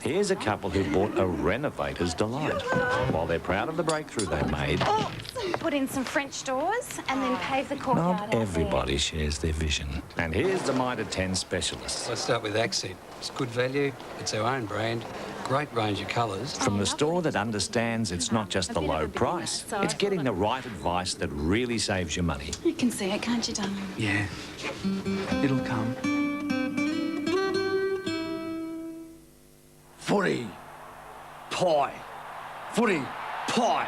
Here's a couple who bought a renovator's delight. While they're proud of the breakthrough they made, put in some French doors and then pave the courtyard. not everybody shares their vision. And here's the Mitre 10 specialists. Let's start with Accent. It's good value, it's our own brand, great range of colours. From the store that understands it's not just the low price, it's getting the right advice that really saves you money. You can see it, can't you, darling? Yeah, it'll come. Footy, pie, footy, pie,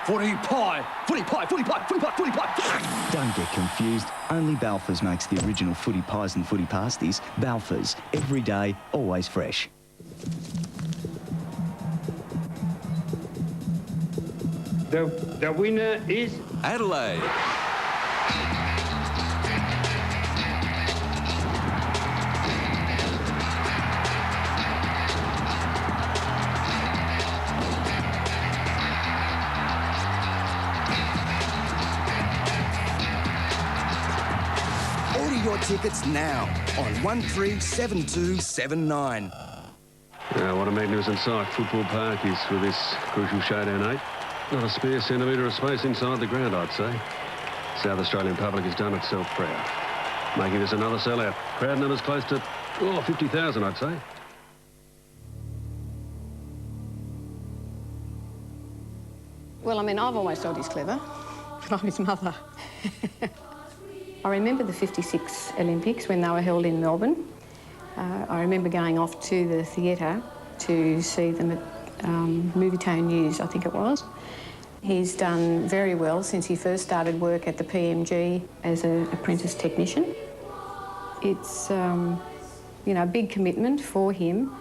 footy, pie, footy, pie, footy, pie, footy, pie, footy, pie. Don't get confused. Only Balfour's makes the original footy pies and footy pasties. Balfour's, every day, always fresh. The winner is Adelaide. Order your tickets now on 137279. what a magnificent sight Football Park is for this crucial showdown 8. Not a spare centimetre of space inside the ground, I'd say. South Australian public has done itself proud, making this another sellout. Crowd numbers close to 50,000, I'd say. Well, I mean, I've always thought he's clever, but I'm his mother. I remember the '56 Olympics when they were held in Melbourne. I remember going off to the theatre to see them at Movietone News, I think it was. He's done very well since he first started work at the PMG as an apprentice technician. It's, you know, a big commitment for him,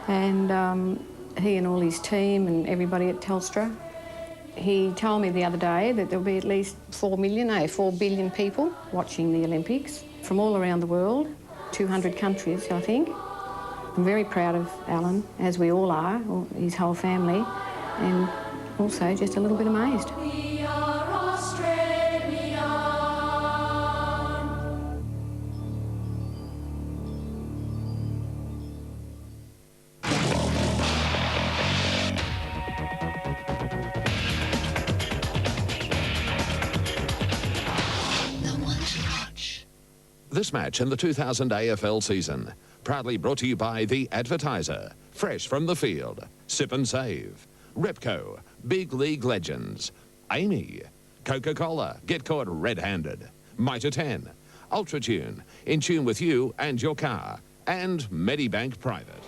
and he and all his team and everybody at Telstra. He told me the other day that there'll be at least 4 billion people watching the Olympics from all around the world, 200 countries, I think. I'm very proud of Alan, as we all are, or his whole family, and also just a little bit amazed. We are Australian. This match in the 2000 AFL season, proudly brought to you by The Advertiser, fresh from the field, Sip and Save, Repco, Big League Legends, Amy, Coca-Cola, get caught red-handed, Mitre 10, Ultratune, in tune with you and your car, and Medibank Private.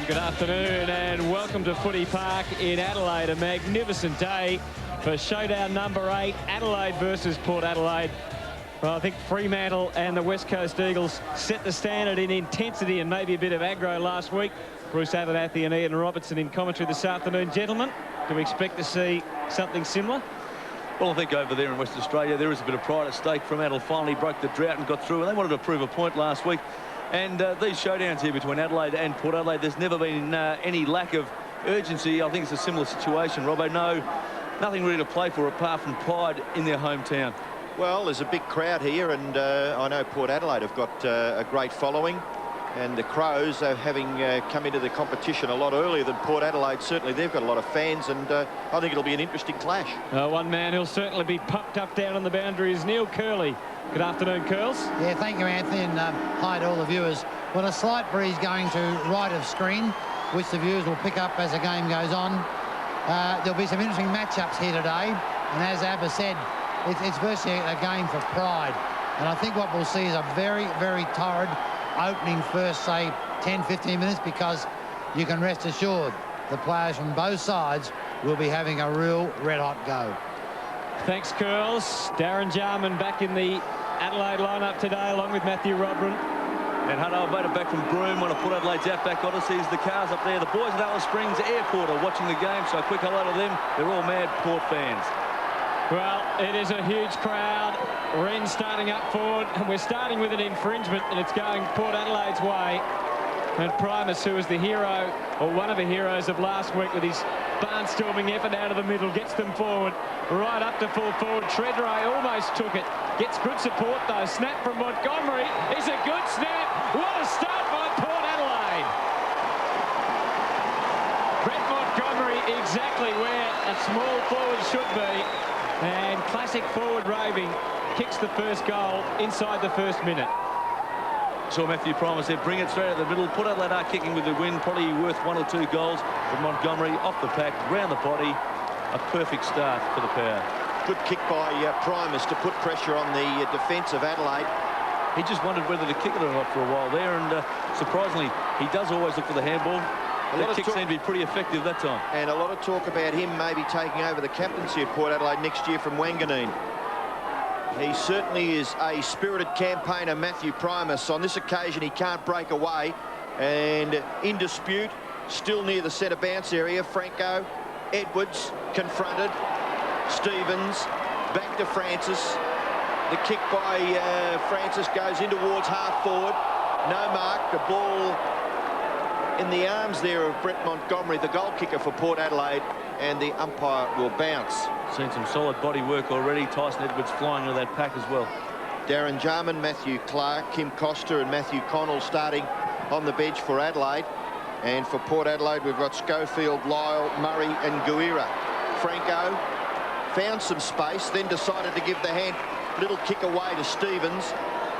Good afternoon and welcome to Footy Park in Adelaide. A magnificent day for showdown number 8, Adelaide versus Port Adelaide. Well, I think Fremantle and the West Coast Eagles set the standard in intensity and maybe a bit of aggro last week. Bruce Abernathy and Ian Robertson in commentary this afternoon. Gentlemen, do we expect to see something similar? Well, I think over there in Western Australia there is a bit of pride at stake. Fremantle finally broke the drought and got through, and they wanted to prove a point last week. And these showdowns here between Adelaide and Port Adelaide, there's never been any lack of urgency. I think it's a similar situation, Robbo. No, nothing really to play for apart from pride in their hometown. Well, there's a big crowd here, and I know Port Adelaide have got a great following. And the Crows, having come into the competition a lot earlier than Port Adelaide, certainly they've got a lot of fans, and I think it'll be an interesting clash. One man who'll certainly be pumped up down on the boundary is Neil Curley. Good afternoon, Curls. Yeah, thank you, Anthony, and hi to all the viewers. Well, a slight breeze going to right of screen, which the viewers will pick up as the game goes on. There'll be some interesting matchups here today, and as Abba said, it's virtually a game for pride. And I think what we'll see is a very, very torrid opening first, say, 10-15 minutes, because you can rest assured the players from both sides will be having a real red-hot go. Thanks, Curls. Darren Jarman back in the Adelaide lineup today, along with Matthew Rodman. And Hunter Albertson back from Broome, one of Port Adelaide's outback odysseys. The cars up there, the boys at Alice Springs Airport are watching the game, so a quick hello to them. They're all mad Port fans. Well, it is a huge crowd. Wren starting up forward, and we're starting with an infringement, and it's going Port Adelaide's way. And Primus, who was the hero, or one of the heroes of last week with his barnstorming effort out of the middle, gets them forward, right up to full forward. Treadray almost took it, Gets good support, though. Snap from Montgomery is a good snap. What a start by Port Adelaide. Brett Montgomery exactly where a small forward should be. And classic forward roving kicks the first goal inside the first minute. Saw Matthew Primus there, bring it straight out the middle. Port Adelaide are kicking with the win, probably worth 1 or 2 goals. But Montgomery off the pack, round the body. A perfect start for the Power. Good kick by Primus to put pressure on the defence of Adelaide. He just wondered whether to kick it or not for a while there, and surprisingly, he does always look for the handball. That kick seemed to be pretty effective that time. And a lot of talk about him maybe taking over the captaincy of Port Adelaide next year from Wanganeen. He certainly is a spirited campaigner, Matthew Primus. On this occasion, he can't break away. And in dispute, still near the centre bounce area, Franco, Edwards confronted, Stevens, back to Francis. The kick by Francis goes in towards half forward. No mark, the ball in the arms there of Brett Montgomery, the goal kicker for Port Adelaide, and the umpire will bounce. Seen some solid body work already. Tyson Edwards flying into that pack as well. Darren Jarman, Matthew Clark, Kim Costa and Matthew Connell starting on the bench for Adelaide. And for Port Adelaide, we've got Schofield, Lyle, Murray and Guira. Franco found some space, then decided to give the hand little kick away to Stevens.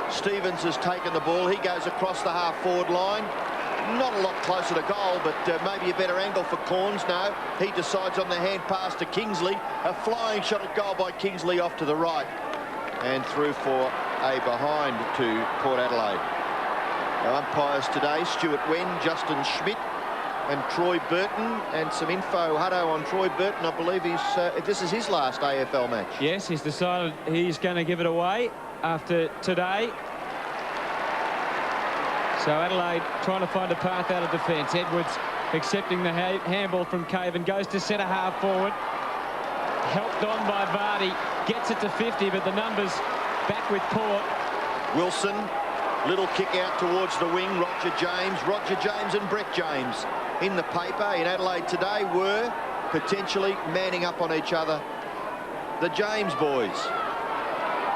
Stevens has taken the ball. He goes across the half-forward line. Not a lot closer to goal, but maybe a better angle for Corns. No, he decides on the hand pass to Kingsley. A flying shot at goal by Kingsley off to the right. And through for a behind to Port Adelaide. Our umpires today, Stuart Wen, Justin Schmidt and Troy Burton. And some info, Hutto, on Troy Burton. I believe this is his last AFL match. Yes, he's decided he's going to give it away after today. So Adelaide trying to find a path out of defence. Edwards accepting the handball from Caven, goes to centre half forward. Helped on by Vardy, gets it to 50, but the numbers back with Port. Wilson, little kick out towards the wing. Roger James and Brett James in the paper in Adelaide today were potentially manning up on each other. The James boys.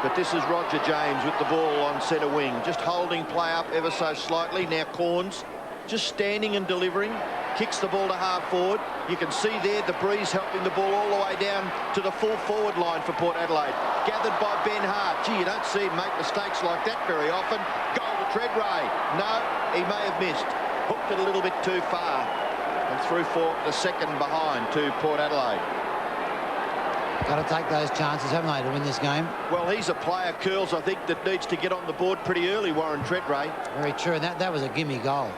But this is Roger James with the ball on centre wing, just holding play up ever so slightly. Now Corns just standing and delivering, kicks the ball to half forward. You can see there the breeze helping the ball all the way down to the full forward line for Port Adelaide. Gathered by Ben Hart. Gee, you don't see him make mistakes like that very often. Goal to Treadray. No, he may have missed. Hooked it a little bit too far. And through for the second behind to Port Adelaide. Got to take those chances, haven't they, to win this game? Well, he's a player, Curls, I think, that needs to get on the board pretty early, Warren Treadray. Very true, and that was a gimme goal.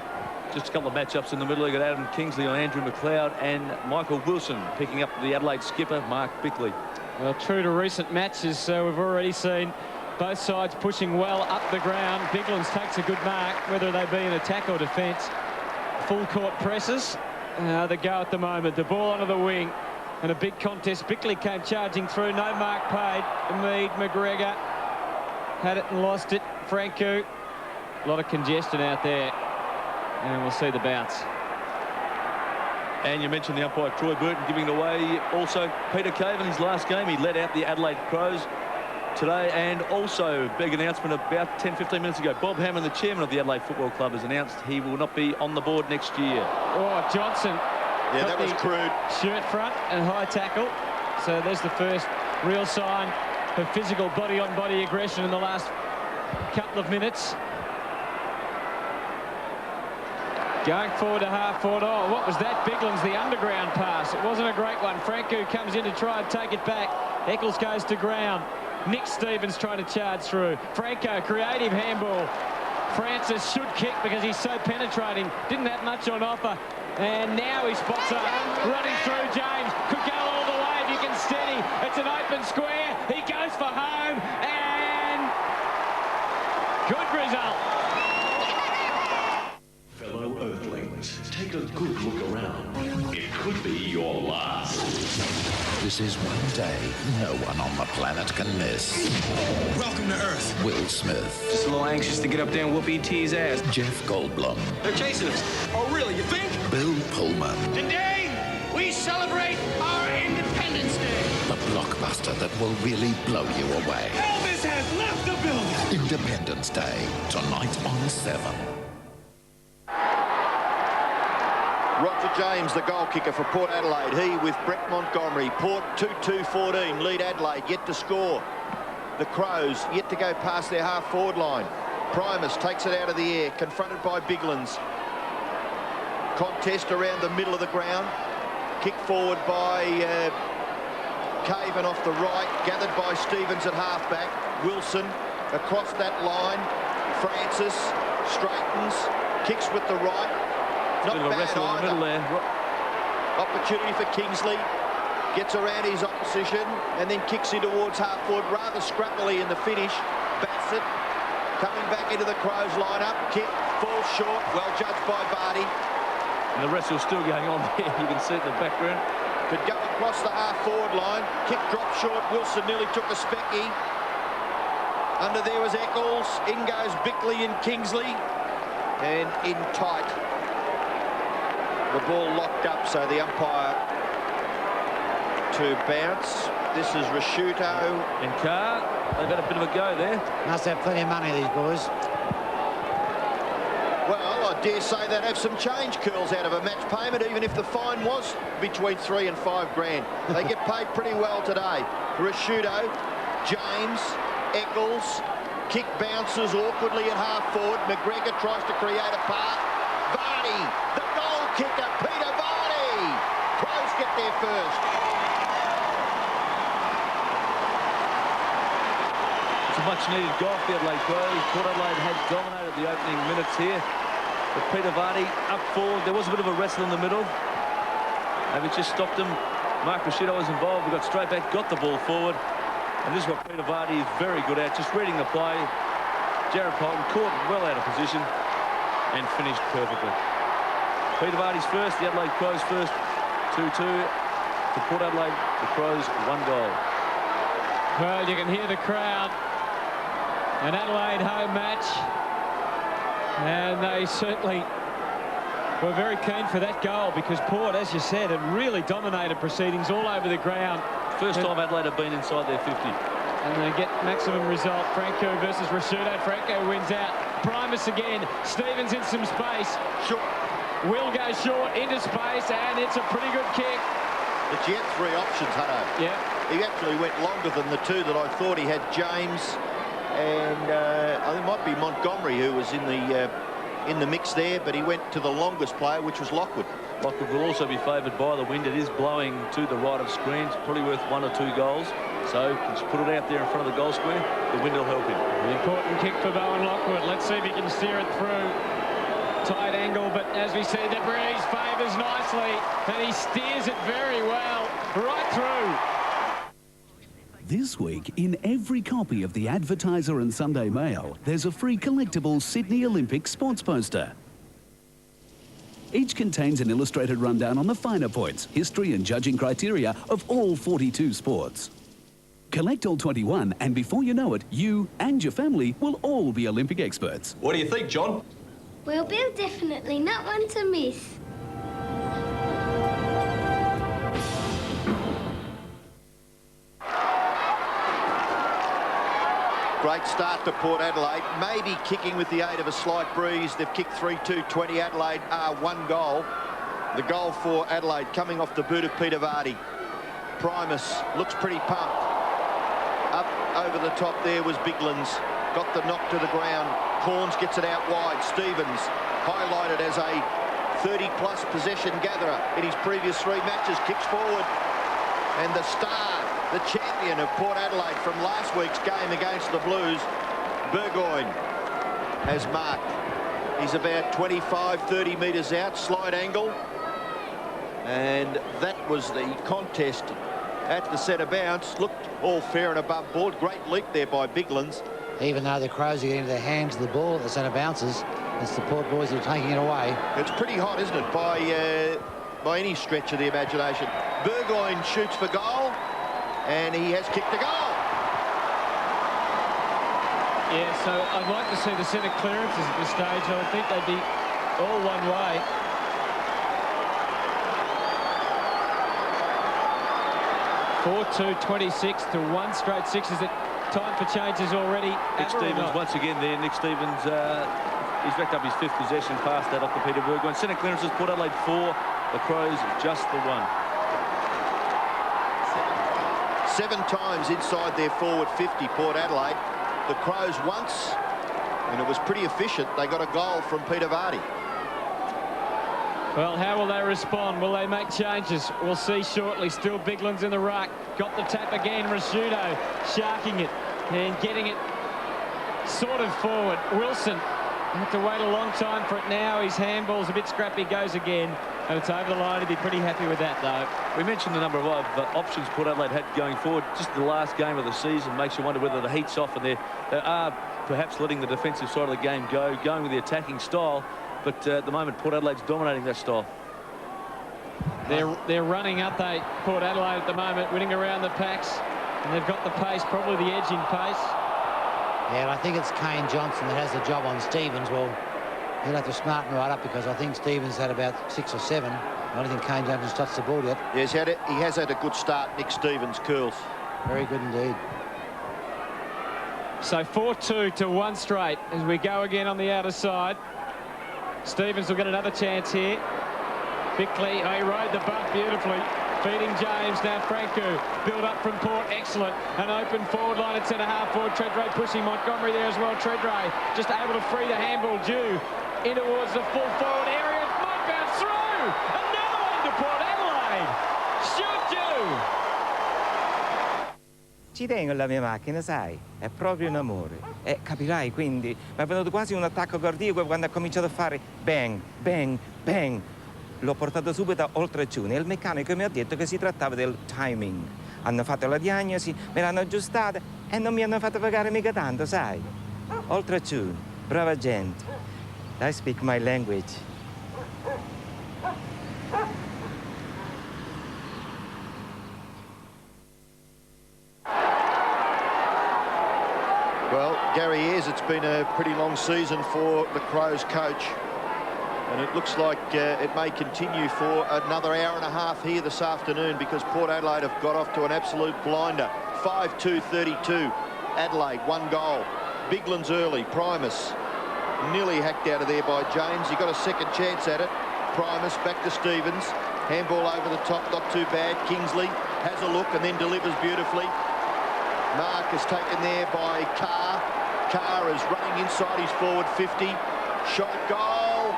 Just a couple of matchups in the middle. You got Adam Kingsley on Andrew McLeod and Michael Wilson picking up the Adelaide skipper, Mark Bickley. Well, true to recent matches, we've already seen both sides pushing well up the ground. Biglands takes a good mark, whether they be in attack or defence. Full court presses, the go at the moment. The ball onto the wing. And a big contest. Bickley came charging through. No mark paid. Mead, McGregor had it and lost it. Franco. A lot of congestion out there. And we'll see the bounce. And you mentioned the umpire Troy Burton giving it away. Also, Peter Caven, his last game, he led out the Adelaide Crows today. And also, big announcement about 10-15 minutes ago. Bob Hammond, the chairman of the Adelaide Football Club, has announced he will not be on the board next year. Oh, Johnson. Yeah, that was crude. Shirt front and high tackle. So there's the first real sign of physical body-on-body aggression in the last couple of minutes. Going forward to half forward. Oh, what was that? Biglands, the underground pass. It wasn't a great one. Franco comes in to try and take it back. Eccles goes to ground. Nick Stevens trying to charge through. Franco, creative handball. Francis should kick because he's so penetrating. Didn't have much on offer. And now he spots up, running through James. Could go all the way if you can steady. It's an open square. He goes for home. And good result. Fellow Earthlings, take a good look around. It could be your last. This is one day no one on the planet can miss. Welcome to Earth. Will Smith. Just a little anxious to get up there and whoop E.T.'s ass. Jeff Goldblum. They're chasing us. Oh, really? You think? Bill Pullman. Today, we celebrate our Independence Day. The blockbuster that will really blow you away. Elvis This has left the building. Independence Day, tonight on 7. Roger James, the goal kicker for Port Adelaide. He with Brett Montgomery. Port 2-2-14, lead Adelaide, yet to score. The Crows yet to go past their half-forward line. Primus takes it out of the air, confronted by Biglands. Contest around the middle of the ground. Kick forward by Caven off the right, gathered by Stevens at halfback. Wilson across that line. Francis straightens, kicks with the right. Not bit of a bad wrestle in the middle there. Opportunity for Kingsley. Gets around his opposition and then kicks in towards half-forward rather scrappily in the finish. Bassett coming back into the Crows lineup. Kick falls short. Well judged by Barty. And the wrestle's still going on there. You can see it in the background. Could go across the half-forward line. Kick dropped short. Wilson nearly took a specky. Under there was Eccles. In goes Bickley and Kingsley. And in tight. The ball locked up, so the umpire to bounce. This is Rasciuto. And Carr. They've had a bit of a go there. Must have plenty of money, these boys. Well, I dare say they'd have some change curls out of a match payment, even if the fine was between $3 and $5 grand. They get paid pretty well today. Rasciuto, James, Eccles, kick bounces awkwardly at half-forward. McGregor tries to create a path. Varney, the goal kicker, Peter Varney. Crows get there first. It's a much-needed goal for the Adelaide Crows. Port Adelaide had dominated the opening minutes here. But Peter Varney up forward. There was a bit of a wrestle in the middle. Maybe it just stopped him. Mark Rasciuto was involved. We got straight back, got the ball forward. And this is what Peter Varney is very good at, just reading the play. Jared Polton caught well out of position and finished perfectly. Peter Varney's first, the Adelaide Crows first. 2-2 to Port Adelaide. The Crows 1 goal. Well, you can hear the crowd. An Adelaide home match. And they certainly were very keen for that goal because Port, as you said, had really dominated proceedings all over the ground. First time Adelaide have been inside their 50. And they get maximum result. Franco versus Rasciuto. Franco wins out. Primus again. Stevens in some space. Short. Will go short into space, and it's a pretty good kick. But you had 3 options, Hutto. Yeah. He actually went longer than the 2 that I thought. He had James and I think it might be Montgomery who was in the mix there, but he went to the longest player, which was Lockwood. Lockwood will also be favoured by the wind. It is blowing to the right of screens, probably worth 1 or 2 goals. So just put it out there in front of the goal square. The wind will help him. The important kick for Bowen Lockwood. Let's see if he can steer it through. Tight angle, but as we see, the breeze favours nicely, and he steers it very well right through. This week, in every copy of the Advertiser and Sunday Mail, there's a free collectible Sydney Olympic sports poster. Each contains an illustrated rundown on the finer points, history and judging criteria of all 42 sports. Collect all 21, and before you know it, you and your family will all be Olympic experts. What do you think, John? Well, Bill, definitely not one to miss. Great start to Port Adelaide, maybe kicking with the aid of a slight breeze. They've kicked 3-2, 20 Adelaide, 1 goal. The goal for Adelaide coming off the boot of Peter Varney. Primus looks pretty pumped. Up over the top there was Biglands. Got the knock to the ground. Corns gets it out wide. Stevens highlighted as a 30-plus possession gatherer in his previous 3 matches. Kicks forward. And the star, the champion of Port Adelaide from last week's game against the Blues, Burgoyne, has marked. He's about 25, 30 metres out, slight angle. And that was the contest at the centre bounce. Looked all fair and above board. Great leap there by Biglands. Even though the Crows are getting their hands to the ball at the centre bounces, it's the Port boys who are taking it away. It's pretty hot, isn't it, by any stretch of the imagination. Burgoyne shoots for goal, and he has kicked a goal. Yeah, so I'd like to see the centre clearances at this stage. I would think they'd be all one way. (4-2, 26 to 1 straight 6s. time for changes already. Nick Stevens once again there. Nick Stevens, he's racked up his 5th possession, past that off the Peter Burgoyne. Centre clearances, Port Adelaide 4, the Crows just the 1. 7 times inside their forward 50, Port Adelaide. The Crows once, and it was pretty efficient. They got a goal from Peter Vardy. Well, how will they respond? Will they make changes? We'll see shortly. Still Bigland's in the ruck. Got the tap again. Rasciuto sharking it and getting it sort of forward. Wilson had to wait a long time for it now. His handball's a bit scrappy. Goes again. And it's over the line. He'd be pretty happy with that, though. We mentioned the number of options Port Adelaide had going forward. Just the last game of the season makes you wonder whether the heat's off, and they are perhaps letting the defensive side of the game go, going with the attacking style. But at the moment, Port Adelaide's dominating that style. They're running up, Port Adelaide at the moment, winning around the packs. And they've got the pace, probably the edge in pace. Yeah, and I think it's Kane Johnson that has the job on Stevens. Well, he'll have to smarten right up, because I think Stevens had about 6 or 7. I don't think Kane Johnson's touched the ball yet. Yes, he has had a good start, Nick Stevens, curls. Very good indeed. So 4-2 to 1 straight as we go again on the outer side. Stevens will get another chance here. Bickley, he rode the bump beautifully. Feeding James, now Franco. Build up from Port, excellent. An open forward line at centre-half forward. Treadray pushing Montgomery there as well. Treadray just able to free the handball due in towards the full forward area. It might bounce through. Another one to Port Adelaide. Shoot you. Ci tengo la mia macchina, sai, è proprio un amore. Capirai, quindi mi è venuto quasi un attacco cardiaco quando ha cominciato a fare bang, bang, bang. L'ho portato subito oltre Ciune e il meccanico mi ha detto che si trattava del timing. Hanno fatto la diagnosi, me l'hanno aggiustata e non mi hanno fatto pagare mica tanto, sai. Oltre Ciune, brava gente. I speak my language. Well, Gary Ayres, it's been a pretty long season for the Crows coach. And it looks like it may continue for another hour and a half here this afternoon, because Port Adelaide have got off to an absolute blinder. 5-2-32. Adelaide, 1 goal. Bigland's early. Primus nearly hacked out of there by James. He got a second chance at it. Primus back to Stevens. Handball over the top, not too bad. Kingsley has a look and then delivers beautifully. Mark is taken there by Carr. Carr is running inside his forward 50. Shot, goal.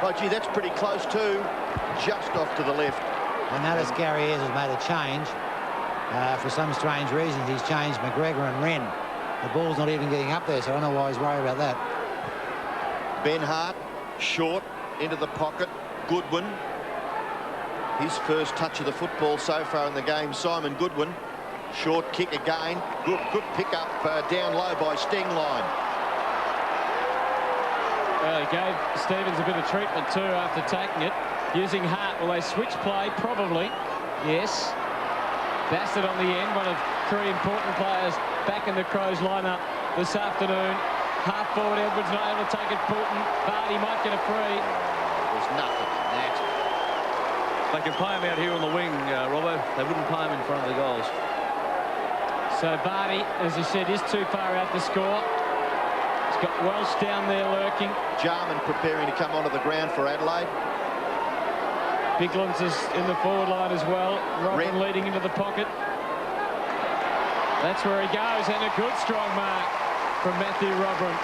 Oh, gee, that's pretty close too. Just off to the left. And notice Gary Ayres has made a change. For some strange reason, he's changed McGregor and Wren. The ball's not even getting up there, so I don't know why he's worried about that. Ben Hart, short, into the pocket. Goodwin. His first touch of the football so far in the game, Simon Goodwin. Short kick again. Good pick up down low by Stengline. Well, he gave Stevens a bit of treatment too after taking it. Using Hart, will they switch play? Probably, yes. Bassett on the end, one of 3 important players back in the Crows lineup this afternoon. Half forward, Edwards not able to take it. Poulton, Vardy might get a free. There's nothing in that. They can play him out here on the wing, Robbo. They wouldn't play him in front of the goals. So Vardy, as you said, is too far out to score. He's got Welsh down there lurking. Jarman preparing to come onto the ground for Adelaide. Bigland's is in the forward line as well. Robin leading into the pocket. That's where he goes, and a good strong mark from Matthew Robin.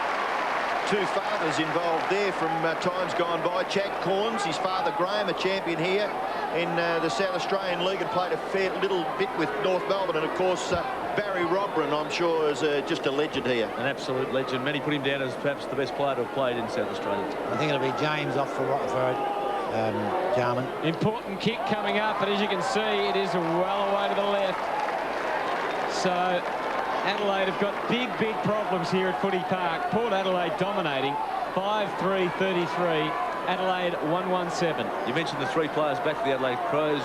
2 fathers involved there from times gone by. Chad Corns, his father Graham, a champion here in the South Australian League, and played a fair little bit with North Melbourne. And of course, Barry Robin, I'm sure, is just a legend here. An absolute legend. Many put him down as perhaps the best player to have played in South Australia. I think it'll be James off for Jarman. Important kick coming up, but as you can see, it is well away to the left. So Adelaide have got big problems here at Footy Park. Port Adelaide dominating 5-3-33. Adelaide 1-1-7. You mentioned the 3 players back for the Adelaide Crows.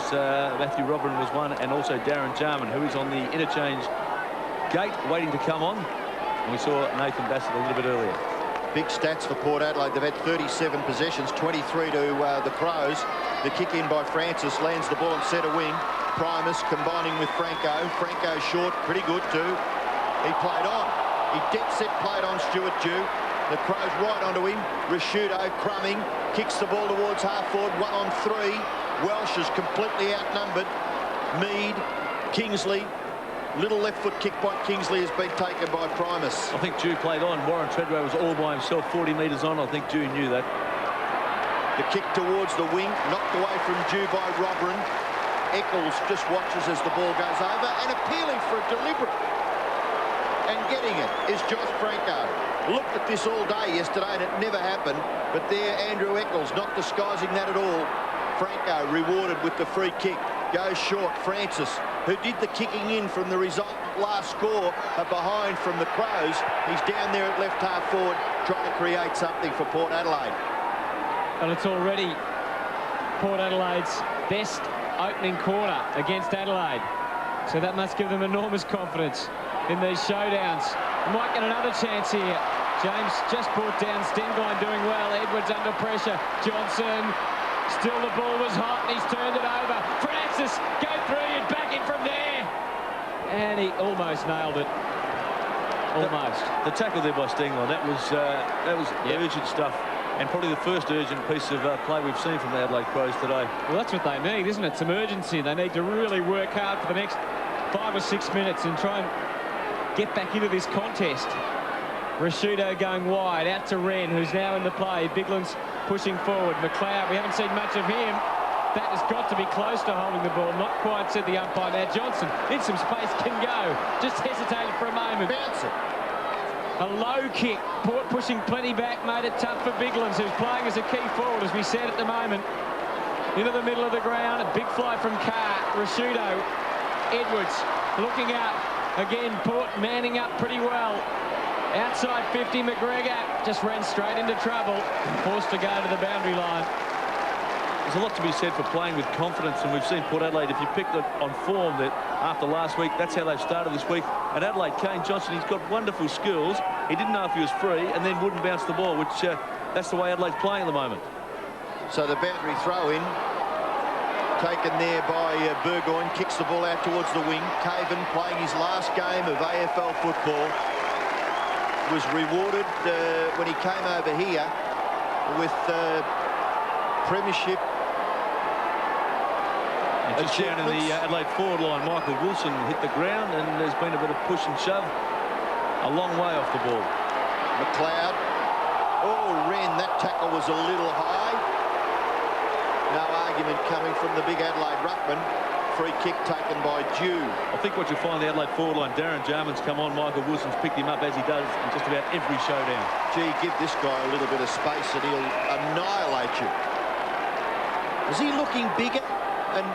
Matthew Robin was one, and also Darren Jarman, who is on the interchange gate waiting to come on. And we saw Nathan Bassett a little bit earlier. Big stats for Port Adelaide. They've had 37 possessions, 23 to the Crows. The kick in by Francis lands the ball on centre wing. Primus combining with Franco. Franco short, pretty good too. He played on. He dead set played on Stuart Dew. The Crows right onto him. Rashudo crumbing, kicks the ball towards half forward, 1 on 3. Welsh is completely outnumbered. Mead, Kingsley. Little left foot kick by Kingsley has been taken by Primus. I think Dew played on. Warren Treadway was all by himself, 40 metres on. I think Dew knew that. The kick towards the wing, knocked away from Dew by Robrin. Eccles just watches as the ball goes over and appealing for a deliberate. And getting it is Josh Franco. Looked at this all day yesterday and it never happened. But there, Andrew Eccles, not disguising that at all. Franco rewarded with the free kick. Goes short. Francis, who did the kicking in from the result last score, behind from the Crows. He's down there at left half forward trying to create something for Port Adelaide. And it's already Port Adelaide's best opening quarter against Adelaide. So that must give them enormous confidence in these showdowns. We might get another chance here. James just brought down Stenglein doing well. Edwards under pressure. Johnson, still the ball was hot and he's turned it over. Francis, go through and back in from there. And he almost nailed it. Almost. The tackle there by Stenglein, that was urgent stuff. And probably the first urgent piece of play we've seen from the Adelaide Crows today. Well, that's what they need, isn't it? Some urgency. They need to really work hard for the next 5 or 6 minutes and try and get back into this contest. Rashudo going wide, out to Wren, who's now in the play. Bigland's pushing forward. McLeod, we haven't seen much of him. That has got to be close to holding the ball. Not quite, said the umpire. Now Johnson, in some space, can go. Just hesitated for a moment. Bounce it. A low kick. Port pushing plenty back, made it tough for Biglands, who's playing as a key forward, as we said at the moment. Into the middle of the ground, a big fly from Carr. Rashudo, Edwards, looking out. Again, Port manning up pretty well. Outside 50, McGregor just ran straight into trouble, forced to go to the boundary line. There's a lot to be said for playing with confidence, and we've seen Port Adelaide, if you picked it on form, that after last week, that's how they've started this week. And Adelaide, Kane Johnson, he's got wonderful skills. He didn't know if he was free and then wouldn't bounce the ball, which that's the way Adelaide's playing at the moment. So the boundary throw in, taken there by Burgoyne, kicks the ball out towards the wing. Caven playing his last game of AFL football. Was rewarded when he came over here with premiership. And just down in the Adelaide forward line, Michael Wilson hit the ground and there's been a bit of push and shove. A long way off the ball. McLeod. Oh, Wren, that tackle was a little high. No argument coming from the big Adelaide ruckman. Free kick taken by Dew. I think what you find the Adelaide forward line, Darren Jarman's come on, Michael Wilson's picked him up as he does in just about every showdown. Gee, give this guy a little bit of space and he'll annihilate you. Is he looking bigger and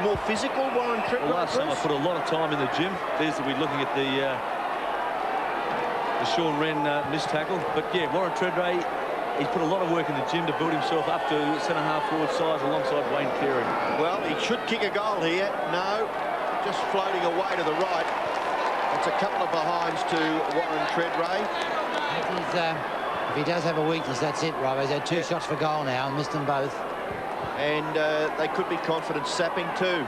more physical, Warren Treadway? Well, last time I put a lot of time in the gym. There's that we're looking at the Sean Wren missed tackle. But yeah, Warren Treadway, he's put a lot of work in the gym to build himself up to centre-half forward size alongside Wayne Carey. Well, he should kick a goal here. No, just floating away to the right. It's a couple of behinds to Warren Treadway. If he does have a weakness, that's it, Rob. He's had 2 shots for goal now and missed them both. And they could be confidence sapping too.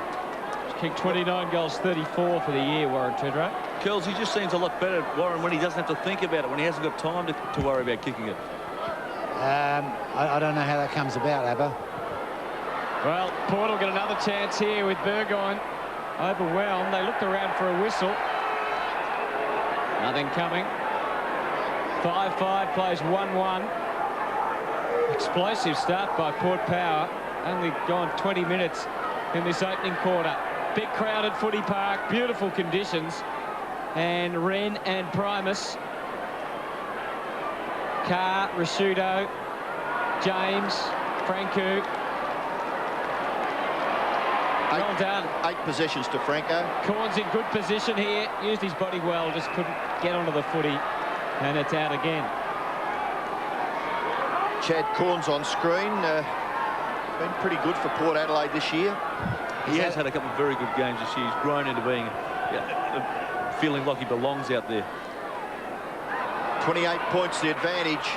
He's kicked 29 goals, 34 for the year, Warren Treadway. Kells, he just seems a lot better, Warren, when he doesn't have to think about it, when he hasn't got time to worry about kicking it. I don't know how that comes about, Abba. Well, Port will get another chance here with Burgoyne overwhelmed. They looked around for a whistle. Nothing coming. 5-5 plays 1-1. Explosive start by Port Power. Only gone 20 minutes in this opening quarter. Big crowd at Footy Park. Beautiful conditions. And Wren and Primus. Carr, Rashudo, James, Franco. Well done. 8 possessions to Franco. Corn's in good position here. Used his body well, just couldn't get onto the footy. And it's out again. Chad Corn's on screen. Been pretty good for Port Adelaide this year. He has had a couple of very good games this year. He's grown into being feeling like he belongs out there. 28 points the advantage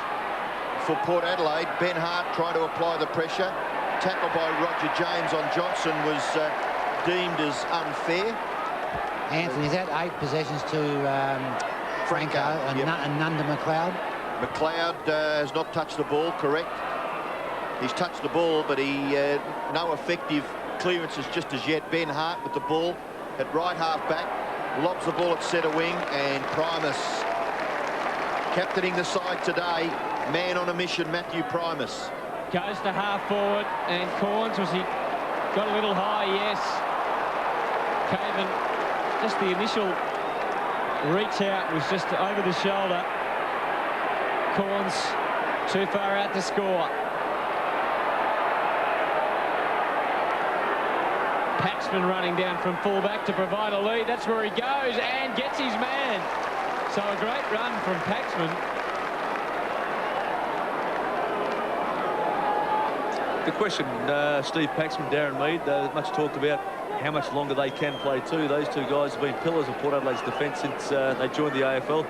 for Port Adelaide. Ben Hart trying to apply the pressure. Tackle by Roger James on Johnson was deemed as unfair. Anthony's had 8 possessions to Franco and, and none to McLeod. McLeod has not touched the ball, correct? He's touched the ball, but no effective clearances just as yet. Ben Hart with the ball at right half-back, lobs the ball at centre wing, and Primus captaining the side today. Man on a mission, Matthew Primus. Goes to half-forward, and Corns, was he got a little high? Yes. Caven, just the initial reach out was just over the shoulder. Corns too far out to score. Paxman running down from fullback to provide a lead. That's where he goes and gets his man. So a great run from Paxman. The question, Steve Paxman, Darren Mead, much talked about how much longer they can play too. Those two guys have been pillars of Port Adelaide's defence since they joined the AFL.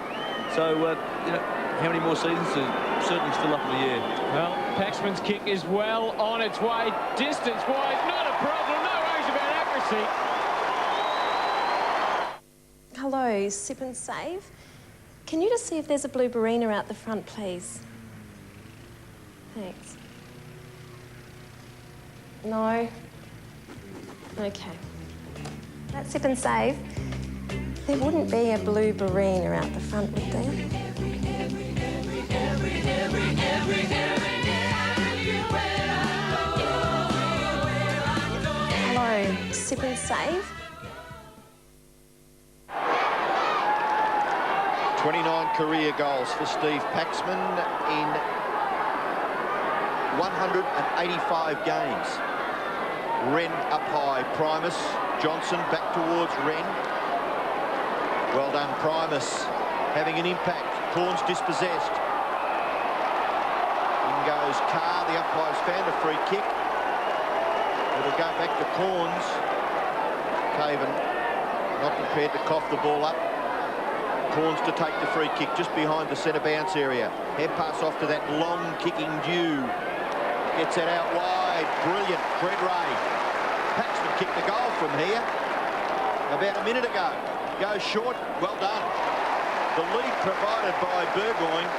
So, you know, how many more seasons are certainly still up in the air. Well, Paxman's kick is well on its way. Distance-wise, not a problem. No worries about accuracy. Hello, Sip and Save. Can you just see if there's a blue Barina out the front, please? Thanks. No? Okay. That's Sip and Save. There wouldn't be a blue Barina out the front, would there? Hello, Sip and Save. 29 career goals for Steve Paxman in 185 games. Wren up high, Primus. Johnson back towards Wren. Well done, Primus, having an impact. Corns dispossessed. In goes Carr, the umpire's found a free kick. It'll go back to Corns. Caven not prepared to cough the ball up. Corns to take the free kick just behind the centre bounce area. Head pass off to that long kicking Dew. Gets it out wide. Brilliant, Fred Ray. Paxman kicked the goal from here about a minute ago. Goes short, well done. The lead provided by Burgoyne.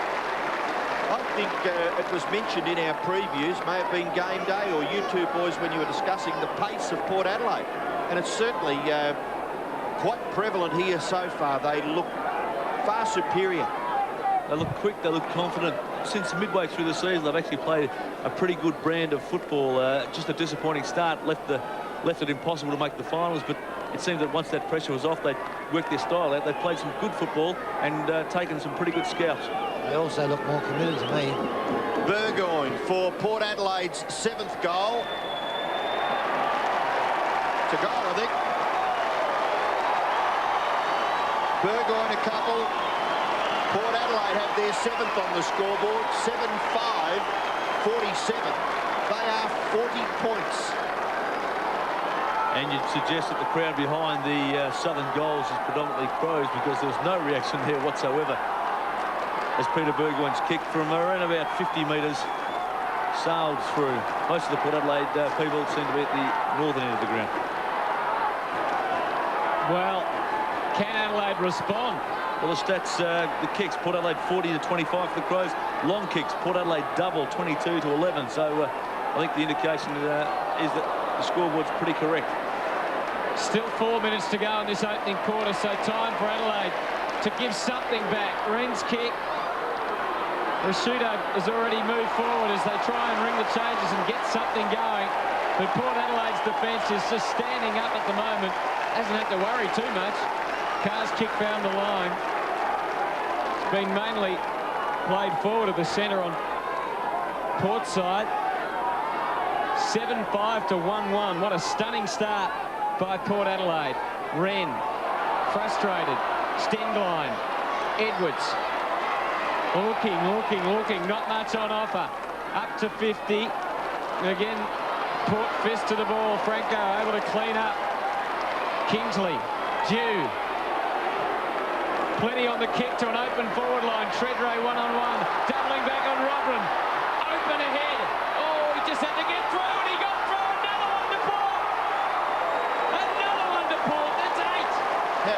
I think it was mentioned in our previews, may have been game day or you two boys when you were discussing the pace of Port Adelaide. And it's certainly quite prevalent here so far. They look far superior. They look quick, they look confident. Since midway through the season, they've actually played a pretty good brand of football. Just a disappointing start, left it impossible to make the finals, but it seemed that once that pressure was off, they worked their style out. They played some good football and taken some pretty good scouts. They also look more committed to me. Burgoyne for Port Adelaide's 7th goal. It's a goal, I think. Burgoyne a couple. Port Adelaide have their 7th on the scoreboard. 7-5, 47. They are 40 points. And you'd suggest that the crowd behind the Southern goals is predominantly Crows because there was no reaction there whatsoever as Peter Burgoyne's kick from around about 50 metres sailed through. Most of the Port Adelaide people seem to be at the northern end of the ground. Well, can Adelaide respond? Well, the stats, the kicks, Port Adelaide 40-25 for the Crows. Long kicks, Port Adelaide double, 22-11. So I think the indication is that the scoreboard's pretty correct. Still 4 minutes to go in this opening quarter, so time for Adelaide to give something back. Wren's kick. Rashudo has already moved forward as they try and ring the changes and get something going. But Port Adelaide's defence is just standing up at the moment. Hasn't had to worry too much. Carr's kick found the line. It's been mainly played forward of the centre on Port side. 7-5 to 1-1. What a stunning start by Port Adelaide. Wren, frustrated. Stengline, Edwards. Looking, not much on offer. Up to 50. Again, Port fist to the ball. Franco able to clean up. Kingsley, Dew. Plenty on the kick to an open forward line. Treadray one-on-one. Doubling back on Robin. Open ahead. Oh, he just had to get through and he got through. Another one to Port. Another one to Port. That's 8. How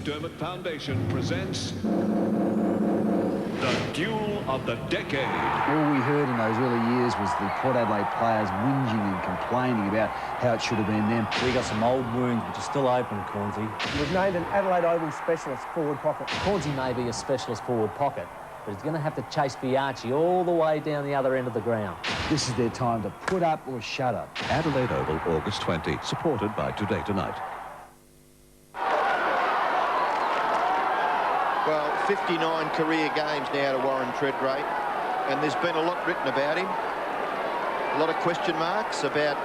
McDermott Foundation presents the Duel of the Decade. All we heard in those early years was the Port Adelaide players whinging and complaining about how it should have been them. We got some old wounds which are still open, Cornsey. We've named an Adelaide Oval specialist forward pocket. Cornsey may be a specialist forward pocket, but he's going to have to chase Bianchi all the way down the other end of the ground. This is their time to put up or shut up. Adelaide Oval, August 20, supported by Today Tonight. Well, 59 career games now to Warren Treadway, and there's been a lot written about him. A lot of question marks about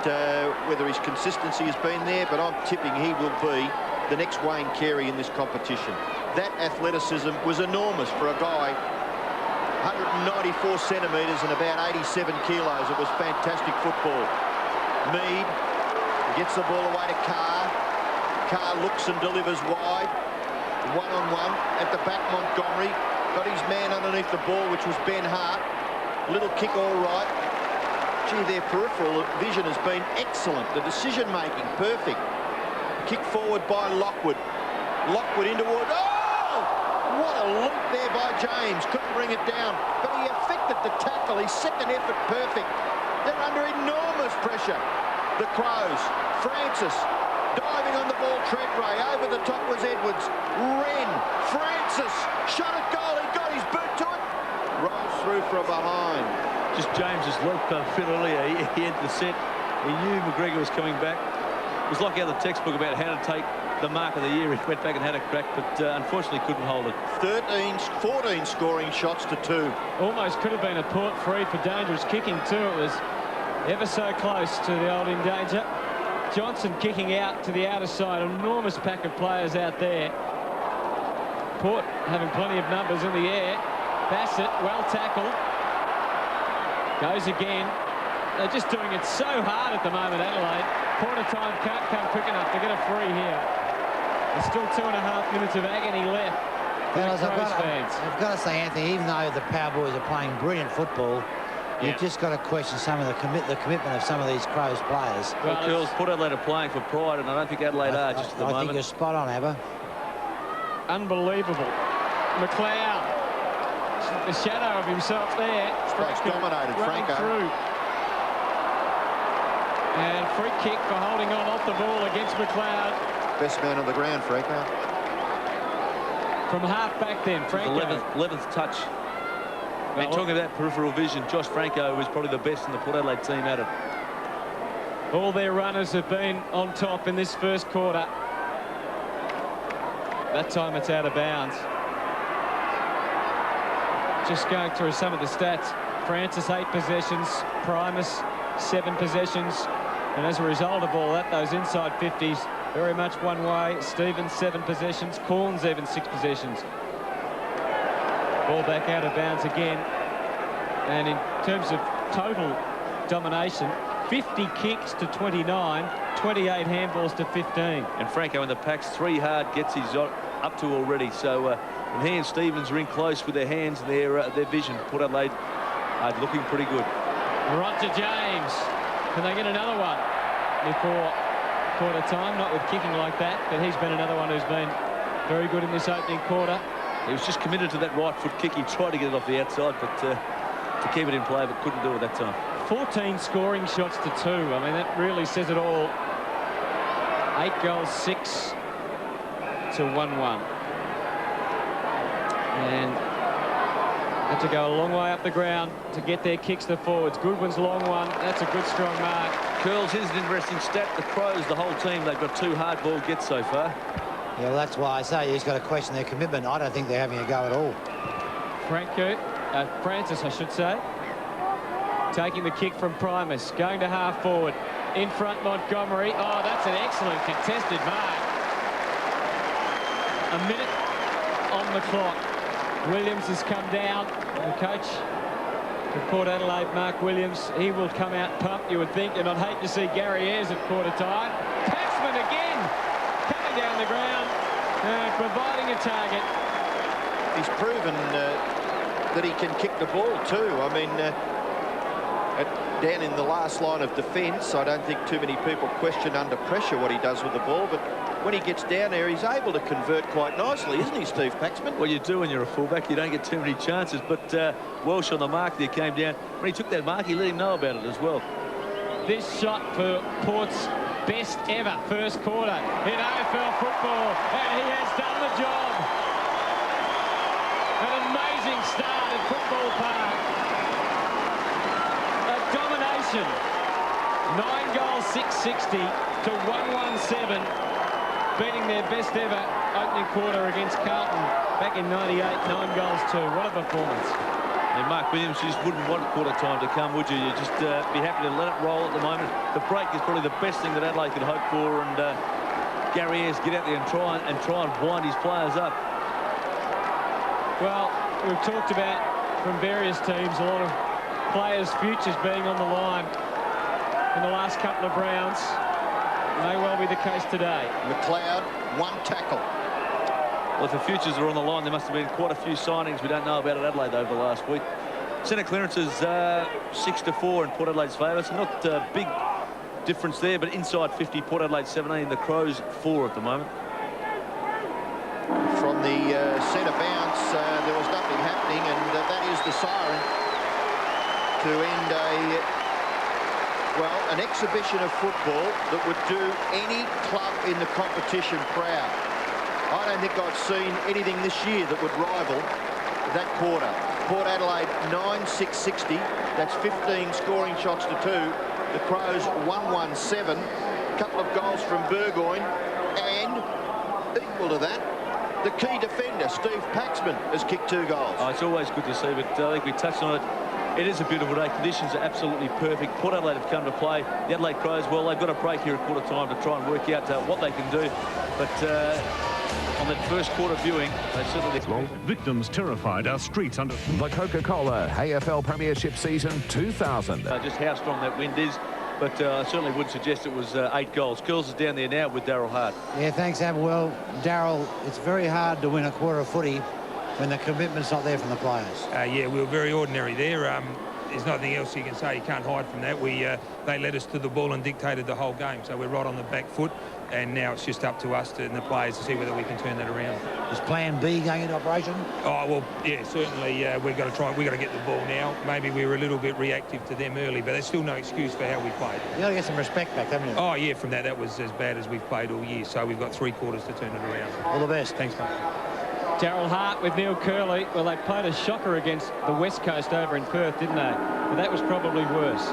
whether his consistency has been there, but I'm tipping he will be the next Wayne Carey in this competition. That athleticism was enormous for a guy 194 centimetres and about 87 kilos. It was fantastic football. Mead gets the ball away to Carr. Carr looks and delivers wide. One-on-one at the back. Montgomery got his man underneath the ball, which was Ben Hart. Little kick all right. Gee, their peripheral vision has been excellent. The decision-making, perfect. Kick forward by Lockwood. Lockwood into Wood. Oh! What a leap there by James. Couldn't bring it down, but he affected the tackle. His second effort perfect. They're under enormous pressure. The Crows. Francis diving on the ball. Treadway. Over the top was Edwards. Wren. Francis. Shot at goal. He got his boot to it. Rolls through from behind. Just James's leap a bit earlier. He entered the set. He knew McGregor was coming back. It was like out of the textbook about how to take the mark of the year. He went back and had a crack, but unfortunately couldn't hold it. 14 scoring shots to 2. Almost could have been a Port free for dangerous kicking too. It was ever so close to the old in danger. Johnson kicking out to the outer side. An enormous pack of players out there. Port having plenty of numbers in the air. Bassett, well tackled. Goes again. They're just doing it so hard at the moment, Adelaide. Quarter time can't come quick enough to get a free here. There's still 2.5 minutes of agony left. Fellas, I've got to say, Anthony, even though the Power Boys are playing brilliant football, you've just got to question some of the commitment of some of these Crows players. Well, girls, Port Adelaide are playing for pride, and I don't think Adelaide are just at the moment. I think you're spot on, Abba. Unbelievable. McLeod, the shadow of himself there. Strikes dominated, Franco. Through. And free kick for holding on off the ball against McLeod. Best man on the ground, Franco. From half back then, Franco. 11th touch. And talking about peripheral vision, Josh Franco was probably the best in the Port Adelaide team at it. All their runners have been on top in this first quarter. That time it's out of bounds. Just going through some of the stats. Francis 8 possessions, Primus 7 possessions, and as a result of all that, those inside 50s very much one way. Stevens 7 possessions, Corns even 6 possessions. Ball back out of bounds again. And in terms of total domination, 50 kicks to 29, 28 handballs to 15. And Franco in the packs, 3 hard gets his up to already. So and he and Stevens are in close with their hands and their vision. Port Adelaide are looking pretty good. Roger James. Can they get another one before quarter time? Not with kicking like that, but he's been another one who's been very good in this opening quarter. He was just committed to that right foot kick. He tried to get it off the outside, but to keep it in play, but couldn't do it that time. 14 scoring shots to 2. I mean, that really says it all. 8 goals, 6 to 1-1. And had to go a long way up the ground to get their kicks to forwards. Goodwin's long one. That's a good, strong mark. Curls, here's an interesting stat. The Crows, the whole team, they've got 2 hard ball gets so far. Yeah, well, that's why I say you've got to question their commitment. I don't think they're having a go at all. Francis, I should say, taking the kick from Primus, going to half forward. In front, Montgomery. Oh, that's an excellent contested mark. A minute on the clock. Williams has come down. The coach of Port Adelaide, Mark Williams, he will come out pumped, you would think, and I'd hate to see Gary Ayres at quarter time. Passman again, coming down the ground, providing a target. He's proven that he can kick the ball too. I mean, down in the last line of defence, I don't think too many people question under pressure what he does with the ball, but when he gets down there, he's able to convert quite nicely, isn't he, Steve Paxman? Well, you do when you're a fullback. You don't get too many chances. But Welsh on the mark there came down. When he took that mark, he let him know about it as well. This shot for Port's best ever first quarter in AFL football, and he has done the job. An amazing start at Football Park. A domination. 9 goals, 660 to 117, beating their best ever opening quarter against Carlton back in 98, 9 goals too. What a performance. And Mark Williams, you just wouldn't want quarter time to come, would you? You'd just be happy to let it roll at the moment. The break is probably the best thing that Adelaide could hope for, and Gary Ayres get out there and try and wind his players up. Well, we've talked about from various teams a lot of players' futures being on the line in the last couple of rounds. May well be the case today. McLeod, 1 tackle. Well, if the futures are on the line, there must have been quite a few signings we don't know about at Adelaide over the last week. Centre clearance is 6-4 in Port Adelaide's favour. It's not a big difference there, but inside 50, Port Adelaide 17, the Crows 4 at the moment. From the centre bounce, there was nothing happening, and that is the siren to end an exhibition of football that would do any club in the competition proud. I don't think I've seen anything this year that would rival that quarter. Port Adelaide 9-6-60. That's 15 scoring shots to 2. The Crows 1-1-7. Couple of goals from Burgoyne, and equal to that, the key defender, Steve Paxman, has kicked 2 goals. Oh, it's always good to see, but I think we touched on it. It is a beautiful day. Conditions are absolutely perfect. Port Adelaide have come to play. The Adelaide Crows, well, they've got a break here at quarter time to try and work out what they can do. But on that first quarter viewing, they certainly... Victims terrified our streets under... The Coca-Cola AFL Premiership Season 2000. Just how strong that wind is. But I certainly would suggest it was 8 goals. Curls is down there now with Daryl Hart. Yeah, thanks, Ab. Well, Daryl, it's very hard to win a quarter of footy when the commitment's not there from the players. Yeah, we were very ordinary there. There's nothing else you can say. You can't hide from that. They led us to the ball and dictated the whole game. So we're right on the back foot, and now it's just up to us and the players to see whether we can turn that around. Is Plan B going into operation? Oh well, yeah, certainly. We've got to try. We've got to get the ball now. Maybe we were a little bit reactive to them early, but there's still no excuse for how we played. You got to get some respect back, haven't you? Oh yeah, from that was as bad as we've played all year. So we've got 3 quarters to turn it around. All the best. Thanks, mate. Daryl Hart with Neil Curley. Well, they played a shocker against the West Coast over in Perth, didn't they? But that was probably worse.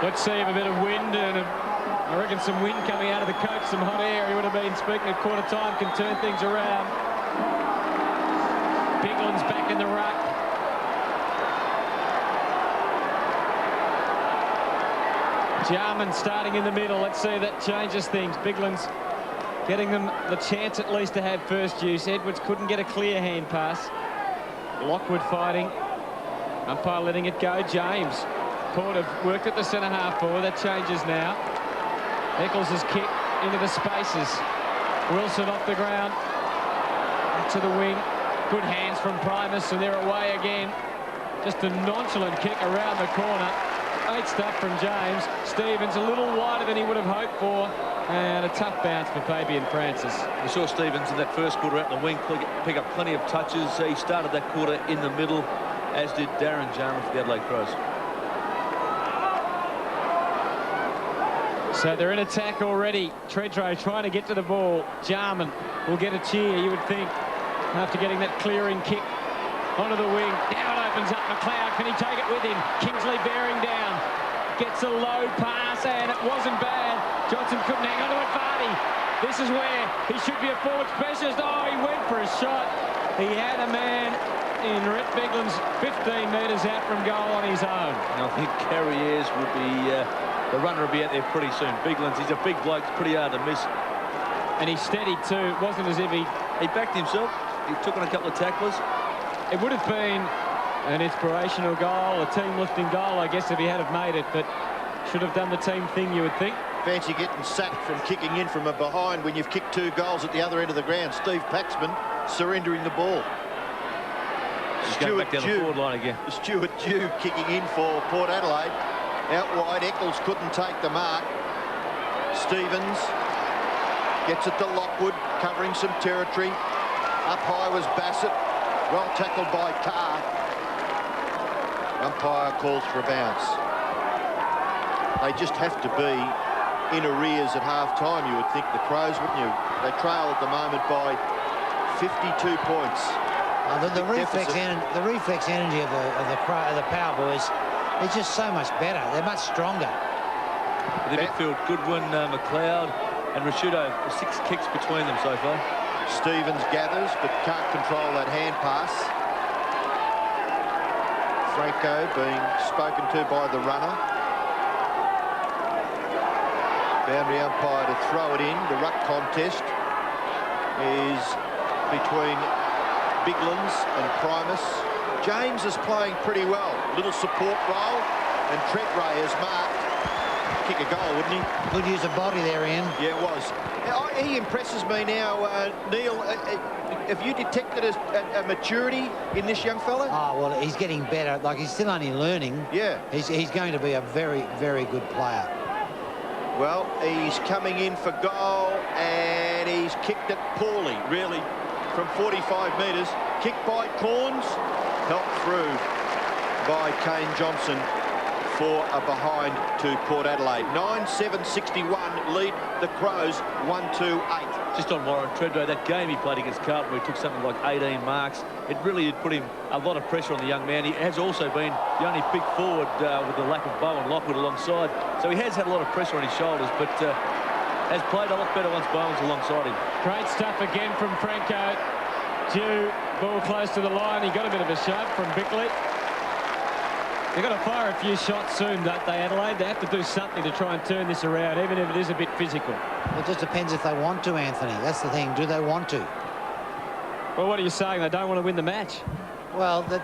Let's see if a bit of wind and I reckon some wind coming out of the coach, some hot air. He would have been speaking at quarter time, can turn things around. Bigland's back in the ruck. Jarman starting in the middle. Let's see if that changes things. Bigland's getting them the chance at least to have first use. Edwards couldn't get a clear hand pass. Lockwood fighting. Umpire letting it go. James. Port have worked at the centre half forward. That changes now. Eccles' kick into the spaces. Wilson off the ground. To the wing. Good hands from Primus, and they're away again. Just a nonchalant kick around the corner. Great stuff from James. Stevens a little wider than he would have hoped for. And a tough bounce for Fabian Francis. We saw Stevens in that first quarter out in the wing pick up plenty of touches. He started that quarter in the middle, as did Darren Jarman for the Adelaide Crows. So they're in attack already. Tredreau trying to get to the ball. Jarman will get a cheer, you would think, after getting that clearing kick onto the wing. Now it opens up. McLeod, can he take it with him? Kingsley bearing down. Gets a low pass, and it wasn't bad. Johnson couldn't hang on to it. Vardy. This is where he should be a forward specialist. Oh, he went for a shot. He had a man in Rhett Bigland's 15 metres out from goal on his own. And I think Gary Ayres will be, the runner will be out there pretty soon. Bigland's, he's a big bloke, it's pretty hard to miss. And he steadied too. It wasn't as if he backed himself. He took on a couple of tacklers. It would have been an inspirational goal, a team-lifting goal, I guess, if he had have made it, but should have done the team thing, you would think. Fancy getting sacked from kicking in from a behind when you've kicked 2 goals at the other end of the ground. Steve Paxman surrendering the ball. Just going back down the forward line again. Stuart Dew kicking in for Port Adelaide. Out wide, Eccles couldn't take the mark. Stevens gets it to Lockwood, covering some territory. Up high was Bassett. Well tackled by Carr. Umpire calls for a bounce. They just have to be in arrears at half-time, you would think, the Crows, wouldn't you? They trail at the moment by 52 points. The reflex energy of the Power Boys is just so much better. They're much stronger. The midfield, Goodwin, McLeod and Rashudo, 6 kicks between them so far. Stevens gathers but can't control that hand pass. Franco being spoken to by the runner. Boundary umpire to throw it in. The ruck contest is between Biglands and Primus. James is playing pretty well. Little support role, and Treadray has marked. Kick a goal, wouldn't he? Good use of body there, Ian. Yeah, it was. He impresses me now, Neil. Have you detected a maturity in this young fella? Oh, well, he's getting better. Like, he's still only learning. Yeah. He's going to be a very, very good player. Well, he's coming in for goal, and he's kicked it poorly, really, from 45 metres. Kicked by Corns, helped through by Kane Johnson for a behind to Port Adelaide. 9-7-61 lead the Crows, 1-2-8. Just on Warren Treadray, that game he played against Carlton where he took something like 18 marks, it really did put him a lot of pressure on the young man. He has also been the only big forward with the lack of Bow and Lockwood alongside, so he has had a lot of pressure on his shoulders, but has played a lot better once Bowen's alongside him. Great stuff again from Franco. Due ball close to the line. He got a bit of a shove from Bickley. They've got to fire a few shots soon, don't they, Adelaide? They have to do something to try and turn this around, even if it is a bit physical. Well, it just depends if they want to, Anthony. That's the thing. Do they want to? Well, what are you saying? They don't want to win the match? Well, they're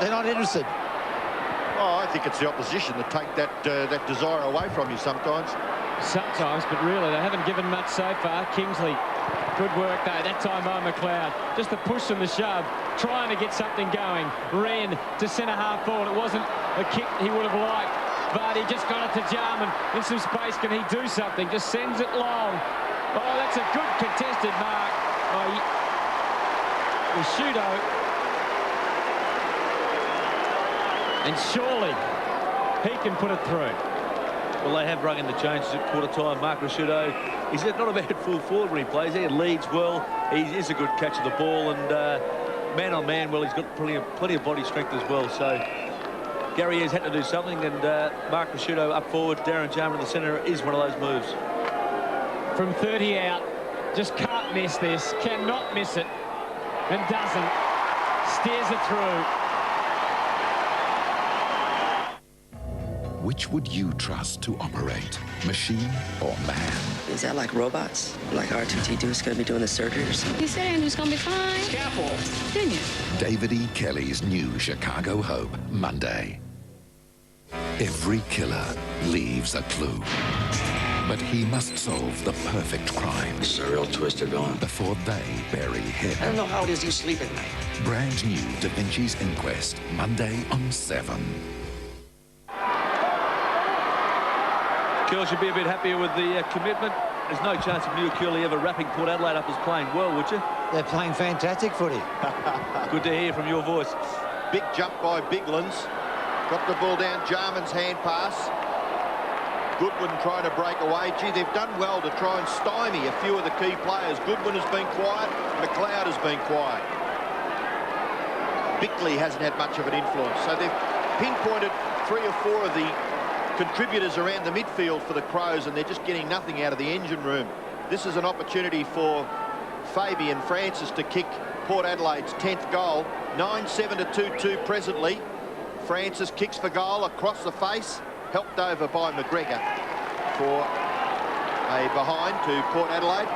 not interested. Oh, I think it's the opposition that take that desire away from you sometimes. Sometimes, but really, they haven't given much so far. Kingsley, good work, though. That time by McLeod. Just the push and the shove, trying to get something going. Wren to centre-half forward. It wasn't a kick he would have liked, but he just got it to Jarman. In some space, can he do something? Just sends it long. Oh, that's a good contested mark. Rashudo. And surely he can put it through. Well, they have rung in the changes at quarter time. Mark Rashudo, he's not a bad full forward when he plays. He leads well. He is a good catch of the ball, and man on man, well, he's got plenty of body strength as well. So Gary has had to do something, and Mark Rashudo up forward, Darren Jarman in the centre is one of those moves. From 30 out, just can't miss this, cannot miss it, and doesn't. Steers it through. Which would you trust to operate, machine or man? Is that like robots? Like R2-D2's going to be doing the surgery or something? You said Andrew's going to be fine. Scalpel. Didn't you? David E. Kelly's new Chicago Hope, Monday. Every killer leaves a clue. But he must solve the perfect crime. This is a real twister going. Before they bury him. I don't know how it is you sleep at night. Brand new Da Vinci's Inquest, Monday on 7. Curl should be a bit happier with the commitment. There's no chance of New Curly ever wrapping Port Adelaide up as playing well, would you? They're playing fantastic footy. Good to hear from your voice. Big jump by Biglands. Got the ball down, Jarman's hand pass. Goodwin trying to break away. Gee, they've done well to try and stymie a few of the key players. Goodwin has been quiet. McLeod has been quiet. Bickley hasn't had much of an influence. So they've pinpointed 3 or 4 of the contributors around the midfield for the Crows, and they're just getting nothing out of the engine room. This is an opportunity for Fabian Francis to kick Port Adelaide's 10th goal. 9-7 to 2-2 presently. Francis kicks for goal across the face, helped over by McGregor for a behind to Port Adelaide.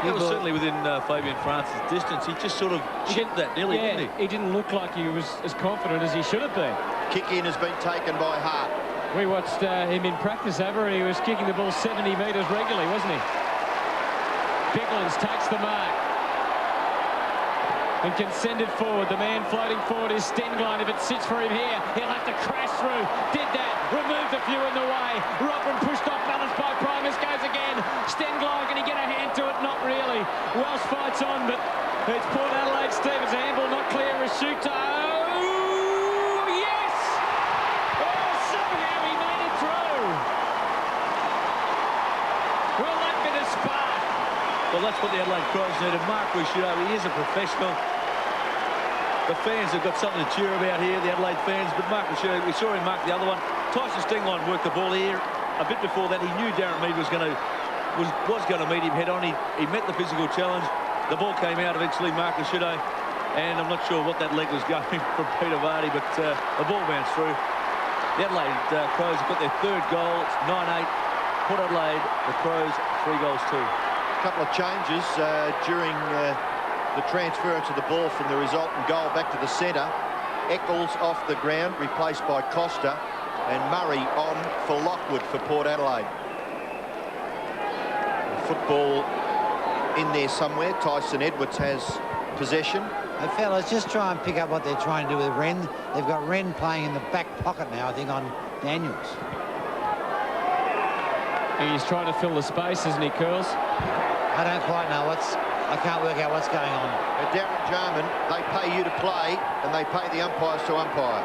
He was certainly within Fabian Francis' distance. He just sort of chipped that nearly, didn't he? He didn't look like he was as confident as he should have been. Kick in has been taken by Hart. We watched him in practice ever, and he was kicking the ball 70 metres regularly, wasn't he? Biglands takes the mark. and can send it forward. The man floating forward is Stenglein. If it sits for him here, he'll have to crash through. Did that. Removed a few in the way. Robin pushed off balance by Primus. Goes again. Stenglein, can he get a hand to it? Not really. Welsh fights on, but it's Port Adelaide. Stevens handball not clear. Rashuto. Oh, yes! Oh, somehow he made it through. Will that be the spark? Well, that's what the Adelaide Crows needed. Mark Rashuto, he is a professional. The fans have got something to cheer about here, the Adelaide fans, but Mark Rashuto, we saw him mark the other one. Tyson Stenglein worked the ball here. A bit before that, he knew Darren Mead was going to meet him head on. He met the physical challenge. The ball came out eventually, Mark Rashuto, and I'm not sure what that leg was going from Peter Vardy, but the ball bounced through. The Adelaide Crows have got their third goal. It's 9-8. Port Adelaide, the Crows, 3 goals 2. A couple of changes during the transference of the ball from the resultant goal back to the centre. Eccles off the ground, replaced by Costa, and Murray on for Lockwood for Port Adelaide. Football in there somewhere. Tyson Edwards has possession. Hey, fellas, just try and pick up what they're trying to do with Wren. They've got Wren playing in the back pocket now, I think, on Daniels. He's trying to fill the space, isn't he, Curls? I don't quite know I can't work out what's going on. Darren Jarman, they pay you to play, and they pay the umpires to umpire.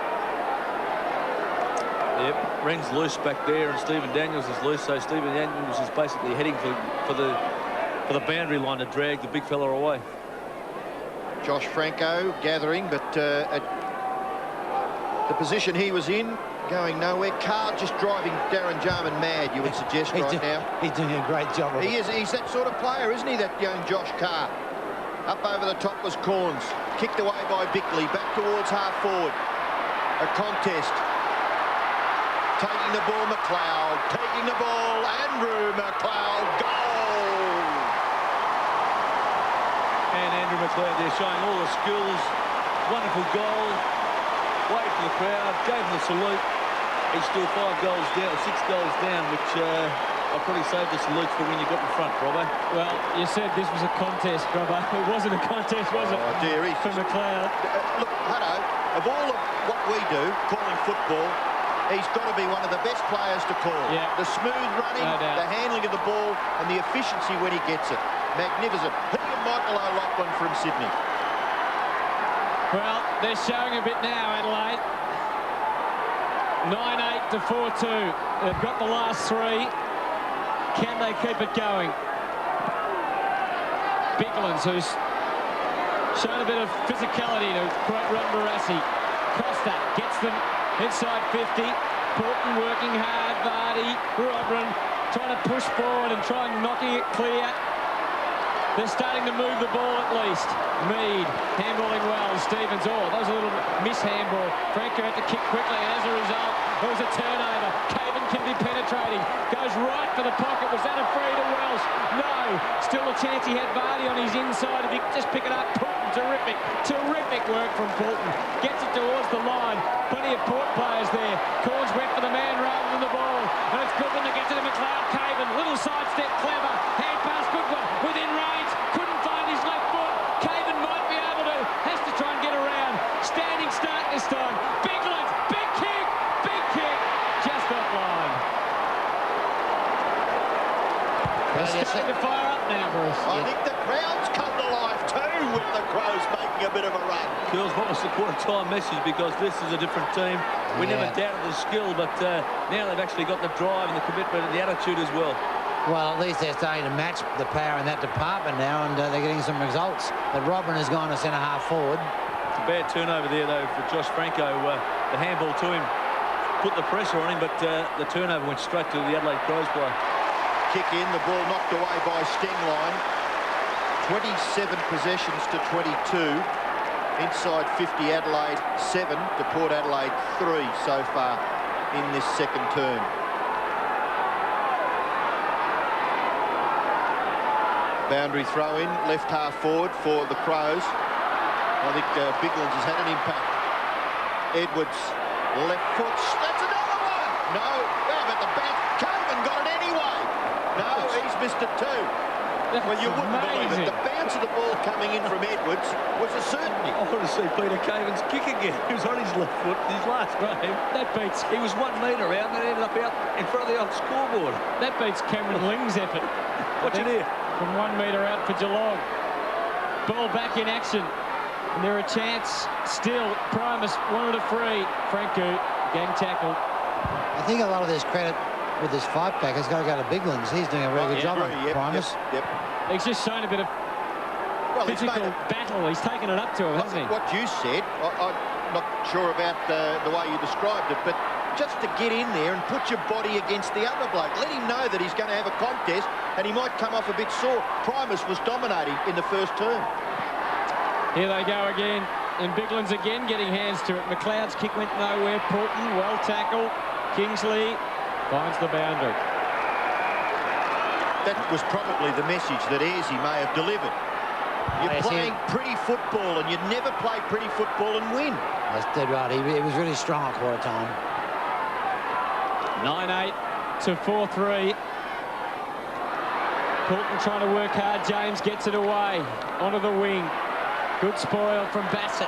Yep, Wren's loose back there, and Stephen Daniels is loose, so Stephen Daniels is basically heading for the boundary line to drag the big fella away. Josh Franco gathering, but at the position he was in, going nowhere. Carr just driving Darren Jarman mad, you would suggest right now. He's doing a great job of it. He is. He's that sort of player, isn't he, that young Josh Carr? Up over the top was Corns. Kicked away by Bickley. Back towards half forward. A contest. Taking the ball, McLeod. Taking the ball, Andrew McLeod. Goal! And Andrew McLeod there showing all the skills. Wonderful goal. Waved to the crowd, gave him the salute. He's still 5 goals down, 6 goals down, which I'll probably save the salutes for when you got in front, Robbo. Well, you said this was a contest, Robbo. It wasn't a contest, was it? Oh, dear, he's for McLeod. Look, Hutto, of all of what we do, calling football, he's got to be one of the best players to call. Yeah. The smooth running, the handling of the ball, and the efficiency when he gets it. Magnificent. He and Michael O'Loughlin from Sydney. Well, they're showing a bit now, Adelaide. 9-8 to 4-2. They've got the last 3. Can they keep it going? Biglands, who's shown a bit of physicality to quote Ron Barassi. Costa gets them inside 50. Porton working hard. Vardy, Robin trying to push forward and try and knocking it clear. They're starting to move the ball at least. Mead handballing well. Stevens, that was a little miss-handball. Franco had to kick quickly, and as a result, there was a turnover. Caven can be penetrating. Goes right for the pocket. Was that a free to Welsh? No. Still a chance he had Vardy on his inside. If he could just pick it up, Porton, terrific. Terrific work from Porton. Gets it towards the line. Plenty of Port players there. Corns went for the man rather than the ball. And it's Goodwin that gets it to McLeod. Caven, little sidestep, clever. Hand pass, Goodwin within range. Couldn't find his left foot. Caven might be able to. Has to try and get around. Standing start this time. Biglands, big kick. Big kick. Just offline. They're starting to fire up now, Bruce. I think the crowd's come to life too with the Crows making a bit of a run. Girls, what was the quarter-time message? Because this is a different team. We never doubted the skill, but now they've actually got the drive and the commitment and the attitude as well. Well, at least they're starting to match the power in that department now, and they're getting some results. But Robin has gone to centre-half forward. It's a bad turnover there, though, for Josh Franco. The handball to him put the pressure on him, but the turnover went straight to the Adelaide Crows player. Kick in, the ball knocked away by Stenglein. 27 possessions to 22. Inside 50, Adelaide 7 to Port Adelaide 3 so far in this second term. Boundary throw in, left half forward for the Crows. I think Biglands has had an impact. Edwards, left foot, that's another one! No, but the back, Caven got it anyway. No, he's missed it too. Well, you wouldn't believe it. amazing. The bounce of the ball coming in from Edwards was a certainty. I want to see Peter Caven's kick again. He was on his left foot in his last game. That beats... He was 1 metre out and then ended up out in front of the old scoreboard. That beats Cameron Ling's effort. Watch it here. From 1 metre out for Geelong. Ball back in action. And there a chance still. Primus wanted a free. Franco, gang tackle. I think a lot of this credit with this fight back has got to go to Biglands. He's doing a really good job on Primus. Yep. He's just shown a bit of physical battle. He's taken it up to him, hasn't he? What you said, I'm not sure about the way you described it, but just to get in there and put your body against the other bloke. Let him know that he's going to have a contest and he might come off a bit sore. Primus was dominating in the first term. Here they go again. And Biglands again getting hands to it. McLeod's kick went nowhere. Poulton, well tackled. Kingsley finds the boundary. That was probably the message that Ayresy may have delivered. You're playing pretty football and you never play pretty football and win. That's dead right. He was really strong at quarter time. 9-8 to 4-3. Poulton trying to work hard. James gets it away. Onto the wing. Good spoil from Bassett.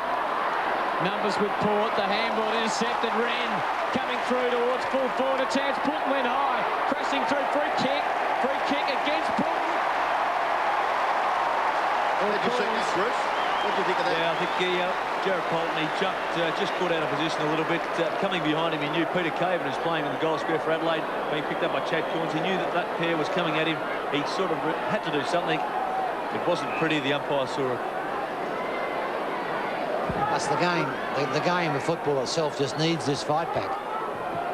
Numbers with Port. The handball intercepted. Wren coming through towards full forward. A chance. Poulton went high. Pressing through. Free kick. Free kick against Poulton. Did you see that, Bruce? What do you think of that? Yeah, I think Jared Poulton, he jumped, just got out of position a little bit. Coming behind him, he knew Peter Caven was playing in the goal square for Adelaide, being picked up by Chad Corns. He knew that that pair was coming at him. He sort of had to do something. It wasn't pretty. The umpire saw it. That's the game. The game of football itself just needs this fight back.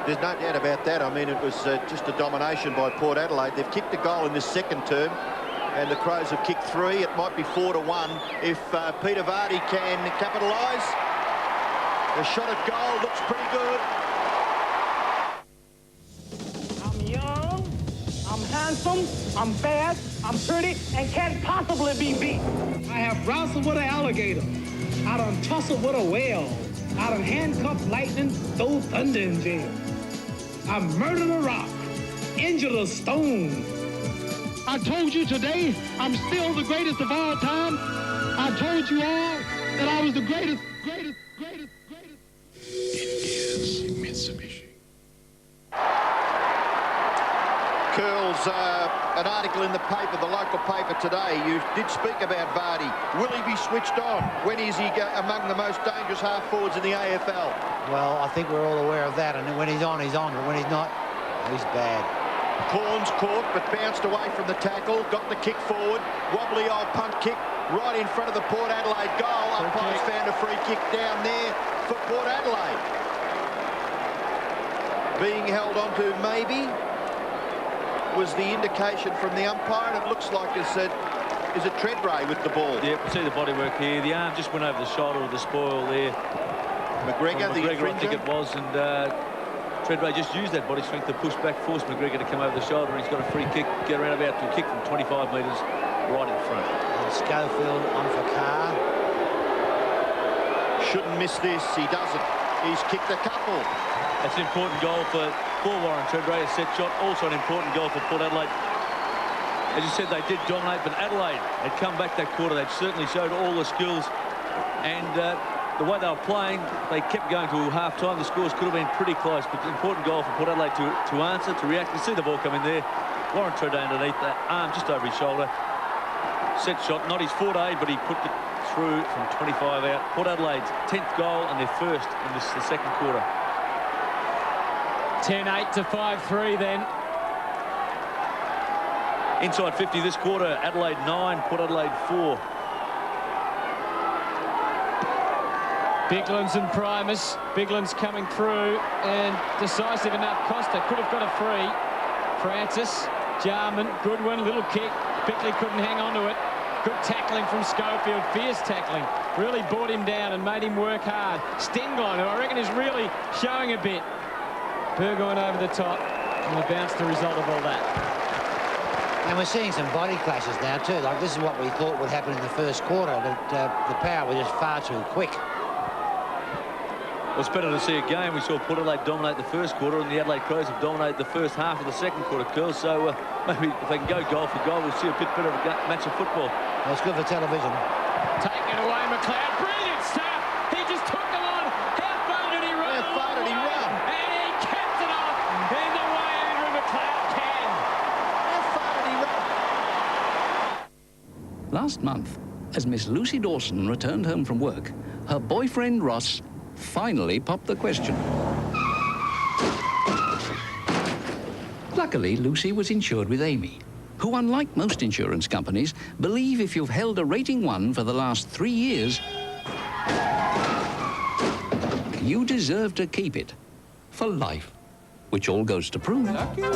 There's no doubt about that. I mean, it was just a domination by Port Adelaide. They've kicked a goal in this second term, and the Crows have kicked 3. It might be 4-1 if Peter Vardy can capitalise. The shot at goal looks pretty good. I'm young, I'm handsome, I'm fast, I'm pretty, and can't possibly be beat. I have wrestled with an alligator. I done tussled with a whale. I done handcuffed lightning, throw thunder in jail. I murdered a rock, injured a stone. I told you today I'm still the greatest of all time. I told you all that I was the greatest. It is Mitsubishi. Curls, an article in the paper, the local paper today. You did speak about Vardy. Will he be switched on? When is he among the most dangerous half forwards in the AFL? Well, I think we're all aware of that. And when he's on, he's on. But when he's not, he's bad. Corns caught, but bounced away from the tackle. Got the kick forward. Wobbly old punt kick right in front of the Port Adelaide goal. Umpire's found a free kick down there for Port Adelaide. Being held on to maybe was the indication from the umpire, and it looks like is it Treadray with the ball. Yeah, see the body work here. The arm just went over the shoulder of the spoil there. McGregor, the I think it was, and Treadray just used that body strength to push back, force McGregor to come over the shoulder, and he's got a free kick, get around about to a kick from 25 metres right in front. And Schofield on for Carr. Shouldn't miss this. He doesn't. He's kicked a couple. That's an important goal for Warren Treadray, a set shot. Also an important goal for Port Adelaide. As you said, they did dominate, but Adelaide had come back that quarter. They'd certainly showed all the skills. And the way they were playing, they kept going to half-time. The scores could have been pretty close, but an important goal for Port Adelaide to answer, to react. You see the ball come in there. Warren Treadray underneath that arm just over his shoulder. Set shot, not his forte, but he put it through from 25 out. Port Adelaide's 10th goal and their first in the second quarter. 10-8 to 5-3 then. Inside 50 this quarter, Adelaide 9, Port Adelaide 4. Biglands and Primus. Biglands coming through and decisive enough. Costa could have got a free. Francis, Jarman, good one, little kick. Bickley couldn't hang on to it. Good tackling from Schofield, fierce tackling. Really brought him down and made him work hard. Stenglon, who I reckon is really showing a bit. Burgoyne over the top, and the bounce the result of all that. And we're seeing some body clashes now too. Like this is what we thought would happen in the first quarter, but the power was just far too quick. Well, it's better to see a game. We saw Port Adelaide dominate the first quarter, and the Adelaide Crows have dominated the first half of the second quarter, Curl. So maybe if they can go goal for goal, we'll see a bit better of a match of football. That's good for television. Take it away, McLeod. Brilliant stuff. He just took them on. How far did he run? How far did he run? And he kept it off in the way Andrew McLeod can. How far did he run? Last month, as Miss Lucy Dawson returned home from work, her boyfriend Ross finally popped the question. Luckily, Lucy was insured with Amy, who, unlike most insurance companies, believe if you've held a rating 1 for the last 3 years, you deserve to keep it for life, which all goes to prove. McLeod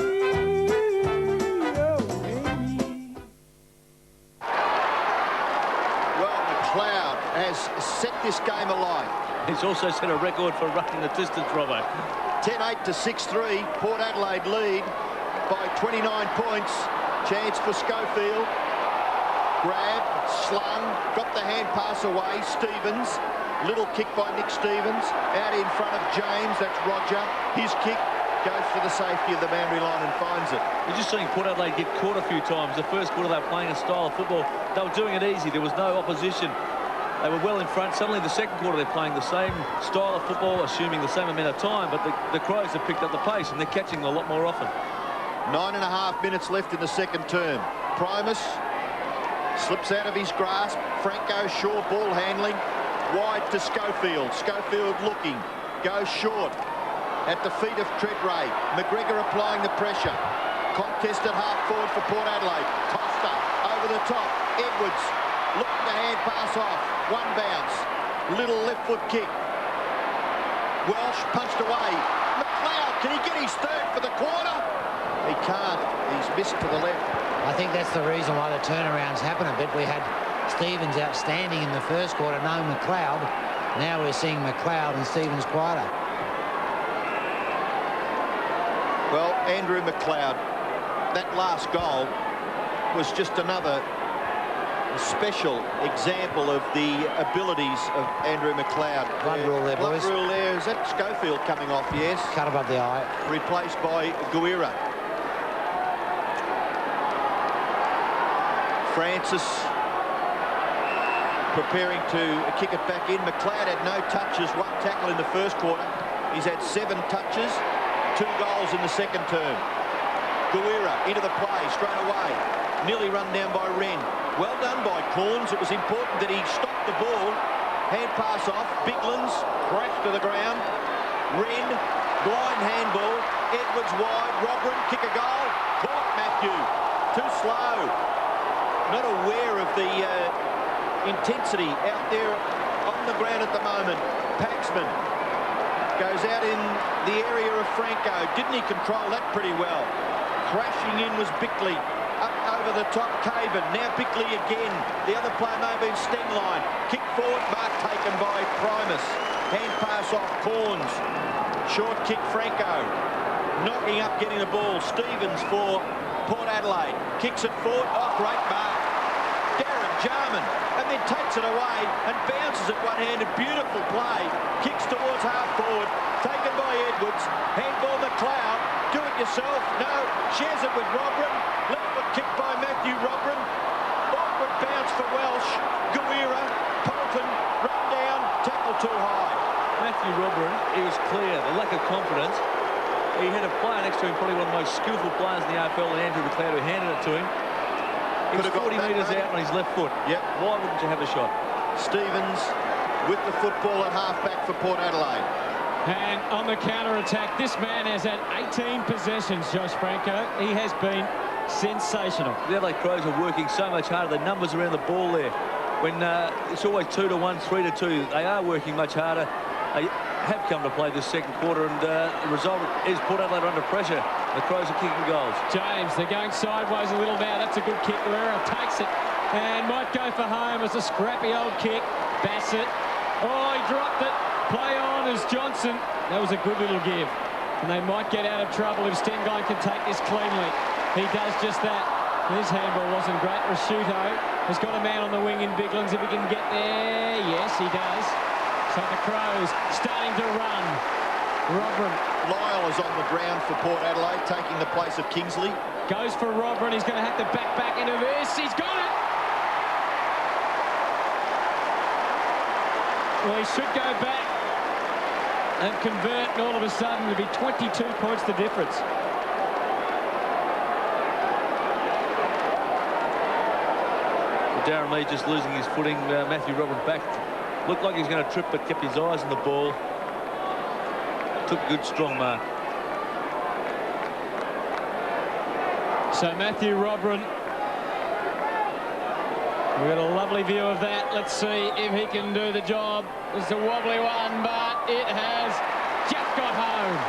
has set this game alight. He's also set a record for running the distance, Robbo. 10-8 to 6-3. Port Adelaide lead by 29 points. Chance for Schofield. Grab, slung, got the hand pass away. Stevens. Little kick by Nick Stevens. Out in front of James. That's Roger. His kick goes for the safety of the boundary line and finds it. We're just seeing Port Adelaide get caught a few times. The first quarter they were playing a style of football. They were doing it easy. There was no opposition. They were well in front. Suddenly the second quarter they're playing the same style of football, assuming the same amount of time, but the Crows have picked up the pace and they're catching a lot more often. 9.5 minutes left in the second term. Primus slips out of his grasp. Franco Shaw ball handling. Wide to Schofield. Schofield looking. Goes short. At the feet of Treadray. McGregor applying the pressure. Contest at half forward for Port Adelaide. Costa over the top. Edwards looking to hand pass off. One bounce. Little left foot kick. Welsh punched away. McLeod, can he get his third for the quarter? He can't. He's missed to the left. I think that's the reason why the turnarounds happen a bit. We had Stevens outstanding in the first quarter, no McLeod. Now we're seeing McLeod and Stevens quieter. Well, Andrew McLeod, that last goal was just another special example of the abilities of Andrew McLeod. Blood rule there, boys. Blood rule there. Is that Schofield coming off? Yes. Cut above the eye. Replaced by Guerra. Francis preparing to kick it back in. McLeod had no touches, 1 tackle in the first quarter. He's had 7 touches, 2 goals in the second term. Guerra into the play straight away. Nearly run down by Wren. Well done by Corns. It was important that he stopped the ball. Hand pass off. Biglands crashed to the ground. Wren, blind handball. Edwards wide. Robrin, kick a goal. Caught Matthew. Too slow. Not aware of the intensity out there on the ground at the moment. Paxman goes out in the area of Franco. Didn't he control that pretty well? Crashing in was Bickley. Up over the top, Caven. Now Bickley again. The other player may have been Stengline. Kick forward, mark taken by Primus. Hand pass off Corns. Short kick, Franco. Knocking up, getting the ball. Stevens for Port Adelaide. Kicks it forward. Oh, great mark. Darren Jarman. And then takes it away and bounces it one-handed. Beautiful play. Kicks towards half forward. Taken by Edwards. Handball McLeod. Do it yourself. No. Shares it with Robrin. Left foot kick by Matthew Robrin. Awkward bounce for Welsh. Guerra. Polton. Run down. Tackle too high. Matthew Robrin, it was clear, the lack of confidence. He had a player next to him, probably one of the most skillful players in the AFL, Andrew McLeod, who handed it to him. He was 40 metres out on his left foot. Yep. Why wouldn't you have a shot? Stevens with the football at half-back for Port Adelaide. And on the counter-attack, this man has had 18 possessions, Josh Franco. He has been sensational. The Adelaide Crows are working so much harder. The numbers around the ball there. When it's always 2-1, 3-2, they are working much harder. They have come to play this second quarter, and the result is Port Adelaide under pressure. The Crows are kicking goals. James, they're going sideways a little now. That's a good kick. Guerra takes it and might go for home as a scrappy old kick. Bassett. Oh, he dropped it. Play on as Johnson. That was a good little give. And they might get out of trouble if Stengline can take this cleanly. He does just that. His handball wasn't great. Rashuto has got a man on the wing in Biglands if he can get there. Yes, he does. So the Crows starting to run. Robin. Lyle is on the ground for Port Adelaide, taking the place of Kingsley. Goes for Robin. He's going to have to back into this. He's got it. Well, he should go back and convert, and all of a sudden it'll be 22 points the difference. Darren Lee just losing his footing. Matthew Robin back. Looked like he was going to trip, but kept his eyes on the ball. Took a good, strong mark. So Matthew Robin, we've got a lovely view of that. Let's see if he can do the job. It's a wobbly one, but it has just got home.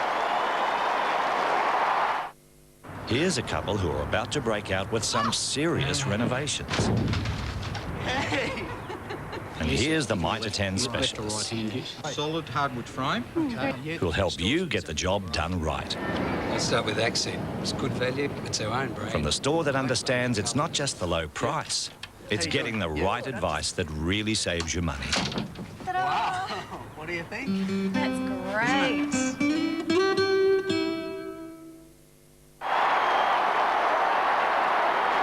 Here's a couple who are about to break out with some serious renovations. And here's the Mitre 10 specialist, Solid hardwood frame. who'll help you get the job done right. Let's start with Accent. It's good value. It's our own brand. From the store that understands it's not just the low price, it's getting the right advice that really saves you money. Wow. What do you think? That's great.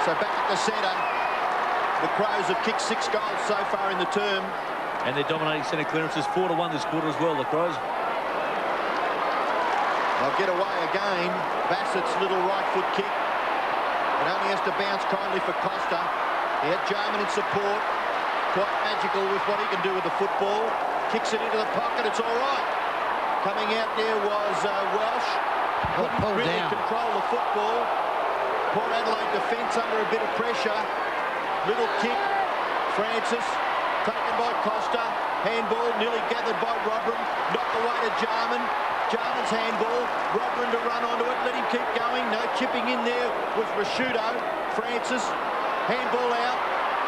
So back at the centre, the Crows have kicked 6 goals so far in the term. And they're dominating centre clearances 4-1 this quarter as well, the Crows. They'll get away again. Bassett's little right foot kick. It only has to bounce kindly for Costa. He had Jarman in support. Quite magical with what he can do with the football. Kicks it into the pocket. It's all right. Coming out there was Welsh. Couldn't really control the football. Port Adelaide defence under a bit of pressure. Little kick. Francis taken by Costa. Handball nearly gathered by Robin. Knocked away to Jarman. Jarman's handball. Robin to run onto it. Let him keep going. No chipping in there was Rashudo. Francis. Handball out.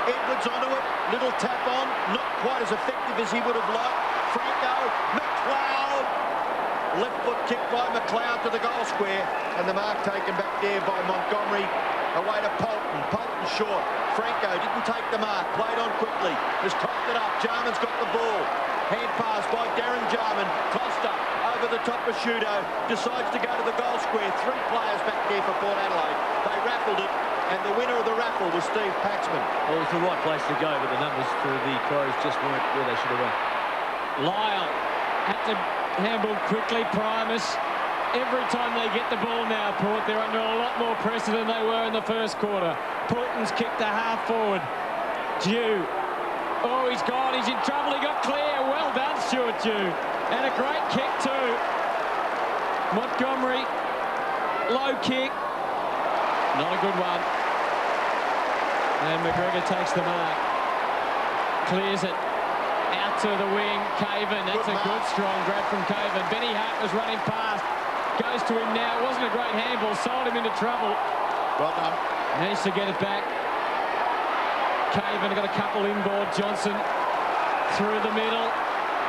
Edwards onto it. Little tap on. Not quite as effective as he would have liked. Franco. McLeod. Left foot kick by McLeod to the goal square. And the mark taken back there by Montgomery. Away to Polton. Polton short. Franco didn't take the mark. Played on quickly. Has cocked it up. Jarman's got the ball. Hand pass by Darren Jarman. Costa over the top of Shudo. Decides to go to the goal square. 3 players back there for Port Adelaide. They raffled it. And the winner of the raffle was Steve Paxman. Well, it's the right place to go, but the numbers for the Crows just weren't where they should have been. Lyle had to handball quickly. Primus. Every time they get the ball now, Port, they're under a lot more pressure than they were in the first quarter. Porton's kicked a half forward. Dew. Oh, he's gone. He's in trouble. He got clear. Well done, Stuart Dew. And a great kick too. Montgomery. Low kick. Not a good one. And McGregor takes the mark. Clears it. Out to the wing. Caven. That's a good, strong grab from Caven. Benny Hart was running past. Goes to him now. It wasn't a great handball. Sold him into trouble. Well done. Managed to get it back. Caven got a couple inboard. Johnson through the middle.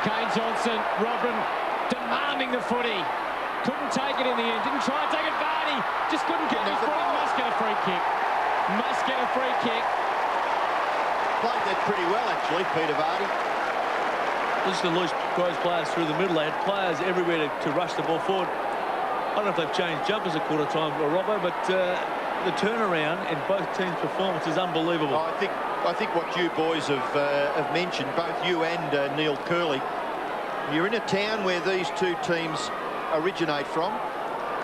Kane Johnson. Robin demanding the footy. Couldn't take it in the end. Didn't try and take it. Vardy just couldn't get his footy. Must get a free kick. Must get a free kick. Played that pretty well, actually, Peter Vardy. Just to lose Crows players through the middle. They had players everywhere to rush the ball forward. I don't know if they've changed jumpers a quarter time for Robbo, but the turnaround in both teams' performance is unbelievable. I think what you boys have mentioned, both you and Neil Curley, you're in a town where these two teams originate from,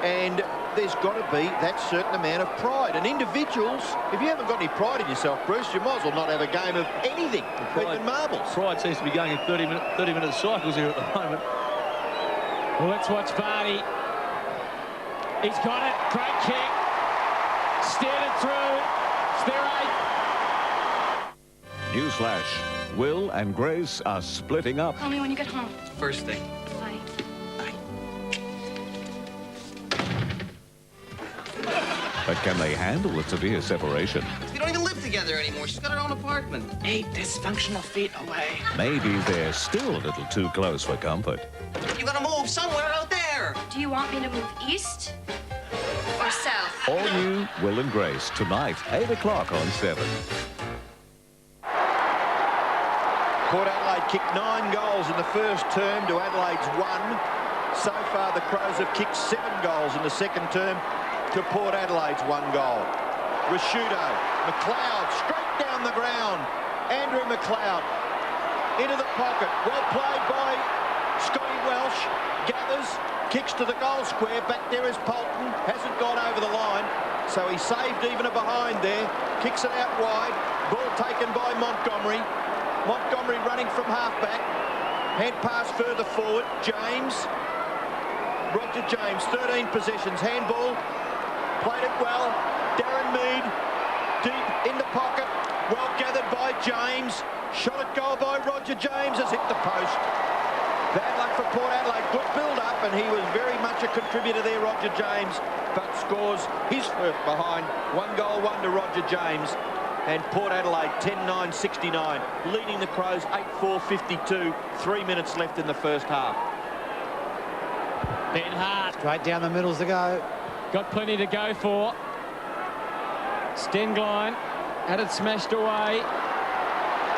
and there's got to be that certain amount of pride. And individuals, if you haven't got any pride in yourself, Bruce, you might as well not have a game of anything, even marbles. Pride seems to be going in 30-minute cycles here at the moment. Well, let's watch Vardy. He's got it. Great kick. Steered it through. It's their 8th. Newsflash. Will and Grace are splitting up. Call me when you get home. First thing. Bye. But can they handle the severe separation? We don't even live together anymore. She's got her own apartment. 8 dysfunctional feet away. Maybe they're still a little too close for comfort. You gotta move somewhere out there. Do you want me to move east or south? All new Will and Grace tonight, 8 o'clock on 7. Port Adelaide Adelaide kicked 9 goals in the first term to Adelaide's 1. So far, the Crows have kicked 7 goals in the second term to Port Adelaide's 1 goal. Rashudo, McLeod, straight down the ground. Andrew McLeod into the pocket. Well played by Scotty Welsh. Gathers, kicks to the goal square. Back there is Polton. Hasn't got over the line. So he saved even a behind there. Kicks it out wide. Ball taken by Montgomery. Montgomery running from halfback. Hand pass further forward. James. Roger James, 13 possessions. Handball. Played it well. Darren Mead. Deep in the pocket. Well gathered by James. Shot at goal by Roger James. Has hit the post. Bad luck for Port Adelaide. Good build-up, and he was very much a contributor there, Roger James, but scores his first behind. 1 goal, 1 to Roger James. And Port Adelaide 10-9-69, leading the Crows 8-4-52. 3 minutes left in the first half. Ben Hart. Straight down the middles to go. Got plenty to go for. Stenglein had it smashed away.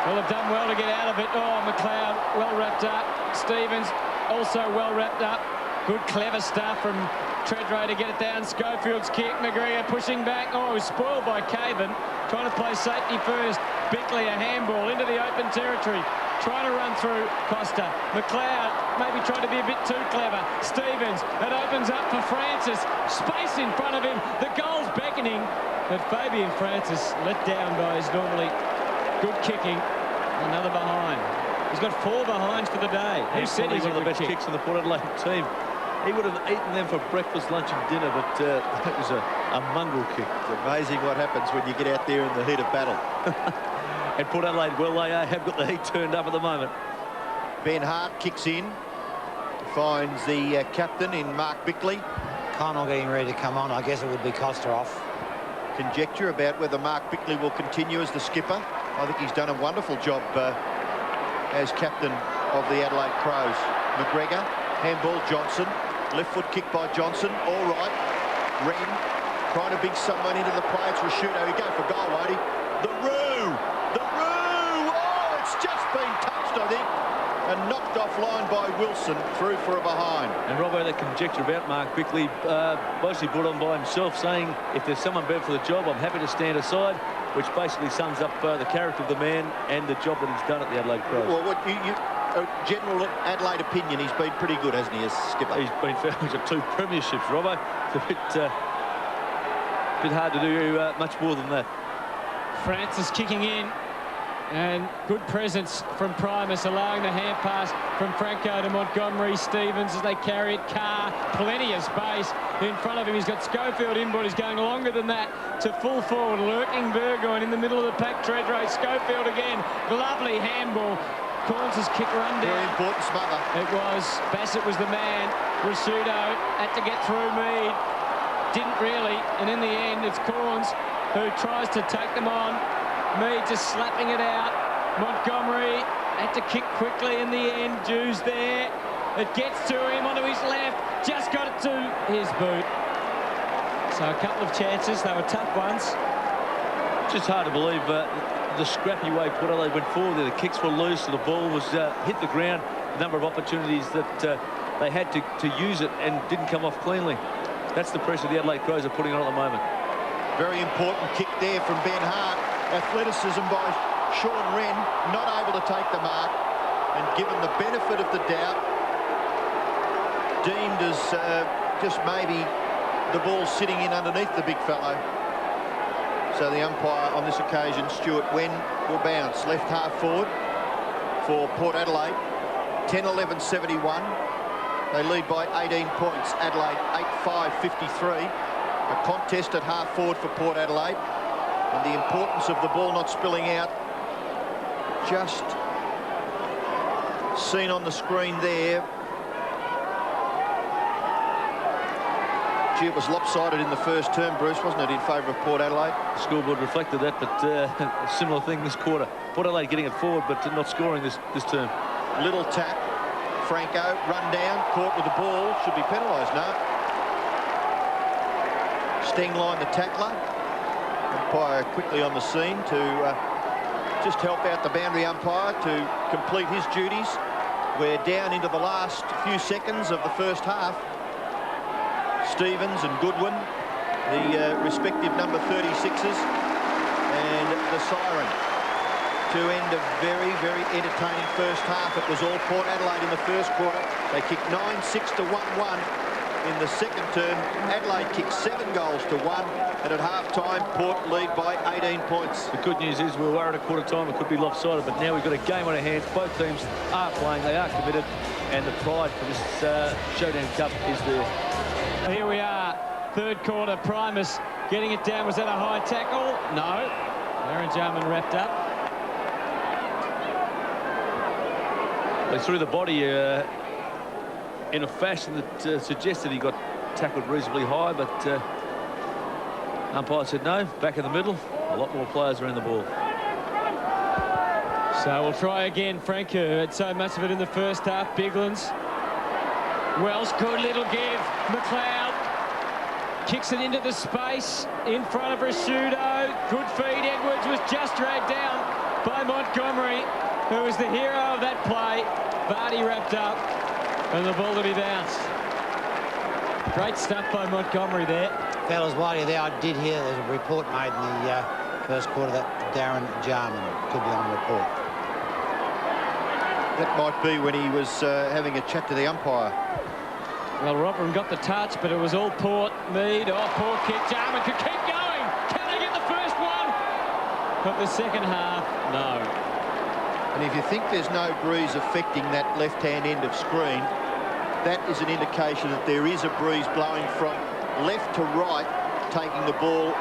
Well, have done well to get out of it. Oh, McLeod, well wrapped up. Stevens, also well wrapped up. Good, clever stuff from Treadray to get it down. Schofield's kick. McGregor pushing back. Oh, he was spoiled by Caven. Trying to play safety first. Bickley, a handball into the open territory. Trying to run through Costa. McLeod maybe trying to be a bit too clever. Stevens, it opens up for Francis. Space in front of him. The goal's beckoning. But Fabian Francis let down by his normally good kicking. Another behind. He's got 4 behinds for the day. Who said he's one of the best kicks in the Port Adelaide team? He would have eaten them for breakfast, lunch and dinner, but that was a mongrel kick. It's amazing what happens when you get out there in the heat of battle. And Port Adelaide, well, they have got the heat turned up at the moment. Ben Hart kicks in. Finds the captain in Mark Bickley. Connell getting ready to come on. I guess it would be Costa off. Conjecture about whether Mark Bickley will continue as the skipper. I think he's done a wonderful job as captain of the Adelaide Crows. McGregor, handball Johnson, left foot kick by Johnson, all right. Wren trying to big someone into the play. It's Rashudo. He'll go for goal, won't he? The Roo! Oh, it's just been touched, I think, and knocked offline by Wilson, through for a behind. And Robbo, that conjecture about Mark Bickley, mostly brought on by himself, saying if there's someone better for the job, I'm happy to stand aside, which basically sums up the character of the man and the job that he's done at the Adelaide Crows. Well, what general Adelaide opinion, he's been pretty good, hasn't he, as skipper? He's got 2 premierships, Robbo. It's a bit hard to do much more than that. Francis kicking in. And good presence from Primus, allowing the hand pass from Franco to Montgomery. Stevens as they carry it. Carr, plenty of space in front of him. He's got Schofield inboard. He's going longer than that to full forward. Lurking Burgoyne in the middle of the pack. Treadray, Schofield again. Lovely handball. Corns' kick run down. Very important smother. It was. Bassett was the man. Rashudo had to get through Mead. Didn't really. And in the end, it's Corns who tries to take them on. Mead just slapping it out. Montgomery had to kick quickly in the end. Jew's there. It gets to him onto his left. Just got it to his boot. So a couple of chances. They were tough ones. Just hard to believe the scrappy way Port Adelaide went forward there. The kicks were loose. The ball was hit the ground. A number of opportunities that they had to use it and didn't come off cleanly. That's the pressure the Adelaide Crows are putting on at the moment. Very important kick there from Ben Hart. Athleticism by Sean Wren, not able to take the mark, and given the benefit of the doubt, deemed as just maybe the ball sitting in underneath the big fellow. So the umpire on this occasion, Stuart Wen, will bounce. Left half forward for Port Adelaide. 10-11-71. They lead by 18 points. Adelaide 8-5-53. A contest at half forward for Port Adelaide. And the importance of the ball not spilling out, just seen on the screen there. Gee, it was lopsided in the first term, Bruce, wasn't it, in favour of Port Adelaide? The scoreboard reflected that, but a similar thing this quarter. Port Adelaide getting it forward, but not scoring this term. Little tap. Franco, run down, caught with the ball. Should be penalised, no. Stenglein, the tackler. Umpire quickly on the scene to just help out the boundary umpire to complete his duties. We're down into the last few seconds of the first half. Stevens and Goodwin, the respective number 36s, and the siren to end a very, very entertaining first half. It was all Port Adelaide in the first quarter. They kicked 9-6 to 1-1. In the second term, Adelaide kicked 7 goals to 1, and at half-time, Port lead by 18 points. The good news is we were worried at quarter time it could be lopsided, but now we've got a game on our hands. Both teams are playing, they are committed, and the pride for this Showdown Cup is there. Here we are, third quarter. Primus getting it down. Was that a high tackle? No. Aaron Jarman wrapped up. They threw the body in a fashion that suggested he got tackled reasonably high, but umpire said no, back in the middle. A lot more players around the ball. So we'll try again. Frank had so much of it in the first half. Biglands. Welsh, good little give. McLeod kicks it into the space in front of Rashudo. Good feed. Edwards was just dragged down by Montgomery, who was the hero of that play. Vardy wrapped up, and the ball to be bounced. Great stuff by Montgomery there. Fellas, while you're there, I did hear there's a report made in the first quarter that Darren Jarman could be on report. That might be when he was having a chat to the umpire. Well, Robin got the touch, but it was all Port. Mead, oh, poor kick. Jarman could keep going. Can they get the first one? But the second half, no. And if you think there's no breeze affecting that left-hand end of screen, that is an indication that there is a breeze blowing from left to right, taking the ball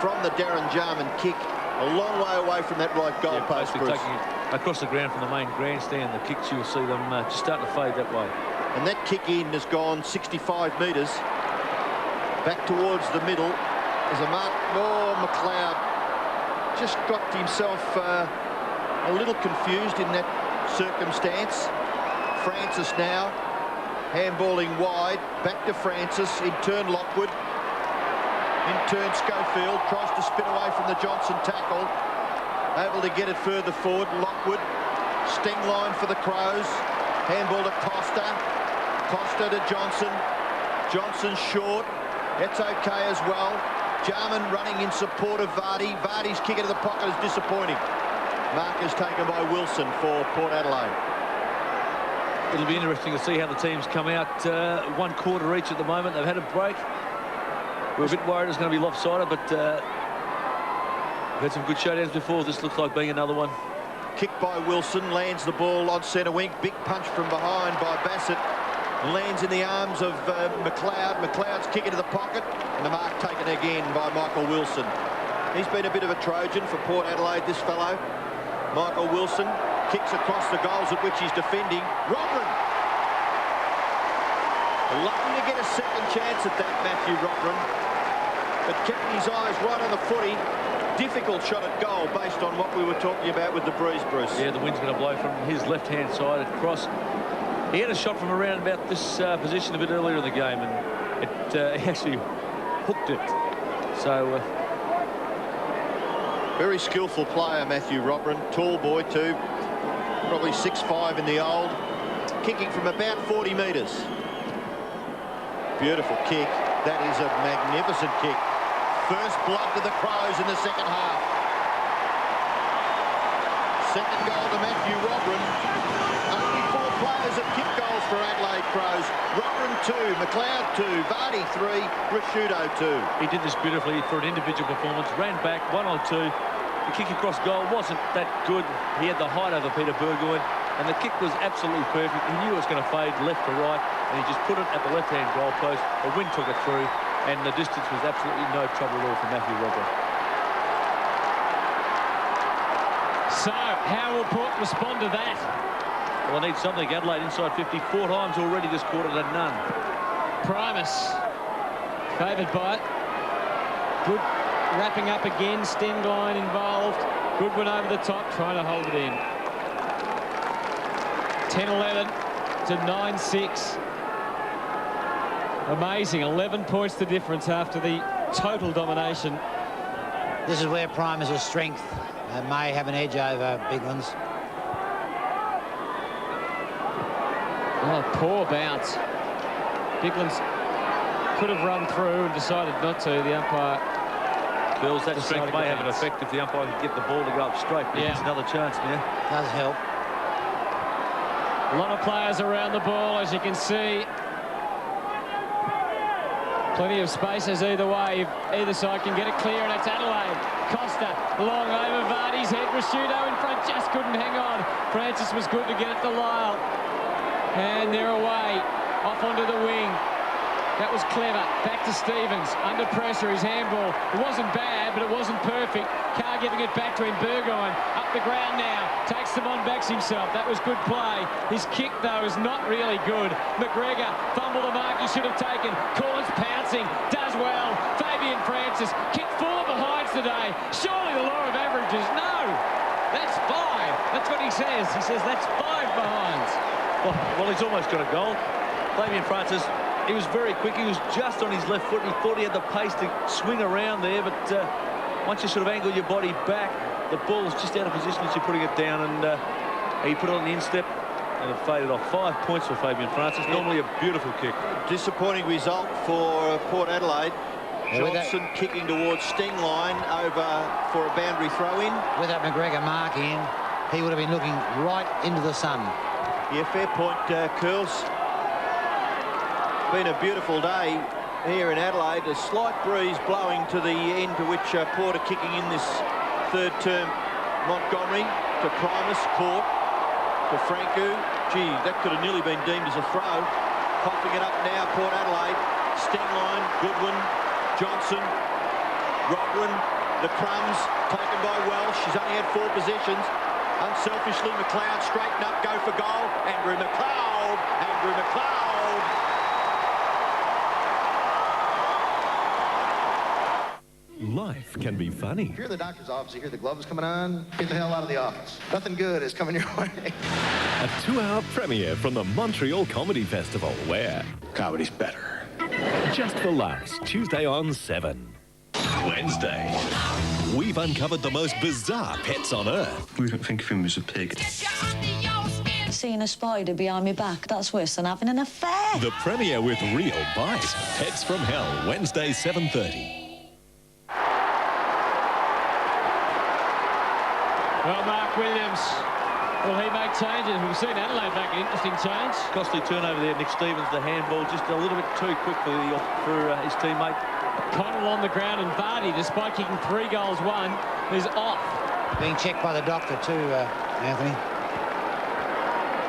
from the Darren Jarman kick a long way away from that right goal post. Taking it across the ground from the main grandstand. The kicks, you'll see them just starting to fade that way. And that kick in has gone 65 metres back towards the middle. As a mark, oh, McLeod just got himself a little confused in that circumstance. Francis now handballing wide, back to Francis, in turn Lockwood, in turn Schofield, tries to spin away from the Johnson tackle, able to get it further forward. Lockwood, sting line for the Crows, handball to Costa, Costa to Johnson, Johnson short, that's okay as well. Jarman running in support of Vardy. Vardy's kick into the pocket is disappointing. Mark is taken by Wilson for Port Adelaide. It'll be interesting to see how the teams come out. 1 quarter each at the moment. They've had a break. We're a bit worried it's going to be lopsided, but we've had some good showdowns before. This looks like being another one. Kicked by Wilson, lands the ball on centre wing. Big punch from behind by Bassett. Lands in the arms of McLeod. McLeod's kick into the pocket, and the mark taken again by Michael Wilson. He's been a bit of a Trojan for Port Adelaide, this fellow. Michael Wilson kicks across the goals at which he's defending. Robran. Lucky to get a second chance at that, Matthew Robran. But keeping his eyes right on the footy. Difficult shot at goal based on what we were talking about with the breeze, Bruce. Yeah, the wind's going to blow from his left-hand side across. He had a shot from around about this position a bit earlier in the game, and he actually hooked it. So... very skillful player, Matthew Robran. Tall boy, too. Probably 6'5" in the old. Kicking from about 40 metres. Beautiful kick. That is a magnificent kick. First blood to the Crows in the second half. Second goal to Matthew Robran. Only 4 players have kicked goals for Adelaide Crows. Robran 2, McLeod 2, Vardy 3, Rashudo 2. He did this beautifully for an individual performance. Ran back, 1-on-2. The kick across goal wasn't that good. He had the height over Peter Burgoyne, and the kick was absolutely perfect. He knew it was going to fade left to right, and he just put it at the left-hand goal post. The wind took it through, and the distance was absolutely no trouble at all for Matthew Robran. So, how will Port respond to that? Well, I need something. Adelaide inside 50 4 times already this quarter to none. Primus favoured by it. Good wrapping up again. Stengline involved. Good one over the top, trying to hold it in. 10-11 to 9-6. Amazing. 11 points the difference after the total domination. This is where Primus' strength may have an edge over Biglands. Oh, poor bounce. Biglands could have run through and decided not to. The umpire. Girls, that strength may have an effect if the umpire can get the ball to go up straight. But it's another chance now. Does help. A lot of players around the ball, as you can see. Plenty of spaces either way. If either side can get it clear, and it's Adelaide. Costa, long over Vardy's head. Rashudo in front, just couldn't hang on. Francis was good to get it to Lyle. And they're away, off onto the wing. That was clever. Back to Stevens. Under pressure, his handball. It wasn't bad, but it wasn't perfect. Carr giving it back to him. Burgoyne up the ground now. Takes them on, backs himself. That was good play. His kick, though, is not really good. McGregor fumbled a mark he should have taken. Corns pouncing. Does well. Fabian Francis kicked 4 behinds today. Surely the law of averages. No! That's 5. That's what he says. He says that's 5 behinds. Well, he's almost got a goal. Fabian Francis, he was very quick. He was just on his left foot. He thought he had the pace to swing around there, but once you sort of angle your body back, the ball's just out of position as you're putting it down, and he put it on the instep, and it faded off. 5 points for Fabian Francis. Normally a beautiful kick. Disappointing result for Port Adelaide. Johnson kicking towards sting line over for a boundary throw-in. With that McGregor mark in, he would have been looking right into the sun. Yeah, fair point, Curls. Been a beautiful day here in Adelaide. A slight breeze blowing to the end to which Port are kicking in this third term. Montgomery to Primus, caught to Franco. Gee, that could have nearly been deemed as a throw. Popping it up now, Port Adelaide. Sting line, Goodwin, Johnson, Rodwin, the crumbs taken by Welsh. She's only had 4 possessions. Unselfishly, McLeod straighten up, go for goal. Andrew McLeod. Andrew McLeod. Life can be funny. If you're in the doctor's office, you hear the gloves coming on, get the hell out of the office. Nothing good is coming your way. A 2-hour premiere from the Montreal Comedy Festival, where comedy's better. Just for laughs, Tuesday on 7. Wednesday, we've uncovered the most bizarre pets on Earth. We don't think of him as a pig. Seeing a spider behind my back, that's worse than having an affair. The premiere with real bite. Pets from Hell, Wednesday, 7:30. Well, Mark Williams, will he make changes? We've seen Adelaide make an interesting change. Costly turnover there, Nick Stevens, the handball, just a little bit too quick for his teammate. Connell on the ground, and Vardy, despite kicking 3 goals, 1, is off. Being checked by the doctor too, Anthony.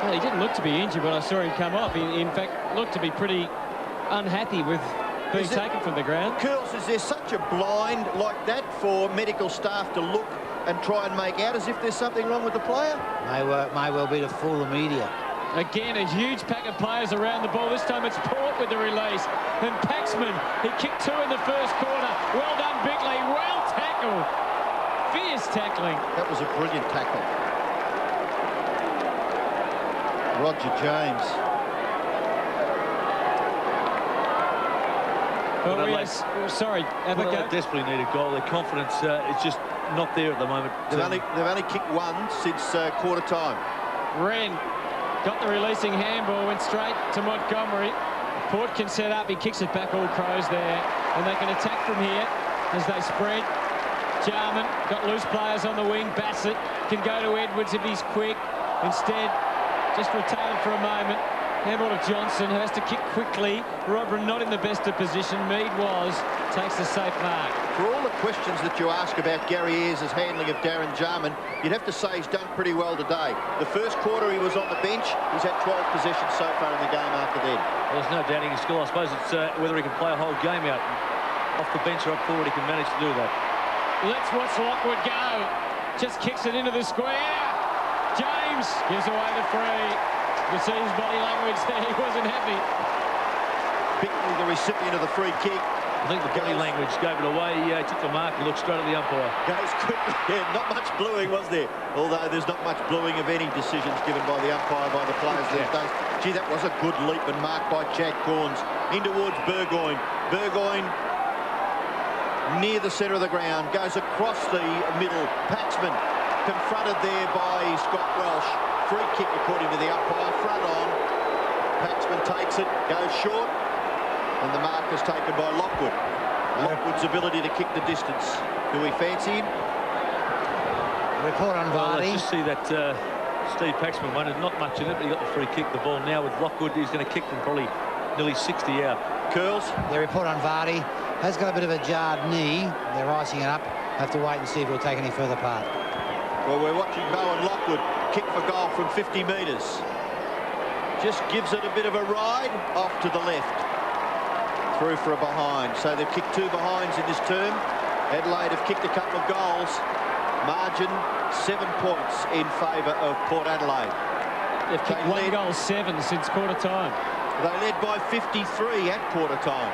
Well, he didn't look to be injured when I saw him come off. He, in fact, looked to be pretty unhappy with being taken from the ground. Curls, is there such a blind like that for medical staff to look and try and make out as if there's something wrong with the player? May well be to fool the media. Again, a huge pack of players around the ball. This time it's Port with the release. And Paxman, he kicked 2 in the first quarter. Well done, Bickley. Well tackled. Fierce tackling. That was a brilliant tackle. Roger James. Well, yes, sorry, They desperately need a goal. Their confidence is just not there at the moment. They've only kicked 1 since quarter time. Wren got the releasing handball, went straight to Montgomery. Port can set up, he kicks it back, all Crows there, and they can attack from here as they spread. Jarman got loose players on the wing. Bassett can go to Edwards if he's quick. Instead, just retained for a moment. Handball to Johnson, who has to kick quickly. Rodman not in the best of position. Mead takes the safe mark. For all the questions that you ask about Gary Ayres' handling of Darren Jarman, you'd have to say he's done pretty well today. The first quarter he was on the bench. He's had 12 possessions so far in the game after then. There's no doubting his skill. I suppose it's whether he can play a whole game out. Off the bench or up forward, he can manage to do that. Let's watch Lockwood go. Just kicks it into the square. James gives away the free. You see his body language there. He wasn't happy. Bickley, the recipient of the free kick. I think the body language gave it away. He took the mark and looked straight at the umpire. Goes quickly. Yeah, not much blueing, was there? Although there's not much blueing of any decisions given by the umpire, by the players these days. Gee, that was a good leap and mark by Jack Corns. In towards Burgoyne. Burgoyne near the centre of the ground. Goes across the middle. Paxman confronted there by Scott Welsh. Free kick according to the umpire. Front on. Paxman takes it, goes short, and the mark is taken by Lockwood. Lockwood's ability to kick the distance. Do we fancy him? Report on Vardy. Let's just see that Steve Paxman one. There's not much in it, but he got the free kick. The ball now with Lockwood. He's going to kick them probably nearly 60 out. Curls. The report on Vardy has got a bit of a jarred knee. They're icing it up. Have to wait and see if he'll take any further part. Well, we're watching Bowen Lockwood kick for goal from 50 metres. Just gives it a bit of a ride off to the left. Through for a behind. So they've kicked 2 behinds in this term. Adelaide have kicked a couple of goals. Margin 7 points in favour of Port Adelaide. They've kicked 1 goal 7 since quarter time. They led by 53 at quarter time.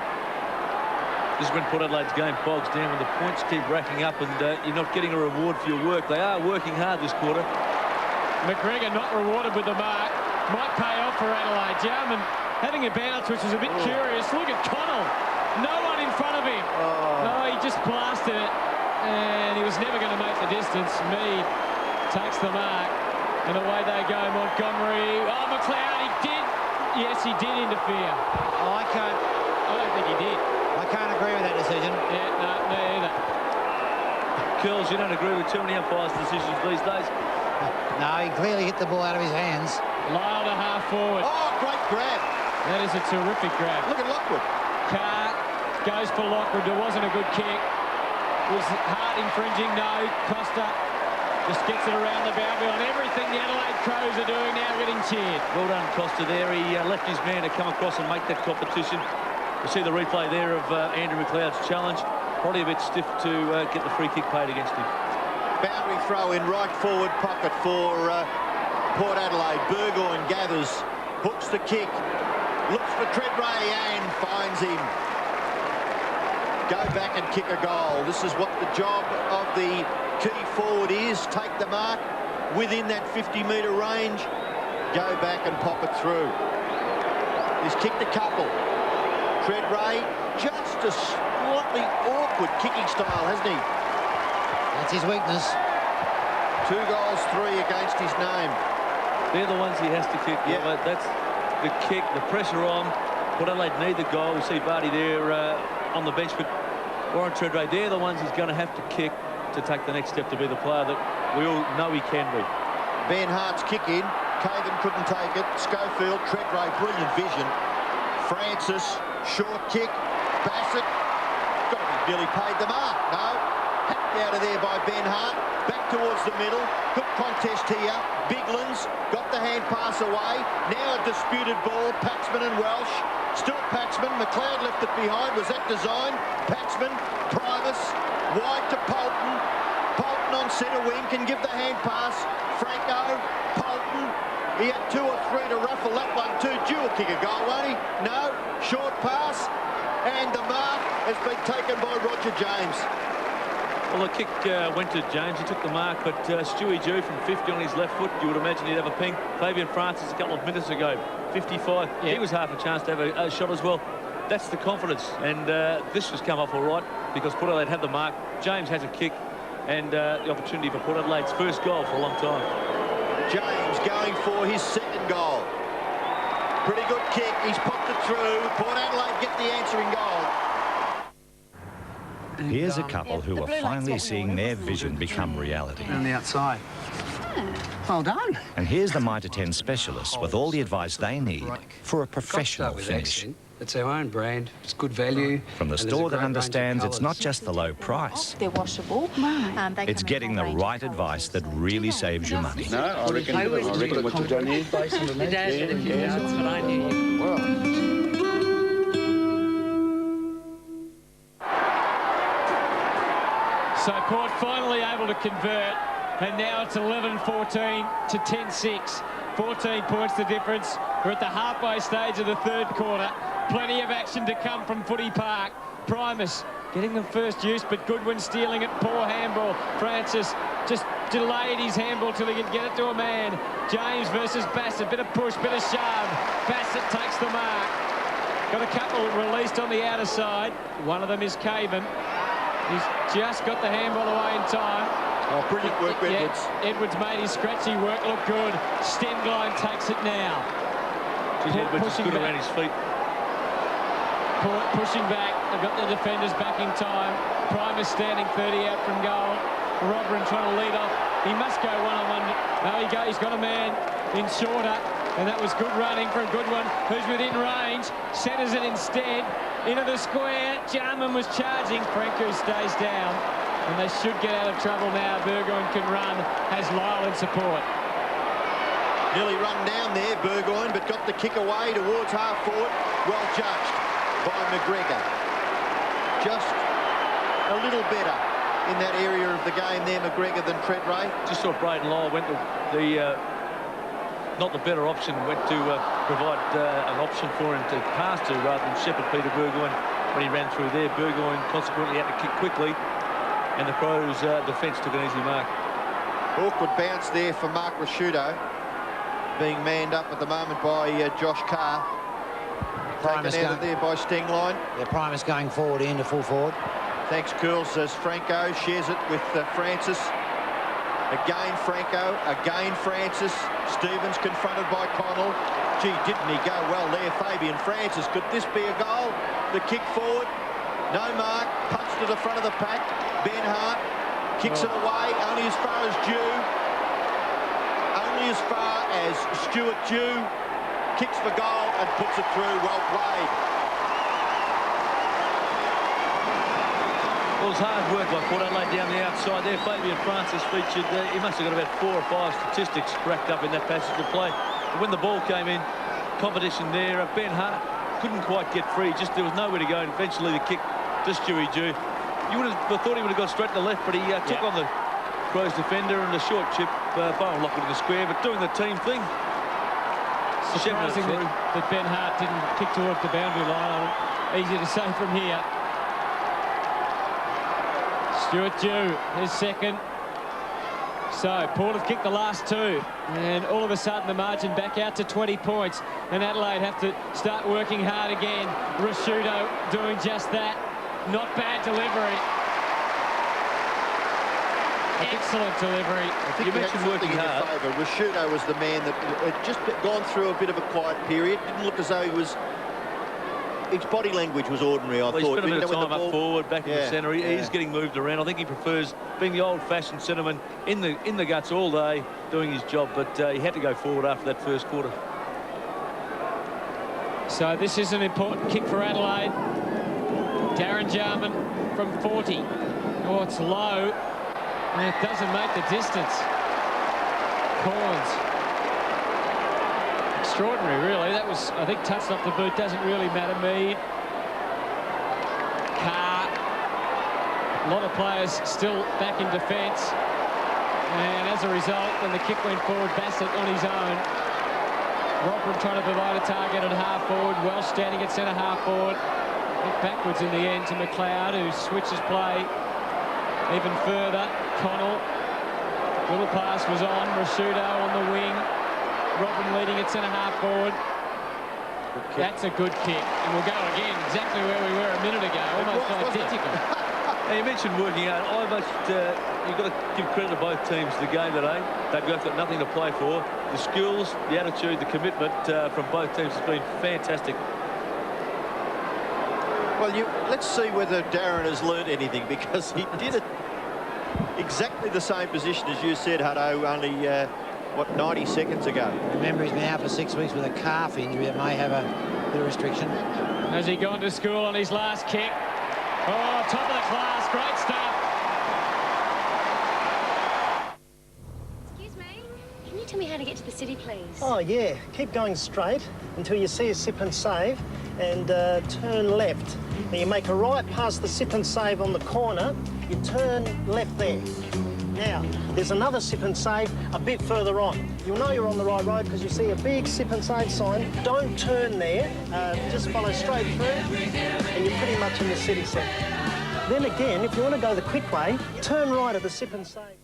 This is when Port Adelaide's game bogs down, when the points keep racking up and you're not getting a reward for your work. They are working hard this quarter. McGregor not rewarded with the mark. Might pay off for Adelaide. Jarman having a bounce, which was a bit curious. Look at Connell. No one in front of him. No, he just blasted it. And he was never going to make the distance. Mead takes the mark. And away they go. Montgomery. Oh, McLeod, he did. Yes, he did interfere. Oh, I don't think he did. I can't agree with that decision. Yeah, no, me either. Curls, you don't agree with too many umpires' decisions these days? No, he clearly hit the ball out of his hands. Lyle to half forward. Oh, great grab. That is a terrific grab. Look at Lockwood. Carr goes for Lockwood. There wasn't a good kick. Was Hart infringing? No. Costa just gets it around the boundary on everything the Adelaide Crows are doing now, getting cheered. Well done, Costa there. He left his man to come across and make that competition. You see the replay there of Andrew McLeod's challenge. Probably a bit stiff to get the free kick paid against him. Boundary throw in right forward pocket for Port Adelaide. Burgoyne gathers, hooks the kick, looks for Treadray and finds him. Go back and kick a goal. This is what the job of the key forward is. Take the mark within that 50-metre range. Go back and pop it through. He's kicked a couple. Treadray, just a slightly awkward kicking style, hasn't he? That's his weakness. 2 goals, 3 against his name. They're the ones he has to kick. Yeah, that's the kick, the pressure on. Port Adelaide need the goal. We see Vardy there on the bench, but Warren Treadray, they're the ones he's going to have to kick to take the next step to be the player that we all know he can be. Ben Hart's kick in. Caven couldn't take it. Schofield, Treadray, brilliant vision. Francis, short kick. Bassett, got to be nearly paid the mark. No, hacked out of there by Ben Hart. Back towards the middle. Good contest here. Biglands got the hand pass away. Now a disputed ball. Paxman and Welsh. Still Paxman. McLeod left it behind. Was that design? Paxman, Primus, wide to Polton. Polton on centre wing can give the hand pass. Franco, Polton. He had 2 or 3 to ruffle that one too. Dual kick a goal, won't he? No. Short pass. And the mark has been taken by Roger James. Well, the kick went to James. He took the mark, but Stewie Jew from 50 on his left foot, you would imagine he'd have a ping. Fabian Francis a couple of minutes ago, 55. Yeah. He was half a chance to have a shot as well. That's the confidence, and this has come off all right because Port Adelaide had the mark. James has a kick, and the opportunity for Port Adelaide's first goal for a long time. James going for his second goal. Pretty good kick. He's popped it through. Port Adelaide get the answering goal. Here's a couple who are finally seeing their vision become reality. On the outside. Well done. And here's the Mitre 10 specialists with all the advice they need for a professional finish. It's our own brand. It's good value. From the store that understands it's not just the low price. They're washable. It's getting the right advice that really saves you money. No, I reckon what you've done here. That's what I knew. Well. So Port finally able to convert, and now it's 11-14 to 10-6. 14 points the difference. We're at the halfway stage of the third quarter. Plenty of action to come from Footy Park. Primus getting the first use, but Goodwin stealing it. Poor handball. Francis just delayed his handball till he could get it to a man. James versus Bassett. Bit of push, bit of shove. Bassett takes the mark. Got a couple released on the outer side. One of them is Caven. He's just got the handball away in time. Oh, brilliant work, Edwards. Yeah, Edwards made his scratchy work look good. Stengline takes it now. Edwards is good around his feet. Pushing back. They've got the defenders back in time. Primus standing 30 out from goal. Robin trying to lead off. He must go one-on-one. No, he's got a man in shorter. And that was good running for a good one. Who's within range. Centres it instead. Into the square. Jarman was charging. Franco stays down. And they should get out of trouble now. Burgoyne can run. Has Lyle in support. Nearly run down there, Burgoyne, but got the kick away towards half forward. Well judged by McGregor. Just a little better in that area of the game there, McGregor, than Treadray. Just saw Braden Lyle went to the not the better option, went to provide an option for him to pass to rather than shepherd Peter Burgoyne when he ran through there. Burgoyne consequently had to kick quickly, and the Crows' defence took an easy mark. Awkward bounce there for Mark Rasciuto, being manned up at the moment by Josh Carr. Taken out of there by Stengline. Yeah, Primus going forward into full forward. Thanks, Curls, as Franco shares it with Francis. Again, Franco. Again, Francis. Stevens confronted by Connell. Gee, didn't he go well there, Fabian Francis? Could this be a goal? The kick forward. No mark. Punch to the front of the pack. Ben Hart kicks it away, only as far as Dew. Only as far as Stuart Dew kicks for goal and puts it through. Well played. Well, it was hard work by Port Adelaide down the outside there. Fabian Francis featured. He must have got about 4 or 5 statistics racked up in that passage of play. But when the ball came in, competition there. Ben Hart couldn't quite get free. Just there was nowhere to go. And eventually the kick to Stewie Dew. You would have thought he would have gone straight to the left, but he took on the Crows defender and a short chip. Bowen Lockwood in the square, but doing the team thing. Surprising that Ben Hart didn't kick towards the boundary line. Easy to say from here. Stuart Dew, his second. So, Port have kicked the last 2. And all of a sudden, the margin back out to 20 points. And Adelaide have to start working hard again. Rasciuto doing just that. Not bad delivery. Excellent delivery. I think you mentioned working hard. Rasciuto was the man that had just gone through a bit of a quiet period. Didn't look as though he was... His body language was ordinary, I thought. He spent a bit of time up forward, back in the centre. He is getting moved around. I think he prefers being the old-fashioned centreman in the guts all day, doing his job. But he had to go forward after that first quarter. So this is an important kick for Adelaide. Darren Jarman from 40. Oh, it's low. And it doesn't make the distance. Corns. Extraordinary, really. That was, I think, touched off the boot. Doesn't really matter. Mead. Carr. A lot of players still back in defence. And as a result, when the kick went forward, Bassett on his own. Robert trying to provide a target at half forward. Welsh standing at centre half forward. Backwards in the end to McLeod, who switches play even further. Connell. Little pass was on. Rasciuto on the wing. Robin leading at centre half forward. That's a good kick. And we'll go again exactly where we were a minute ago. Almost identical. Now, you mentioned working out. You've got to give credit to both teams the game today. They've both got nothing to play for. The skills, the attitude, the commitment from both teams has been fantastic. Well, let's see whether Darren has learned anything, because he did it exactly the same position as you said, Hutto, only, what, 90 seconds ago. Remember, he's been out for 6 weeks with a calf injury that may have a bit of restriction. Has he gone to school on his last kick? Oh, top of the class, great stuff. Excuse me, can you tell me how to get to the city, please? Oh, yeah. Keep going straight until you see a sip and save, and turn left. Now you make a right past the sip and save on the corner, you turn left there. Now, there's another sip and save a bit further on. You'll know you're on the right road because you see a big sip and save sign. Don't turn there, just follow straight through and you're pretty much in the city centre. Then again, if you want to go the quick way, turn right at the sip and save.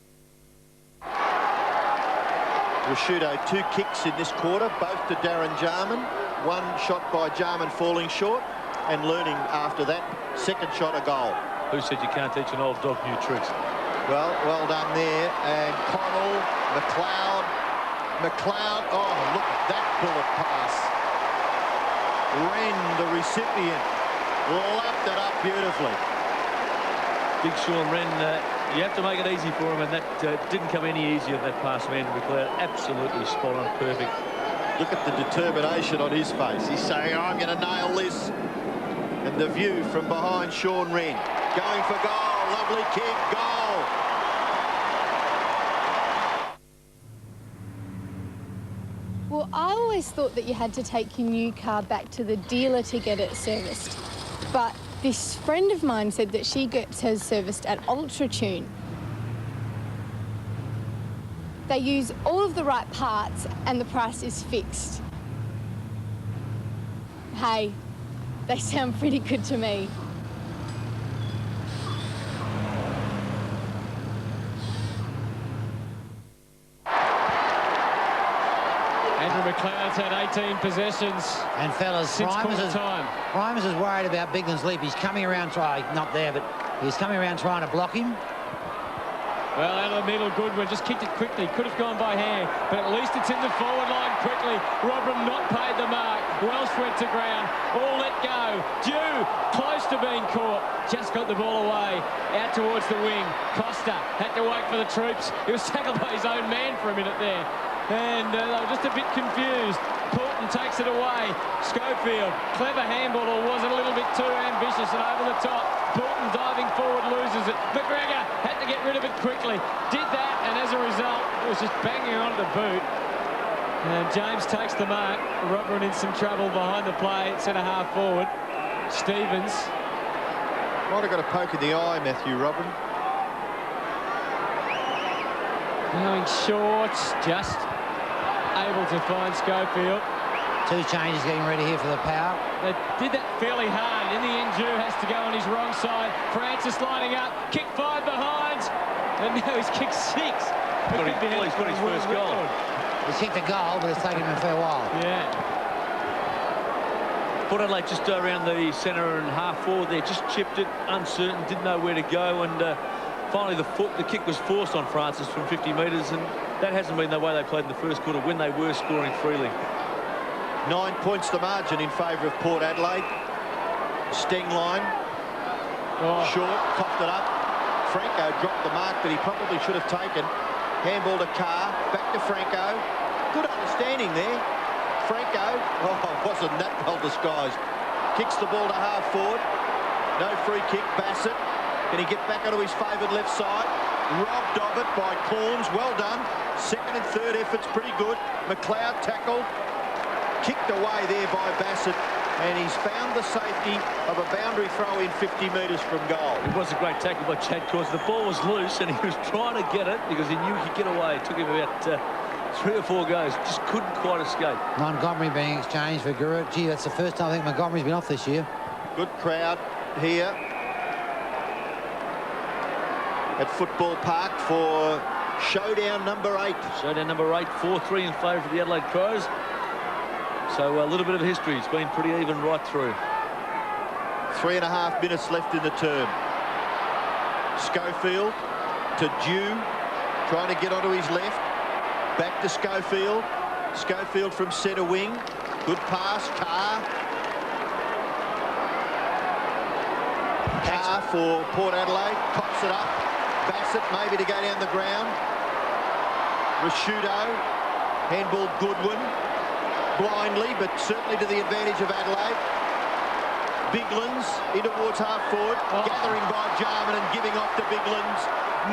Rasciuto, 2 kicks in this quarter, both to Darren Jarman. 1 shot by Jarman falling short, and learning after that, 2nd shot a goal. Who said you can't teach an old dog new tricks? Well done there. And Connell, McLeod. Oh, look at that bullet pass. Wren, the recipient, lapped it up beautifully. Big Sean Wren, you have to make it easy for him, and that didn't come any easier than that pass, man. McLeod, absolutely spot on, perfect. Look at the determination on his face. He's saying, I'm going to nail this. And the view from behind Sean Wren. Going for goal. Lovely kick. Goal. Well, I always thought that you had to take your new car back to the dealer to get it serviced. But this friend of mine said that she gets hers serviced at UltraTune. They use all of the right parts and the price is fixed. Hey, they sound pretty good to me. Andrew McLeod's had 18 possessions. And fellas, since Primus is worried about Bigland's leap. He's coming around not there, but he's coming around trying to block him. Well, out of the middle, Goodwin just kicked it quickly. Could have gone by hand, but at least it's in the forward line quickly. Robin not paid the mark. Welsh went to ground. All let go. Dew, close to being caught. Just got the ball away. Out towards the wing. Costa had to wait for the troops. He was tackled by his own man for a minute there. And they were just a bit confused. Poulton takes it away. Schofield, clever handball, or was it a little bit too ambitious and over the top? Poulton diving forward, loses it. McGregor had to get rid of it quickly. Did that, and as a result, it was just banging onto the boot. And James takes the mark. Robin in some trouble behind the play, centre-half forward. Stevens. Might have got a poke in the eye, Matthew Robin. Going short, just able to find Schofield. Two changes getting ready here for the power. They did that fairly hard. In the end, Dew has to go on his wrong side. Francis lining up, kick 5 behind, and now he's kicked 6. He's got his first goal. He's kicked a goal, but it's taken him a fair while. Yeah. Port Adelaide just around the centre and half forward there, just chipped it, uncertain, didn't know where to go, and finally the kick was forced on Francis from 50 metres, and that hasn't been the way they played in the first quarter when they were scoring freely. 9 points the margin in favour of Port Adelaide. Steng line. Short, coughed it up. Franco dropped the mark that he probably should have taken. Handball to Carr, back to Franco. Good understanding there. Franco, wasn't that well disguised. Kicks the ball to half forward. No free kick, Bassett. Can he get back onto his favoured left side? Robbed of it by Corns, well done. Second and third efforts, pretty good. McLeod tackled. Kicked away there by Bassett, and he's found the safety of a boundary throw in 50 metres from goal. It was a great tackle by Chad Corns. The ball was loose, and he was trying to get it because he knew he could get away. It took him about 3 or 4 goes. Just couldn't quite escape. Montgomery being exchanged for Guru. Gee, that's the first time I think Montgomery's been off this year. Good crowd here at Football Park for showdown number 8. Showdown number 8, 4-3 in favour of the Adelaide Crows. So a little bit of history. It's been pretty even right through. 3.5 minutes left in the term. Schofield to Dew, trying to get onto his left. Back to Schofield. Schofield from centre wing. Good pass. Carr. Carr for Port Adelaide. Pops it up. Bassett maybe to go down the ground. Rashudo. Handball Goodwin. Blindly, but certainly to the advantage of Adelaide. Biglands in towards half forward. Gathering by Jarman and giving off to Biglands.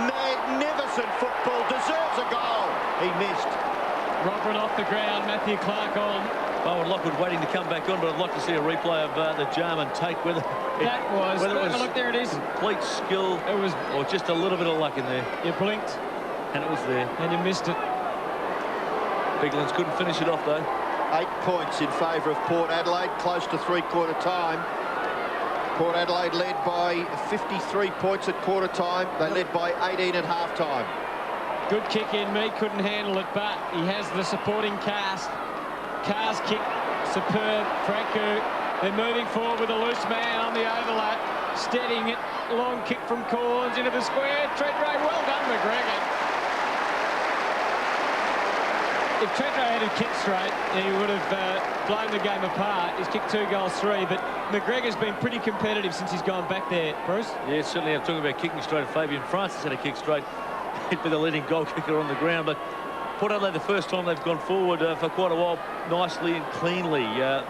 Magnificent football. Deserves a goal. He missed. Robin off the ground. Matthew Clark on. Oh, and Lockwood waiting to come back on, but I'd like to see a replay of the Jarman take. Whether it was look, there it is. Complete skill. It was, or just a little bit of luck in there. You blinked, and it was there, and you missed it. Biglands couldn't finish it off though. 8 points in favour of Port Adelaide, close to three-quarter time. Port Adelaide led by 53 points at quarter time. They led by 18 at half time. Good kick in. Mead couldn't handle it, but he has the supporting cast. Carr's kick, superb. Franco, they're moving forward with a loose man on the overlap, steadying it. long kick from Corns into the square. Treadray, well done, McGregor. If Treadray had kicked straight, he would have blown the game apart. He's kicked 2 goals, 3, but McGregor's been pretty competitive since he's gone back there, Bruce. Yeah, certainly. I'm talking about kicking straight. Fabian Francis had a kick straight. He'd be the leading goal kicker on the ground, but Port Adelaide, the first time they've gone forward for quite a while, nicely and cleanly.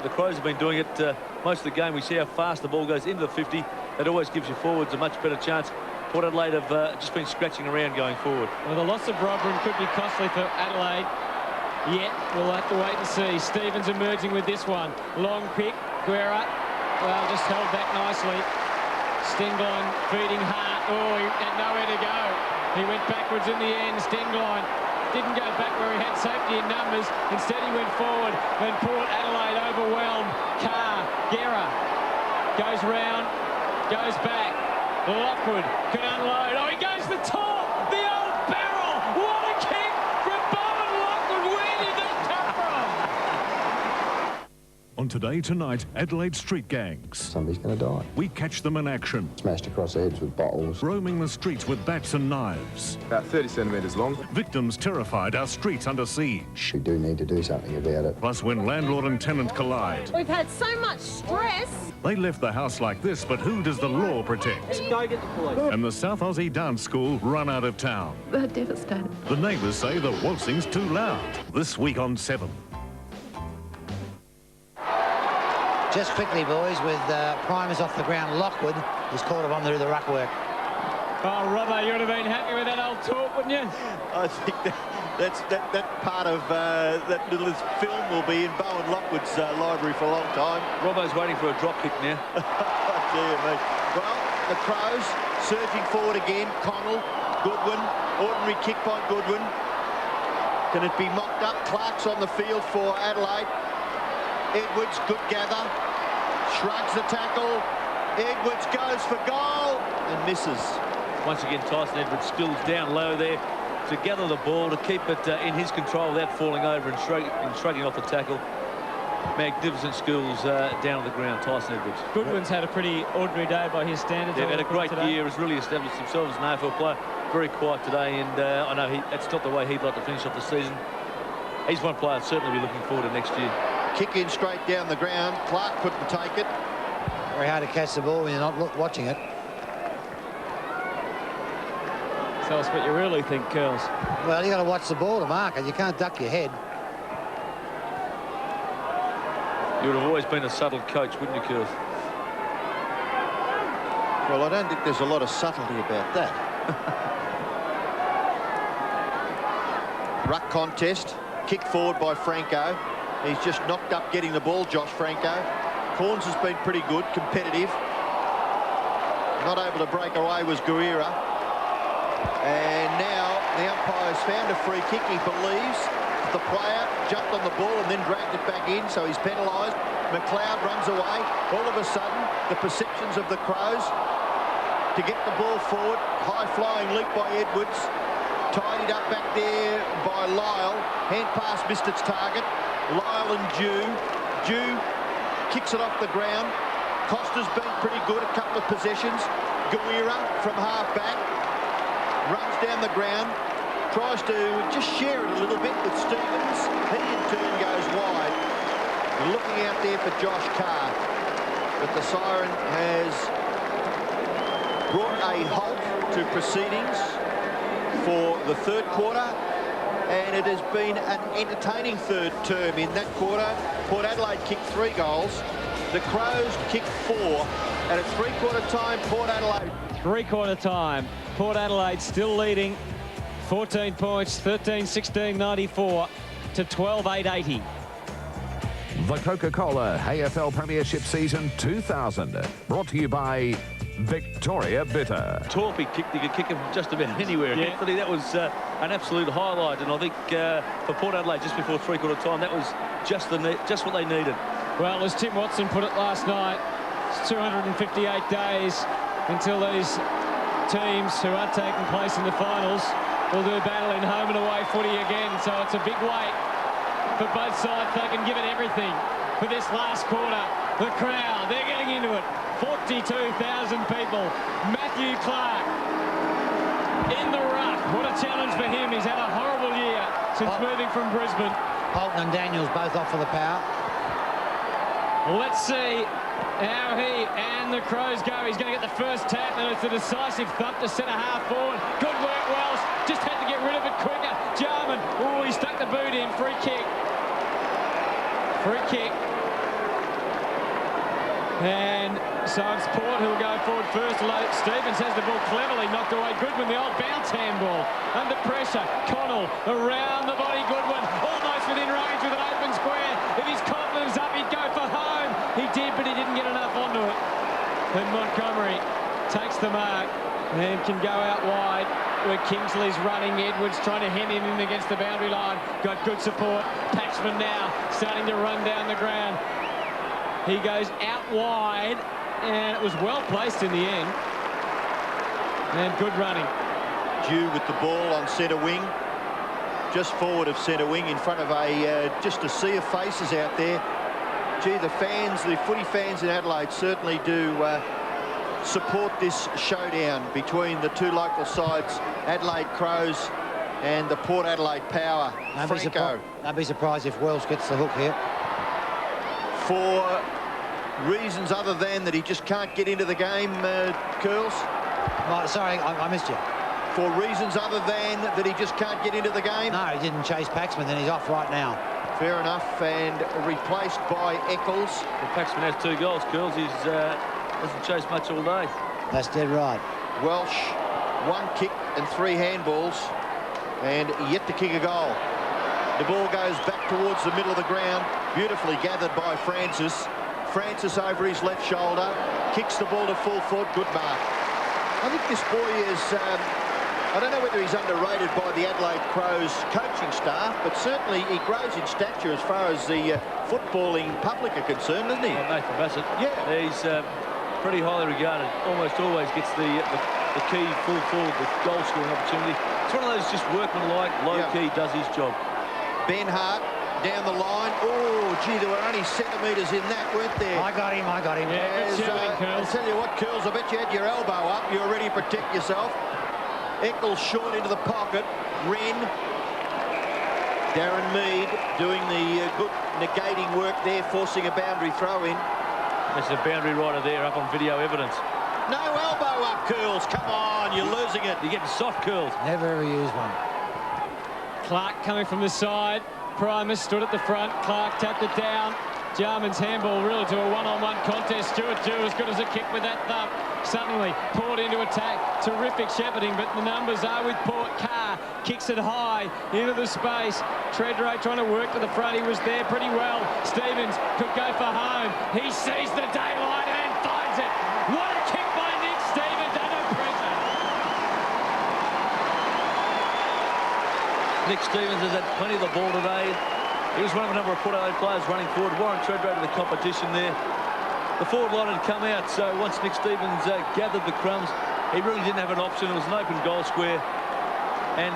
The Crows have been doing it most of the game. We see how fast the ball goes into the 50. That always gives you forwards a much better chance. Port Adelaide have just been scratching around going forward. Well, the loss of Robin could be costly for Adelaide. Yet, we'll have to wait and see. Stevens emerging with this one. Long kick. Guerra, well, just held back nicely. Stenglein feeding hard. Oh, he had nowhere to go. He went backwards in the end. Stenglein didn't go back where he had safety in numbers. Instead, he went forward. Then Port Adelaide overwhelmed. Carr, Guerra goes round, goes back. Lockwood can unload. Oh, he goes the top. The old barrel. What a kick from Bowen Lockwood. Where did that come from? On Today Tonight, Adelaide street gangs. Somebody's going to die. We catch them in action. Smashed across the heads with bottles. Roaming the streets with bats and knives. About 30 centimetres long. Victims terrified, our streets under siege. We do need to do something about it. Plus, when landlord and tenant collide. We've had so much stress. They left the house like this, but who does the law protect? Go get the police. And the South Aussie Dance School run out of town. They're devastated. The neighbours say the waltzing's too loud. This week on 7. Just quickly, boys, with primers off the ground, Lockwood is called upon to do the ruck work. Oh, Robbo, you would have been happy with that old talk, wouldn't you? I think that part of that little film will be in Bowen Lockwood's library for a long time. Robbo's waiting for a drop kick now. Dear me. Well, the Crows surging forward again. Connell, Goodwin, ordinary kick by Goodwin. Can it be mocked up? Clark's on the field for Adelaide. Edwards, good gather. Shrugs the tackle. Edwards goes for goal and misses. Once again, Tyson Edwards spills down low there to gather the ball, to keep it in his control without falling over and shrugging off the tackle. Magnificent skills down on the ground, Tyson Edwards. Goodwin's had a pretty ordinary day by his standards. They've had a great year, has really established themselves as an AFL player. Very quiet today, and I know that's not the way he'd like to finish off the season. He's one player I'd certainly be looking forward to next year. Kick in straight down the ground. Clark couldn't take it. Very hard to catch the ball when you're not watching it. Tell us what you really think, Curls. Well, you got to watch the ball to mark it. You can't duck your head. You would have always been a subtle coach, wouldn't you, Curls? Well, I don't think there's a lot of subtlety about that. Ruck contest. Kick forward by Franco. He's just knocked up getting the ball, Josh Franco. Corns has been pretty good, competitive. Not able to break away was Guerra. And now the umpire's found a free kick. He believes the player jumped on the ball and then dragged it back in, so he's penalised. McLeod runs away. All of a sudden, the perceptions of the Crows to get the ball forward. High-flying leap by Edwards. Tidied up back there by Lyle. Hand pass missed its target. Lyle and Dew kicks it off the ground. Costa's been pretty good, a couple of possessions. Guerra from half-back runs down the ground, tries to just share it a little bit with Stevens. He in turn goes wide. Looking out there for Josh Carr. But the siren has brought a halt to proceedings for the third quarter. And it has been an entertaining third term in that quarter. Port Adelaide kicked 3 goals. The Crows kicked 4. And at three-quarter time, Port Adelaide. Three-quarter time. Port Adelaide still leading 14 points, 13-16-94 to 12-8-80. The Coca-Cola AFL Premiership Season 2000. Brought to you by Victoria Bitter. Torpy kicked, he could kick him just about anywhere. Yeah. Anthony, that was an absolute highlight, and I think for Port Adelaide just before three-quarter time, that was just what they needed. Well, as Tim Watson put it last night, it's 258 days until these teams who are taking place in the finals will do battle in home and away footy again. So it's a big wait for both sides. They can give it everything for this last quarter. The crowd, they're getting into it. 42,000 people. Matthew Clark in the ruck. What a challenge for him. He's had a horrible year since moving from Brisbane. Bolton and Daniels both off for the power. Let's see how he and the Crows go. He's going to get the first tap, and it's a decisive thump to centre half forward. Good work, Welsh. Just had to get rid of it quicker. Jarman, oh, he stuck the boot in. Free kick. Free kick. And so it's Port who will go forward first. Stevens has the ball cleverly knocked away. Goodwin, the old bounce handball. Under pressure. Connell around the body. Goodwin almost within range with an open square. If his confidence up, he'd go for home. He did, but he didn't get enough onto it. And Montgomery takes the mark and can go out wide where Kingsley's running. Edwards trying to hem him in against the boundary line. Got good support. Paxman now starting to run down the ground. He goes out wide, and it was well placed in the end. And good running. Dew with the ball on centre wing, just forward of centre wing, in front of just a sea of faces out there. Gee, the footy fans in Adelaide certainly do support this showdown between the two local sides, Adelaide Crows and the Port Adelaide Power. Don't be surprised if Welsh gets the hook here. For reasons other than that he just can't get into the game, Curls? Oh, sorry, I missed you. For reasons other than that he just can't get into the game? No, he didn't chase Paxman, then he's off right now. Fair enough, and replaced by Eccles. Well, Paxman has 2 goals, Curls. He hasn't chased much all day. That's dead right. Welsh, 1 kick and 3 handballs, and yet to kick a goal. The ball goes back towards the middle of the ground, beautifully gathered by Francis. Francis over his left shoulder, kicks the ball to full foot, good mark. I think this boy is, I don't know whether he's underrated by the Adelaide Crows coaching staff, but certainly he grows in stature as far as the footballing public are concerned, doesn't he? Oh, Nathan Bassett. Yeah. He's pretty highly regarded, almost always gets the key full forward, the goal scoring opportunity. It's one of those just workmanlike, low-key, does his job. Ben Hart down the line. Oh, gee, there were only centimetres in that, weren't there? I got him. Yeah, good shooting, Curls. I'll tell you what, Curls, I bet you had your elbow up. You were ready to protect yourself. Eccles short into the pocket. Wren. Darren Mead doing the good negating work there, forcing a boundary throw in. There's a boundary rider there up on video evidence. No elbow up, Curls. Come on, you're losing it. You're getting soft, Curls. Never ever use one. Clark coming from the side. Primus stood at the front. Clark tapped it down. Jarman's handball really to a one-on-one contest. Stuart Dew as good as a kick with that thump. Suddenly Port into attack. Terrific shepherding, but the numbers are with Port. Carr kicks it high into the space. Treadray trying to work to the front. He was there pretty well. Stevens could go for home. He sees the daylight and finds it. What a kick by Nick Stevens under pressure. Nick Stevens has had plenty of the ball today. He was one of a number of Port Adelaide players running forward. Warren Treadray to the competition there. The forward line had come out, so once Nick Stevens gathered the crumbs, he really didn't have an option. It was an open goal square. And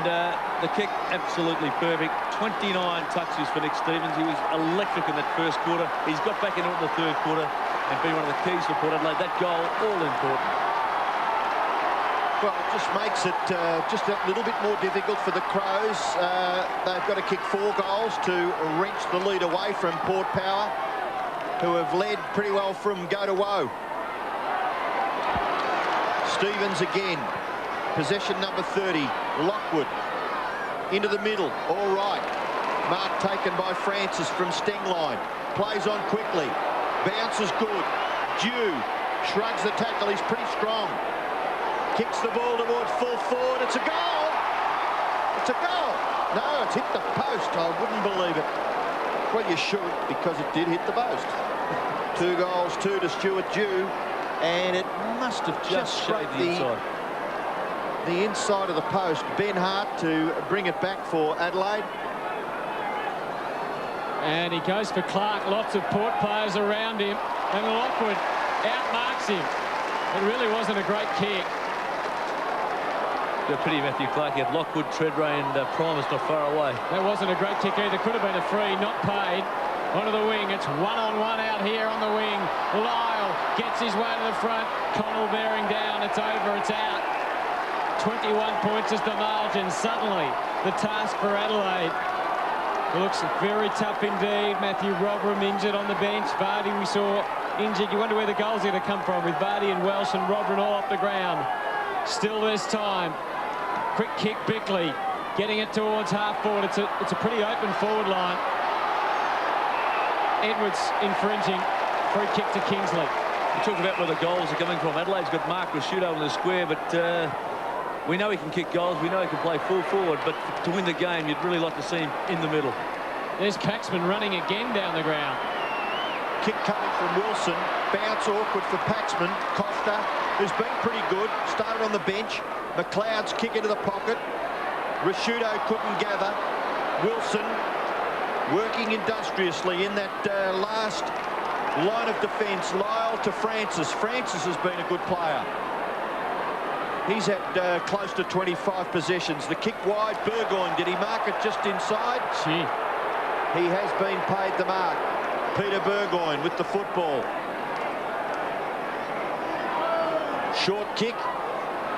the kick, absolutely perfect. 29 touches for Nick Stevens. He was electric in that first quarter. He's got back into it in the third quarter and been one of the keys for Port Adelaide. That goal, all important. Well, it just makes it just a little bit more difficult for the Crows. They've got to kick 4 goals to wrench the lead away from Port Power, who have led pretty well from go to woe. Stevens again. Possession number 30. Lockwood into the middle. All right. Mark taken by Francis from sting line. Plays on quickly. Bounces good. Dew shrugs the tackle. He's pretty strong. Kicks the ball towards full forward. It's a goal. It's a goal. No, it's hit the post. I wouldn't believe it. Well, you should, because it did hit the post. 2 goals, 2 to Stuart Dew, and it must have just struck the inside of the post. Ben Hart to bring it back for Adelaide. And he goes for Clark. Lots of Port players around him, and Lockwood outmarks him. It really wasn't a great kick. The pity Matthew Clark. He had Lockwood, Treadray and Primus not far away. That wasn't a great kick either. Could have been a free, not paid. onto the wing. It's one-on-one out here on the wing. Lyle gets his way to the front. Connell bearing down. It's over. It's out. 21 points is the margin. Suddenly, the task for Adelaide looks very tough indeed. Matthew Robram injured on the bench. Vardy we saw injured. You wonder where the goals are going to come from with Vardy and Welsh and Robram all off the ground. Still there's time. Quick kick, Bickley getting it towards half forward. It's a pretty open forward line. Edwards infringing. Free kick to Kingsley. You talk about where the goals are coming from. Adelaide's got Mark Rashudo in the square, but we know he can kick goals. We know he can play full forward, but to win the game, you'd really like to see him in the middle. There's Paxman running again down the ground. Kick coming from Wilson. Bounce awkward for Paxman. Costa, who's been pretty good, started on the bench. McLeod's kick into the pocket. Rashudo couldn't gather. Wilson working industriously in that last line of defence. Lyle to Francis. Francis has been a good player. He's had close to 25 possessions. The kick wide, Burgoyne. Did he mark it just inside? Gee. He has been paid the mark. Peter Burgoyne with the football. Short kick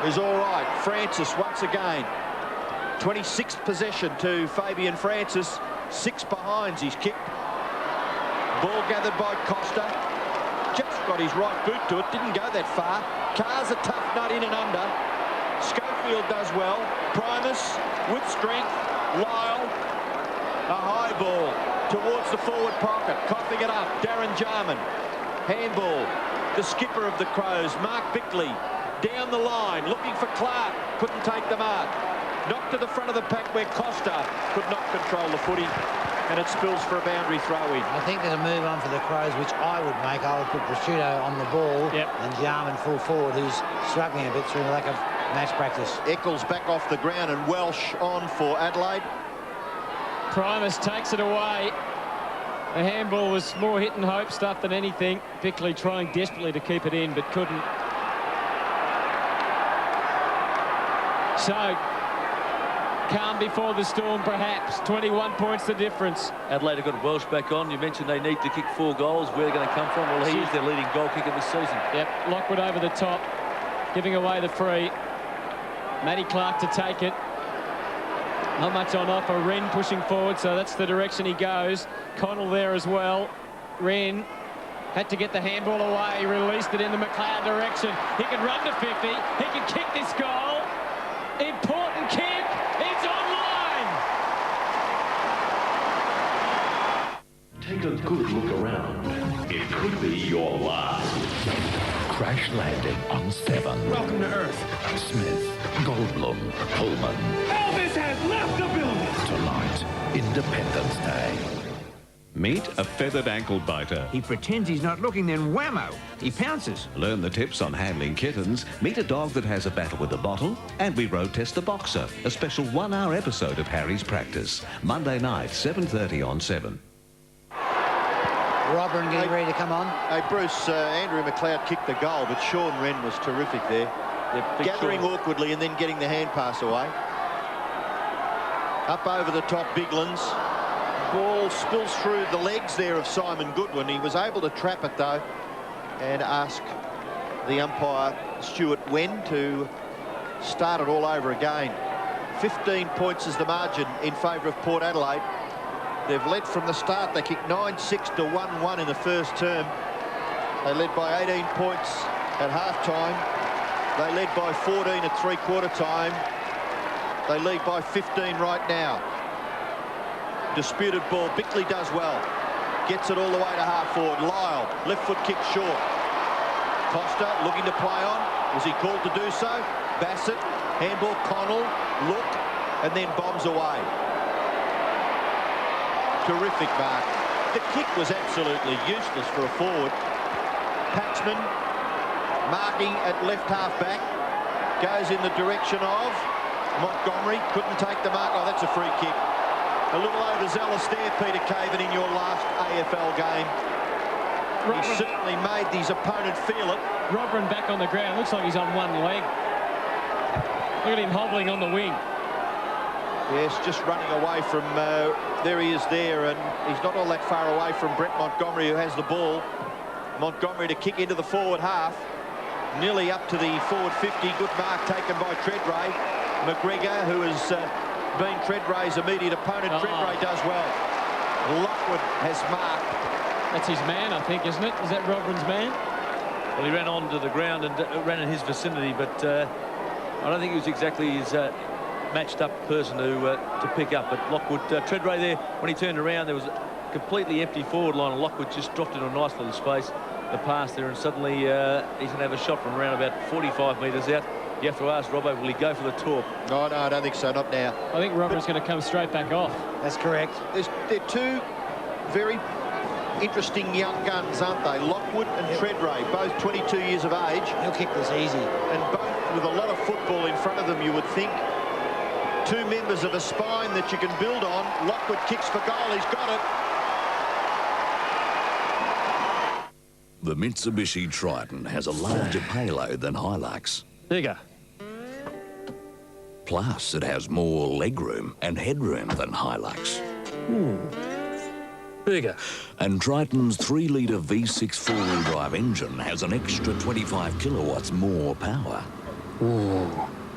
is all right. Francis once again. 26th possession to Fabian Francis. 6 behinds he's kicked. Ball gathered by Costa. Just got his right boot to it. Didn't go that far. Carr's a tough nut in and under. Schofield does well. Primus with strength. Lyle. A high ball towards the forward pocket. Coughing it up. Darren Jarman. Handball. The skipper of the Crows, Mark Bickley. Down the line. Looking for Clark. Couldn't take the mark. Knocked to the front of the pack where Costa could not control the footy. And it spills for a boundary throw-in. I think there's a move on for the Crows, which I would make. I would put Rashudo on the ball and Jarman full forward, who's struggling a bit through the lack of match practice. Eccles back off the ground and Welsh on for Adelaide. Primus takes it away. The handball was more hit and hope stuff than anything. Bickley trying desperately to keep it in, but couldn't. So, calm before the storm, perhaps. 21 points the difference. Adelaide have got Welsh back on. You mentioned they need to kick 4 goals. Where they're going to come from? Well, he is their leading goal kicker this season. Yep, Lockwood over the top, giving away the free. Matty Clark to take it. Not much on offer. Wren pushing forward, so that's the direction he goes. Connell there as well. Wren had to get the handball away. Released it in the McLeod direction. He can run to 50. He can kick this goal. Important kick. It's online. Take a good look around. It could be your last. Crash landing on 7. Welcome to Earth. Smith, Goldblum, Pullman. Elvis has left the building. Tonight, Independence Day. Meet a feathered ankle biter. He pretends he's not looking, then whammo, he pounces. Learn the tips on handling kittens, meet a dog that has a battle with a bottle, and we road test the boxer, a special 1-hour episode of Harry's Practice. Monday night, 7:30 on 7. Robin getting ready to come on. Hey, Bruce, Andrew McLeod kicked the goal, but Sean Wren was terrific there. Gathering awkwardly and then getting the hand pass away. Up over the top, Biglands. Ball spills through the legs there of Simon Goodwin. He was able to trap it, though, and ask the umpire, Stuart Wen, to start it all over again. 15 points is the margin in favour of Port Adelaide. They've led from the start. They kicked 9-6 to 1-1 in the first term. They led by 18 points at half-time. They led by 14 at three-quarter time. They lead by 15 right now. Disputed ball. Bickley does well. Gets it all the way to half-forward. Lyle, left foot kick short. Costa looking to play on. Was he called to do so? Bassett, handball, Connell, look, and then bombs away. Terrific mark. The kick was absolutely useless for a forward. Paxman marking at left half-back. Goes in the direction of Montgomery. Couldn't take the mark. Oh, that's a free kick. A little overzealous there, Peter Caven, in your last AFL game. He certainly made his opponent feel it. Robin back on the ground. Looks like he's on one leg. Look at him hobbling on the wing. Yes, just running away from there he is there, and he's not all that far away from Brett Montgomery, who has the ball. Montgomery to kick into the forward half, nearly up to the forward 50. Good mark taken by Treadray. McGregor, who has been Treadray's immediate opponent. Treadray does well. Lockwood has marked. That's his man, I think, isn't it? Is that Rodman's man? Well, he ran onto the ground and ran in his vicinity, but I don't think he was exactly his matched up person to pick up. But Lockwood, Treadray there, when he turned around, there was a completely empty forward line, and Lockwood just dropped in a nice little space, the pass there, and suddenly he's going to have a shot from around about 45 metres out. You have to ask Robbo, will he go for the talk? No, I don't think so, not now. I think Robert's going to come straight back off. That's correct. They're two very interesting young guns, aren't they? Lockwood and Treadray, both 22 years of age. He'll kick this easy. And both with a lot of football in front of them, you would think. Two members of a spine that you can build on. Lockwood kicks for goal. He's got it. The Mitsubishi Triton has a larger payload than Hilux. Bigger. Plus, it has more legroom and headroom than Hilux. Bigger. And Triton's 3-litre V6 four-wheel drive engine has an extra 25 kilowatts more power. Ooh.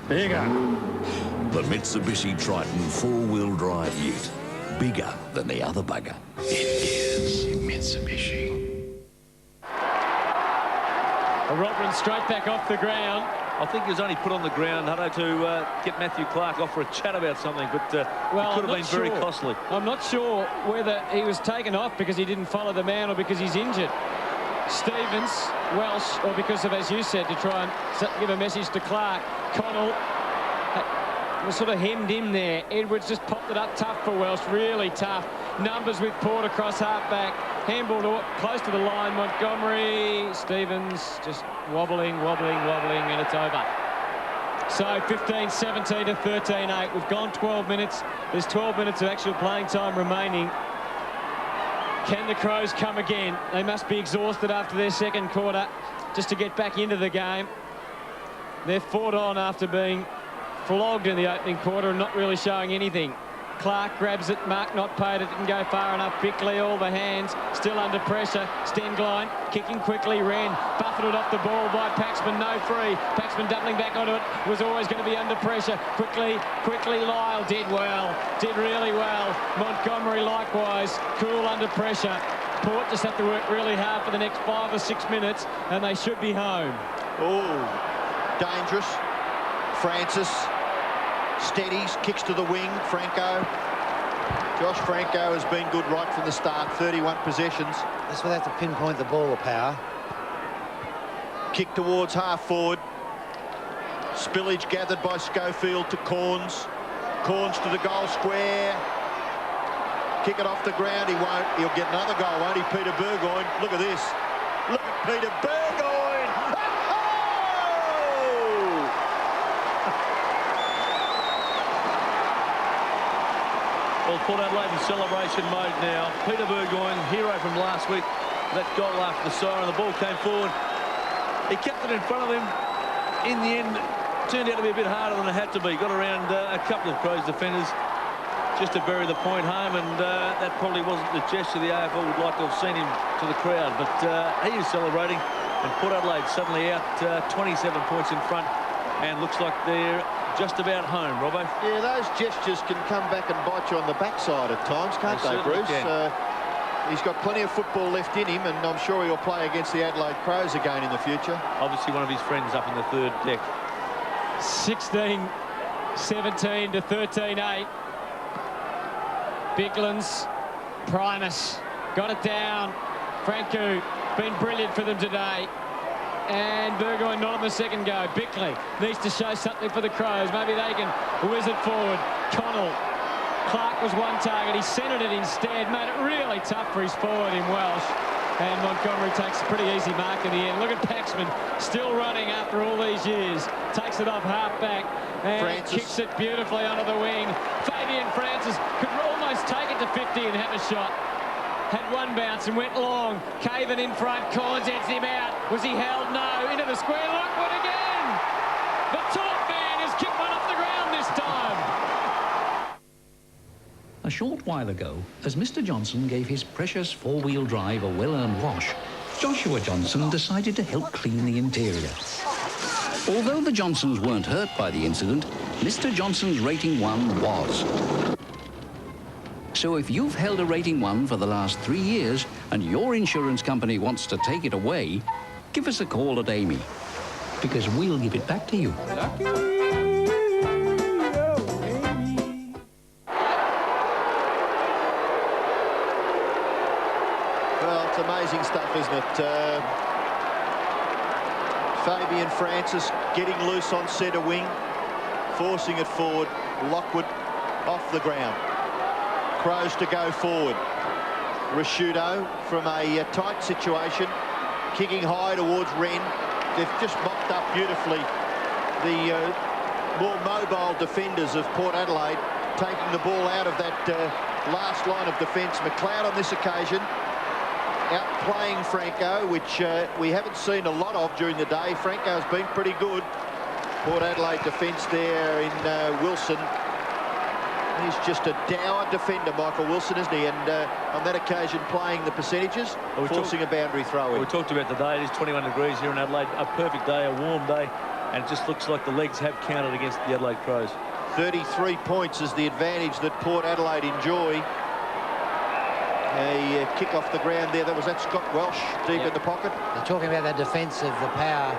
Bigger. The Mitsubishi Triton four-wheel drive ute. Bigger than the other bugger. It is Mitsubishi. Rodman straight back off the ground. I think he was only put on the ground, Hutto, to get Matthew Clark off for a chat about something, but it could have been very costly. I'm not sure whether he was taken off because he didn't follow the man or because he's injured. Stevens, Welsh, or because of, as you said, to try and give a message to Clark. Connell was sort of hemmed in there. Edwards just popped it up tough for Welsh, really tough. Numbers with Port across half-back. Handball close to the line. Montgomery, Stevens just wobbling, and it's over. So 15-17 to 13-8. We've gone 12 minutes. There's 12 minutes of actual playing time remaining. Can the Crows come again? They must be exhausted after their second quarter just to get back into the game. They're fought on after being flogged in the opening quarter and not really showing anything. Clark grabs it, Mark not paid it, didn't go far enough. Bickley, all the hands, still under pressure. Stenglein kicking quickly, Wren buffeted off the ball by Paxman, no free. Paxman doubling back onto it, was always going to be under pressure. Quickly, Lyle did well, did really well. Montgomery likewise, cool under pressure. Port just have to work really hard for the next 5 or 6 minutes, and they should be home. Oh, dangerous. Francis steadies, kicks to the wing. Franco. Josh Franco has been good right from the start. 31 possessions. That's where they have to pinpoint the ball of power. Kick towards half forward. Spillage gathered by Schofield to Corns. Corns to the goal square. Kick it off the ground. He won't. He'll get another goal, won't he? Peter Burgoyne. Look at this. Look at Peter Burgoyne. Well, Port Adelaide in celebration mode now. Peter Burgoyne, hero from last week. That goal after the siren, the ball came forward. He kept it in front of him. In the end, turned out to be a bit harder than it had to be. Got around a couple of Crows defenders just to bury the point home, and that probably wasn't the gesture the AFL would like to have seen him to the crowd. But he is celebrating, and Port Adelaide suddenly out 27 points in front, and looks like they're just about home, Robbo. Yeah, those gestures can come back and bite you on the backside at times, can't they, Bruce? He's got plenty of football left in him, and I'm sure he'll play against the Adelaide Crows again in the future. Obviously one of his friends up in the third deck. 16-17 to 13-8. Biglands, Primus got it down. Franco been brilliant for them today. And Burgoyne not on the second go. Bickley needs to show something for the Crows. Maybe they can whiz it forward. Connell. Clark was one target. He centred it instead. Made it really tough for his forward in Welsh. And Montgomery takes a pretty easy mark in the end. Look at Paxman still running after all these years. Takes it off half-back and kicks it beautifully onto the wing. Fabian Francis could almost take it to 50 and have a shot. Had one bounce and went long. Caven in front. Corns heads him out. Was he held? No. Into the square. Lockwood again. The talk man has kicked one off the ground this time. short while ago, as Mr. Johnson gave his precious four-wheel drive a well-earned wash, Joshua Johnson decided to help clean the interior. Although the Johnsons weren't hurt by the incident, Mr. Johnson's rating 1 was. So if you've held a rating 1 for the last 3 years and your insurance company wants to take it away, give us a call at Amy, because we'll give it back to you. Well, it's amazing stuff, isn't it? Fabian Francis getting loose on centre wing, forcing it forward. Lockwood off the ground. Crows to go forward. Rashudo from a tight situation, kicking high towards Wren. They've just mopped up beautifully the more mobile defenders of Port Adelaide, taking the ball out of that last line of defence. McLeod on this occasion outplaying Franco, which we haven't seen a lot of during the day. Franco's been pretty good. Port Adelaide defence there in Wilson. He's just a dour defender, Michael Wilson, isn't he? And on that occasion, playing the percentages, forcing a boundary throw in. We talked about the day. It is 21 degrees here in Adelaide. A perfect day, a warm day. And it just looks like the legs have counted against the Adelaide Crows. 33 points is the advantage that Port Adelaide enjoy. A kick off the ground there. That was Scott Welsh deep in the pocket. They're talking about that defence of the power.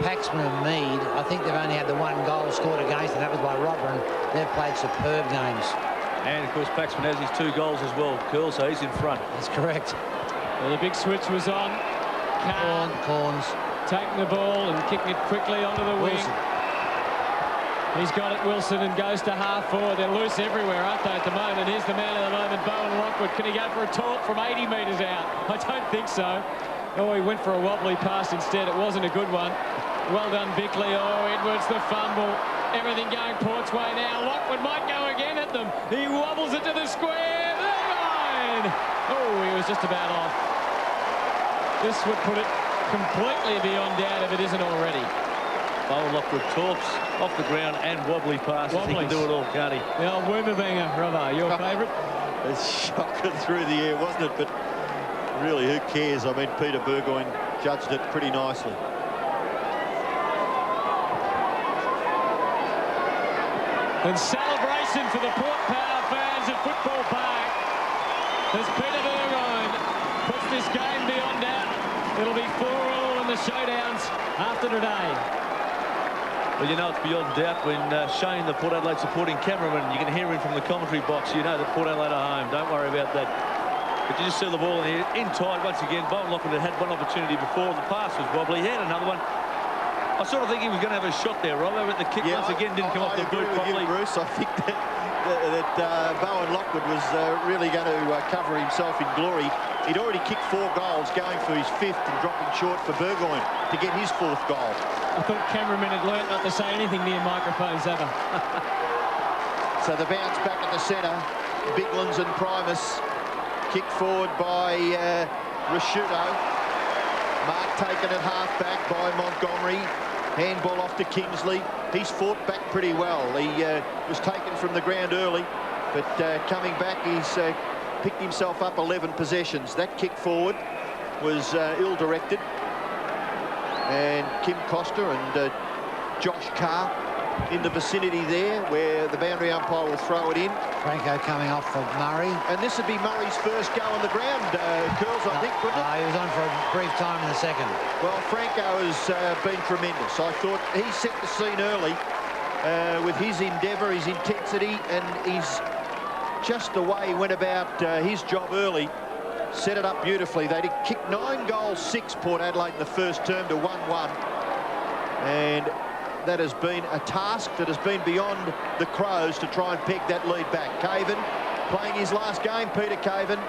Paxman and Mead, I think they've only had the 1 goal scored against, and that was by Robert. They've played superb games. And, of course, Paxman has his 2 goals as well, Curl, so he's in front. That's correct. Well, the big switch was on. Corns. Taking the ball and kicking it quickly onto the wing. Wilson. He's got it, Wilson, and goes to half forward. They're loose everywhere, aren't they, at the moment? Here's the man of the moment, Bowen Lockwood. Can he go for a taunt from 80 metres out? I don't think so. Oh, he went for a wobbly pass instead. It wasn't a good one. Well done, Bickley. Oh, Edwards, the fumble. Everything going Port's way now. Lockwood might go again at them. He wobbles it to the square. The line! Oh, he was just about off. This would put it completely beyond doubt if it isn't already. Bowen Lockwood talks off the ground and wobbly passes. He can do it all, can't he? The old Woomerbanger, Robo, your favourite? It's shocking through the air, wasn't it? But really, who cares? I mean, Peter Burgoyne judged it pretty nicely. And celebration for the Port Power fans at Football Park as Peter Burgoyne puts this game beyond doubt. It'll be 4-all in the showdowns after today. Well, you know it's beyond doubt when Shane, the Port Adelaide supporting cameraman, you can hear him from the commentary box. You know that Port Adelaide are home. Don't worry about that. But you just see the ball in here, in tight once again. Bowen Lockwood had one opportunity before. The pass was wobbly. He had another one. I sort of think he was going to have a shot there, Rob, but the kick once again didn't come off the boot properly. Bruce. I think that Bowen Lockwood was really going to cover himself in glory. He'd already kicked 4 goals, going for his 5th and dropping short for Burgoyne to get his 4th goal. I thought cameramen had learnt not to say anything near microphones ever. So the bounce back at the centre. Biglands and Primus. Kicked forward by Rashudo. Mark taken at half-back by Montgomery. Handball off to Kingsley. He's fought back pretty well. He was taken from the ground early, but coming back, he's picked himself up 11 possessions. That kick forward was ill-directed. And Kim Costa and Josh Carr in the vicinity there, where the boundary umpire will throw it in. Franco coming off for Murray. And this would be Murray's first go on the ground, Curls, I think, wouldn't it? He was on for a brief time in the second. Well, Franco has been tremendous. I thought he set the scene early with his endeavour, his intensity, and his just the way he went about his job early. Set it up beautifully. They kicked 9 goals, 6 Port Adelaide in the first term to 1-1. And that has been a task that has been beyond the Crows to try and peg that lead back. Caven playing his last game, Peter Caven.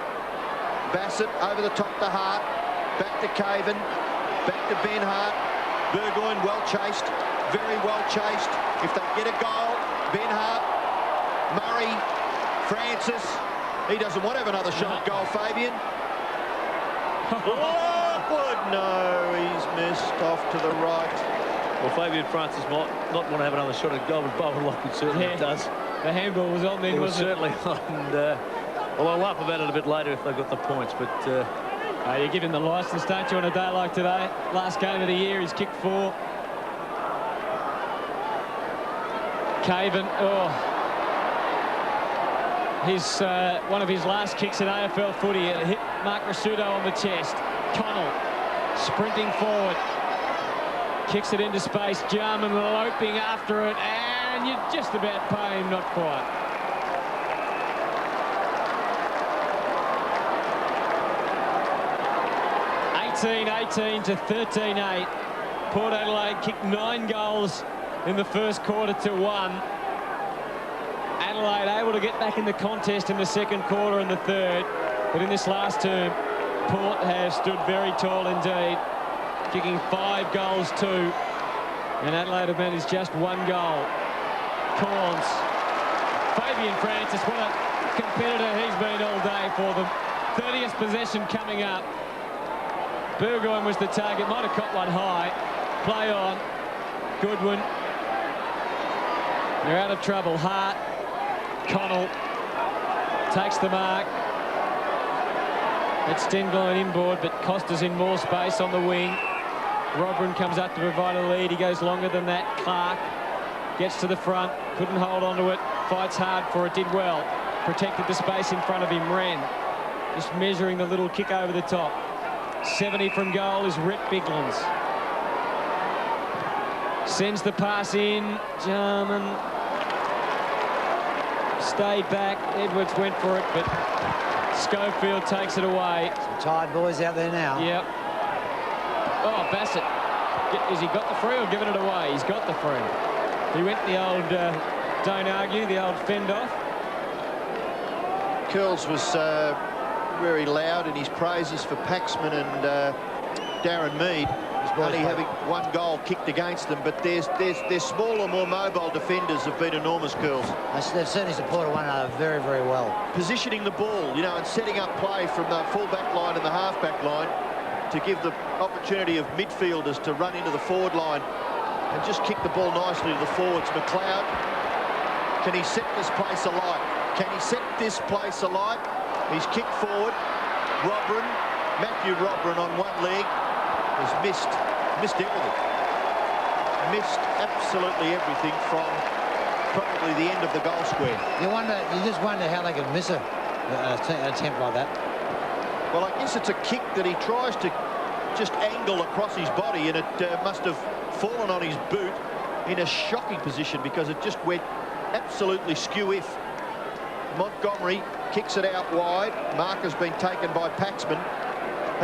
Bassett over the top to Hart. Back to Caven. Back to Ben Hart. Burgoyne well chased. Very well chased. If they get a goal, Ben Hart, Murray, Francis. He doesn't want to have another shot at goal, Fabian. Lockwood, no, he's missed off to the right. Well, Fabian Francis might not want to have another shot at goal, but Bowen Lockwood certainly does. The handball was on then, It was wasn't certainly on. And, well, I'll laugh about it a bit later if they've got the points, but... you give him the licence, don't you, on a day like today? Last game of the year, he's kicked 4. Caven, one of his last kicks in AFL footy, it hit Mark Rasuto on the chest. Connell sprinting forward, kicks it into space. Jarman loping after it, and you just about pay him, not quite. (18-18 to 13-8). Port Adelaide kicked 9 goals in the first quarter to 1. Adelaide able to get back in the contest in the second quarter and the third, but in this last term, Port have stood very tall indeed, kicking 5 goals to, and Adelaide have managed just 1 goal. Corns, Fabian Francis, what a competitor he's been all day for them. 30th possession coming up. Burgoyne was the target, might have caught one high. Play on. Goodwin. They're out of trouble. Hart. Connell takes the mark. It's Stenglein inboard, but Costa's in more space on the wing. Robrin comes up to provide a lead. He goes longer than that. Clark gets to the front, couldn't hold on to it, fights hard for it, did well. Protected the space in front of him. Wren just measuring the little kick over the top. 70 from goal is Rhett Biglands. Sends the pass in. Jarman stayed back. Edwards went for it, but Schofield takes it away. Some tired boys out there now. Yep. Oh, Bassett. Has he got the free or given it away? He's got the free. He went the old, don't argue, the old fend off. Curls was very loud in his praises for Paxman and Darren Mead. Only having 1 goal kicked against them, but their smaller, more mobile defenders have been enormous, Curls. They've certainly supported one another very, very well. Positioning the ball, you know, and setting up play from the full-back line and the half-back line to give the opportunity of midfielders to run into the forward line and just kick the ball nicely to the forwards. McLeod, can he set this place alight? Can he set this place alight? He's kicked forward. Robrin, Matthew Robrin on one leg, has missed everything. Missed absolutely everything from probably the end of the goal square. You just wonder how they could miss an attempt like that. Well, I guess it's a kick that he tries to just angle across his body, and it must have fallen on his boot in a shocking position because it just went absolutely skew-if. Montgomery kicks it out wide. Mark has been taken by Paxman.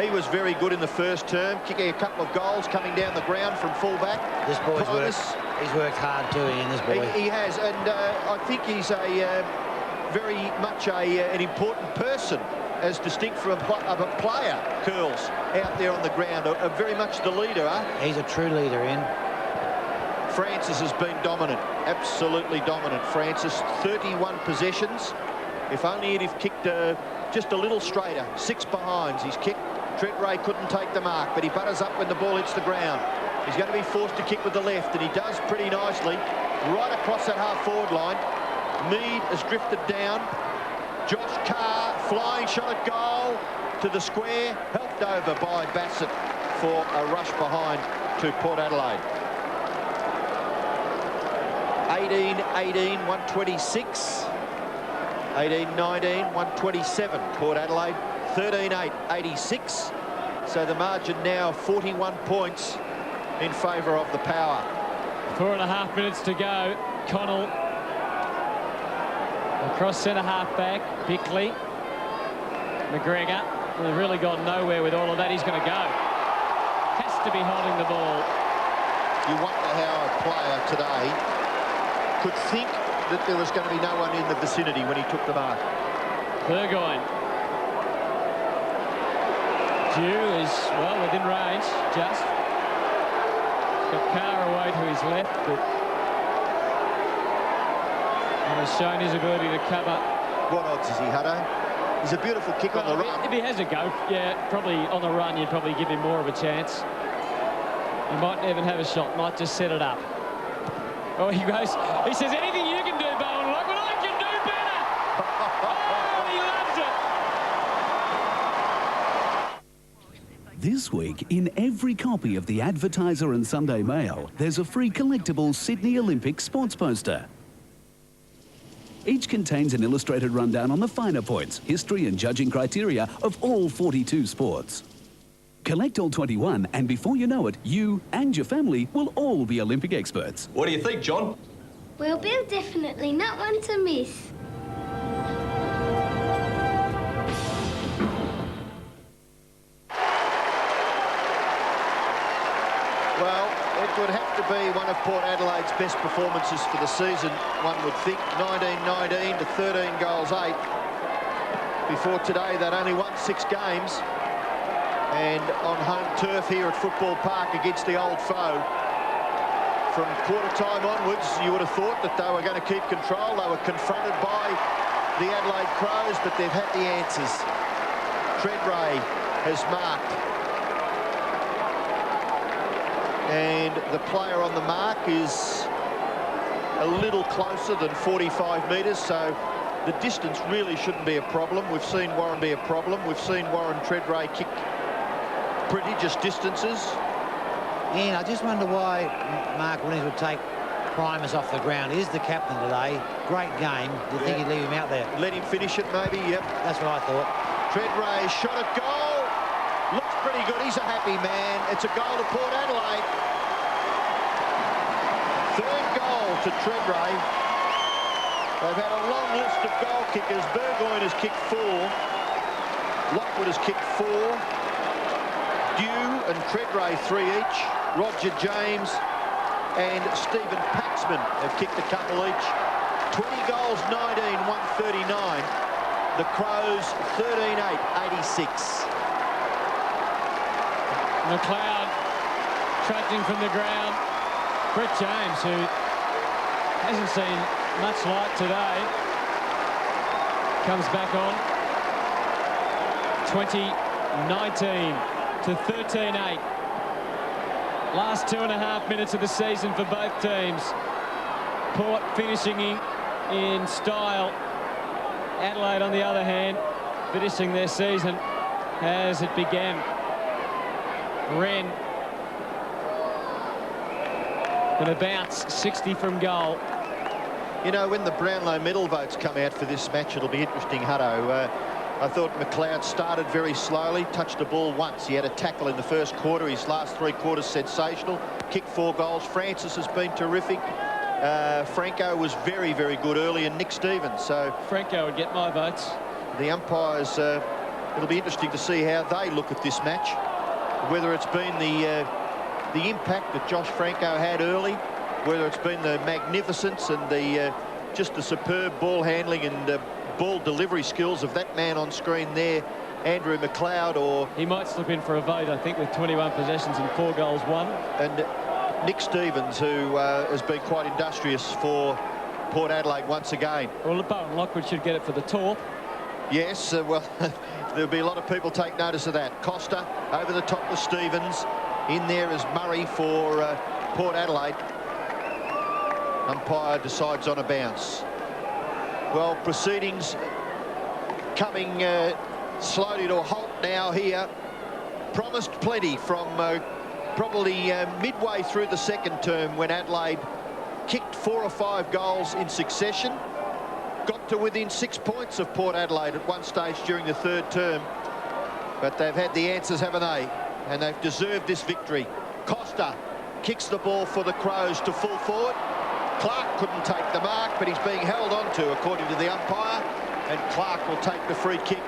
He was very good in the first term, kicking a couple of goals coming down the ground from fullback. This boy's he's worked hard too, Ian, this boy. He has, and I think he's very much an important person, as distinct from a player, Curls, out there on the ground. Very much the leader, huh? He's a true leader, Ian. Francis has been dominant, absolutely dominant. Francis, 31 possessions. If only he'd have kicked just a little straighter, 6 behinds. He's kicked. Trent Ray couldn't take the mark, but he butters up when the ball hits the ground. He's going to be forced to kick with the left, and he does pretty nicely, right across that half-forward line. Mead has drifted down. Josh Carr, flying shot at goal to the square, helped over by Bassett for a rush behind to Port Adelaide. 18-18, 126. 18-19, 127, Port Adelaide. 13-8, 86. So the margin now 41 points in favour of the Power. 4.5 minutes to go. Connell across centre half back. Bickley. McGregor. They've really gone nowhere with all of that. He's going to go. Has to be holding the ball. You wonder how a player today could think that there was going to be no one in the vicinity when he took the mark. Burgoyne. Dew is, well, within range, just. Got Carr away to his left, but has shown his ability to cover. What odds is he, Hutto? He's a beautiful kick on the run. If he has a go, yeah, probably on the run, you'd probably give him more of a chance. He might even have a shot, might just set it up. Oh, he goes, he says, anything you can do, Bowen. Like, when I This week, in every copy of the Advertiser and Sunday Mail, there's a free collectible Sydney Olympic sports poster. Each contains an illustrated rundown on the finer points, history and judging criteria of all 42 sports. Collect all 21 and before you know it, you and your family will all be Olympic experts. What do you think, John? Well, Bill, definitely not one to miss. Well, it would have to be one of Port Adelaide's best performances for the season, one would think. 19-19 to 13 goals 8. Before today, they'd only won 6 games. And on home turf here at Football Park against the old foe. From quarter time onwards, you would have thought that they were going to keep control. They were confronted by the Adelaide Crows, but they've had the answers. Treadray has marked. And the player on the mark is a little closer than 45 metres, so the distance really shouldn't be a problem. We've seen Warren be a problem. We've seen Warren Treadray kick prodigious distances. Ian, I just wonder why Mark Williams would take Primus off the ground. He is the captain today. Great game. Do you think he'd leave him out there? Let him finish it, maybe, yep. That's what I thought. Treadray shot at goal. Looks pretty good. He's a happy man. It's a goal to Port Adelaide. Third goal to Treadray. They've had a long list of goal kickers. Burgoyne has kicked 4. Lockwood has kicked 4. Dew and Treadray 3 each. Roger James and Stephen Paxman have kicked a couple each. 20 goals, 19, 139. The Crows 13-8, 86. McLeod trudging from the ground. Brett James, who hasn't seen much light today, comes back on. 20-19 to 13-8. Last 2.5 minutes of the season for both teams. Port finishing in style. Adelaide, on the other hand, finishing their season as it began. Wren going to bounce 60 from goal. You know, when the Brownlow medal votes come out for this match, it'll be interesting, Hutto. I thought McLeod started very slowly, touched the ball once. He had a tackle in the first quarter. His last 3 quarters sensational. Kicked 4 goals. Francis has been terrific. Franco was very, very good early, and Nick Stevens. So Franco would get my votes. The umpires, it'll be interesting to see how they look at this match. Whether it's been the impact that Josh Franco had early, whether it's been the magnificence and the just the superb ball handling and ball delivery skills of that man on screen there, Andrew McLeod, or... He might slip in for a vote, I think, with 21 possessions and 4 goals won. And Nick Stevens, who has been quite industrious for Port Adelaide once again. Well, Bowen Lockwood should get it for the tour. Yes, well, there'll be a lot of people take notice of that. Costa over the top with Stevens. In there is Murray for Port Adelaide. Umpire decides on a bounce. Well, proceedings coming slowly to a halt now here. Promised plenty from probably midway through the second term when Adelaide kicked 4 or 5 goals in succession. Got to within 6 points of Port Adelaide at one stage during the third term. But they've had the answers, haven't they? And they've deserved this victory. Costa kicks the ball for the Crows to full forward. Clark couldn't take the mark, but he's being held on to, according to the umpire. And Clark will take the free kick.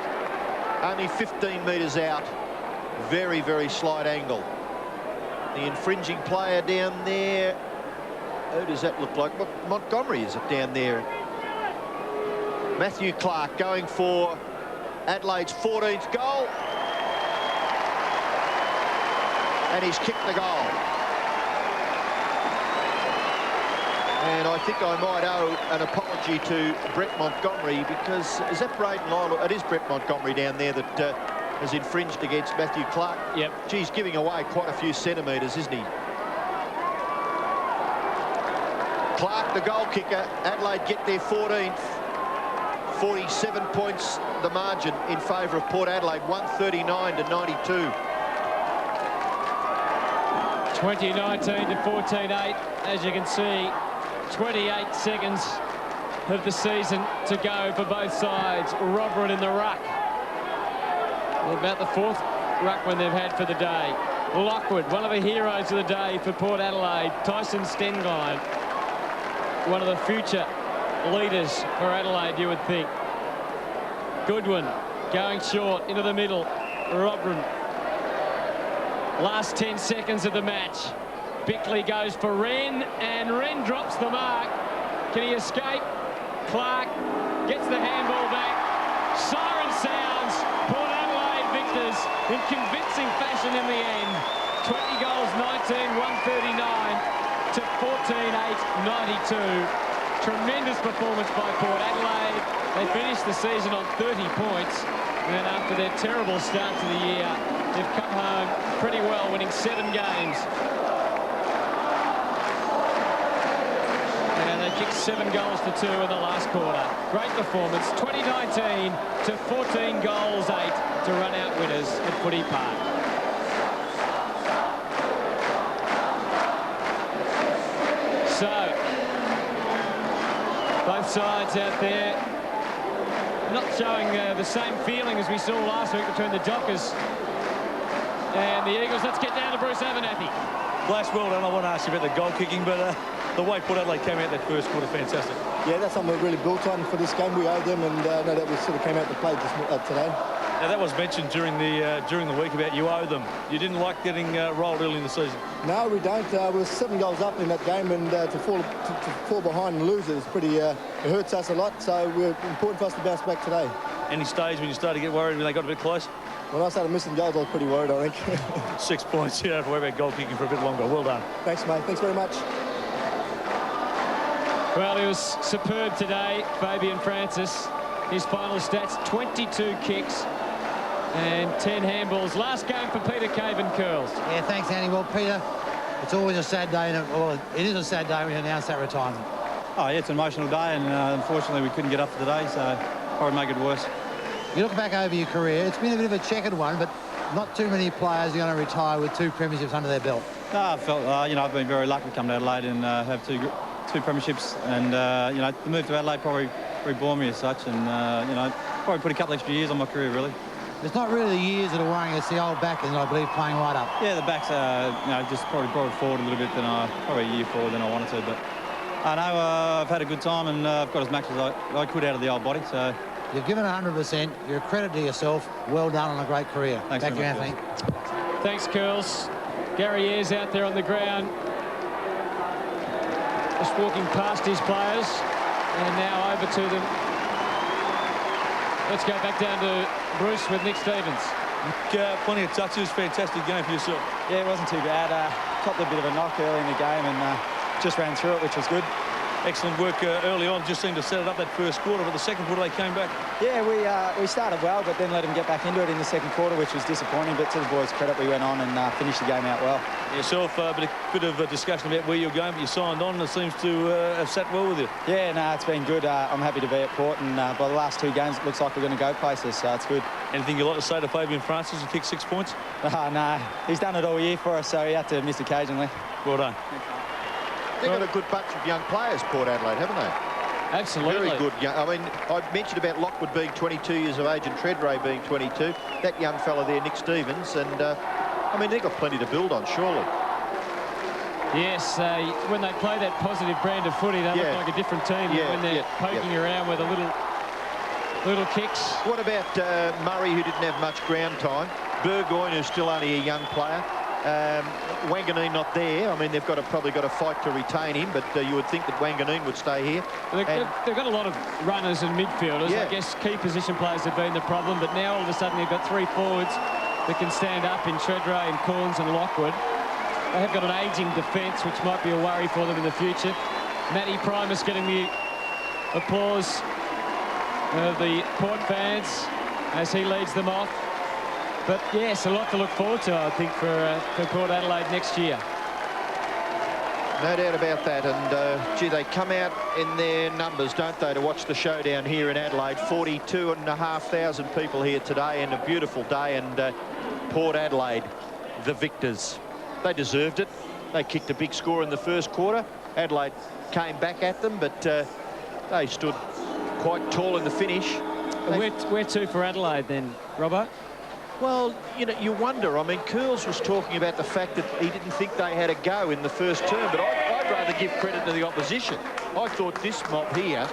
Only 15 metres out. Very, very slight angle. The infringing player down there. Who does that look like? Montgomery, is it down there? Matthew Clark going for Adelaide's 14th goal. And he's kicked the goal. And I think I might owe an apology to Brett Montgomery, because is that Braden Lyle? It is Brett Montgomery down there that has infringed against Matthew Clark. Yep. Geez, giving away quite a few centimetres, isn't he? Clark, the goal kicker. Adelaide get their 14th. 47 points the margin in favour of Port Adelaide, 139 to 92. 2019 to 14-8. As you can see, 28 seconds of the season to go for both sides. Robert in the ruck. About the fourth ruck when they've had for the day. Lockwood, one of the heroes of the day for Port Adelaide. Tyson Stenglein, one of the future leaders for Adelaide, you would think. Goodwin going short into the middle. Robin. Last 10 seconds of the match. Bickley goes for Wren, and Wren drops the mark. Can he escape? Clark gets the handball back. Siren sounds. Port Adelaide victors in convincing fashion in the end. 20 goals, 19, 139 to 14-8, 92. Tremendous performance by Port Adelaide. They finished the season on 30 points. And after their terrible start to the year, they've come home pretty well, winning 7 games. And they kicked 7 goals to 2 in the last quarter. Great performance, 2019 to 14 goals, 8 to run out winners at Footy Park. So, both sides out there not showing the same feeling as we saw last week between the Dockers and the Eagles. Let's get down to Bruce Abernathy. Blash, well done. I want to ask you about the goal kicking, but the way Port Adelaide came out that first quarter, fantastic. Yeah, that's something we really built on for this game. We owe them, and know that we sort of came out to play today. Now, that was mentioned during the week about you owe them. You didn't like getting rolled early in the season. No, we don't. We were 7 goals up in that game, and to fall behind and lose it is pretty. It hurts us a lot. So it's important for us to bounce back today. Any stage when you started to get worried when they got a bit close? When I started missing goals, I was pretty worried, I think. 6 points. You don't have to worry about goal kicking for a bit longer. Well done. Thanks, mate. Thanks very much. Well, he was superb today, Fabian Francis. His final stats, 22 kicks and 10 handballs. Last game for Peter Caven, Curls. Yeah, thanks, Andy. Well, Peter, it's always a sad day, well, it is a sad day when you announce that retirement. Oh, yeah, it's an emotional day, and unfortunately we couldn't get up for the day, so probably make it worse. You look back over your career, it's been a bit of a checkered one, but not too many players are going to retire with 2 premierships under their belt. No, I felt, you know, I've been very lucky to come to Adelaide and have two premierships, and, you know, the move to Adelaide probably bore me as such, and, you know, probably put a couple extra years on my career, really. It's not really the years that are worrying, it's the old backers, I believe, playing right up. Yeah, the backs, you know, just probably brought it forward a little bit than probably a year forward than I wanted to, but I know I've had a good time, and I've got as much as I could out of the old body, so... You've given 100%. You're a credit to yourself. Well done on a great career. Thanks Back to you, much, Anthony. Thanks, Curls. Gary Ayres out there on the ground. Just walking past his players. And now over to them. Let's go back down to Bruce with Nick Stevens. Plenty of touches. Fantastic game for yourself. Yeah, it wasn't too bad. Copped a bit of a knock early in the game and just ran through it, which was good. Excellent work early on. Just seemed to set it up that first quarter, but the second quarter they came back. Yeah, we started well, but then let them get back into it in the second quarter, which was disappointing. But to the boys' credit, we went on and finished the game out well. Yourself, a bit of a discussion about where you're going, but you signed on, and it seems to have sat well with you. Yeah, no, it's been good. I'm happy to be at Port, and by the last 2 games, it looks like we're going to go places, so it's good. Anything you'd like to say to Fabian Francis who kicked 6 points? No, he's done it all year for us, so he had to miss occasionally. Well done. They've got a good bunch of young players, Port Adelaide, haven't they? Absolutely. Very good. I mean, I mentioned about Lockwood being 22 years of age and Treadray being 22. That young fella there, Nick Stevens, and I mean, they've got plenty to build on, surely. Yes, when they play that positive brand of footy, they look like a different team when they're poking around with a little kicks. What about Murray, who didn't have much ground time? Burgoyne, who's still only a young player. Wanganeen not there. I mean, they've probably got to fight to retain him, but you would think that Wanganeen would stay here. They've got a lot of runners and midfielders. I guess key position players have been the problem, but now all of a sudden they've got 3 forwards that can stand up in Treadray and Corns and Lockwood. They have got an ageing defence, which might be a worry for them in the future. Matty Primus getting the applause of the Port fans as he leads them off. But yes, a lot to look forward to, I think, for Port Adelaide next year. No doubt about that, and gee, they come out in their numbers, don't they, to watch the showdown here in Adelaide. 42,500 people here today, and a beautiful day, and Port Adelaide, the victors. They deserved it. They kicked a big score in the first quarter. Adelaide came back at them, but they stood quite tall in the finish. Where to for Adelaide then, Robbo? Well, you know, you wonder. I mean, Curls was talking about the fact that he didn't think they had a go in the first term, but I'd rather give credit to the opposition. I thought this mob here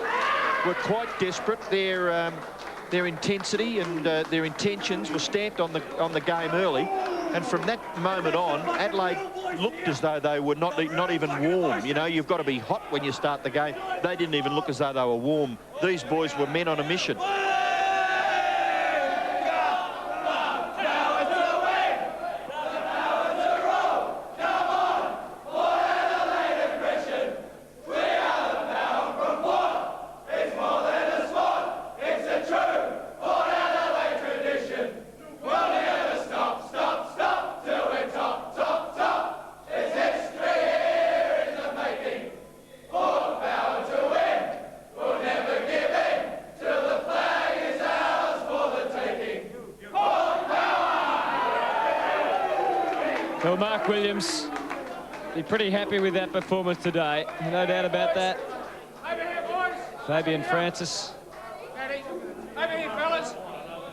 were quite desperate. Their intensity and their intentions were stamped on the game early, and from that moment on, Adelaide looked as though they were not even warm. You know, you've got to be hot when you start the game. They didn't even look as though they were warm. These boys were men on a mission. Well, Mark Williams, be pretty happy with that performance today. No doubt about that. Fabian Francis.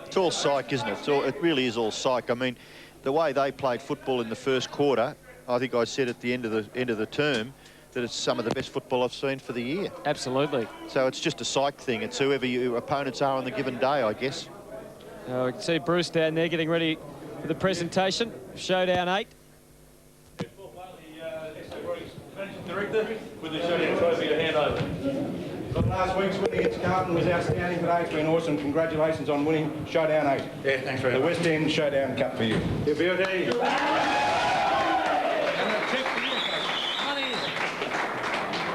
It's all psych, isn't it? It really is all psych. I mean, the way they played football in the first quarter, I think I said at the end of the term that it's some of the best football I've seen for the year. Absolutely. So it's just a psych thing. It's whoever your opponents are on the given day, I guess. We can see Bruce down there getting ready for the presentation. Showdown 8. Director with the Showdown Trophy to hand over. Last week's win against Carlton was outstanding today. It's been awesome. Congratulations on winning Showdown 8. Yeah, thanks very much. The West End Showdown Cup for you. Yeah, beauty.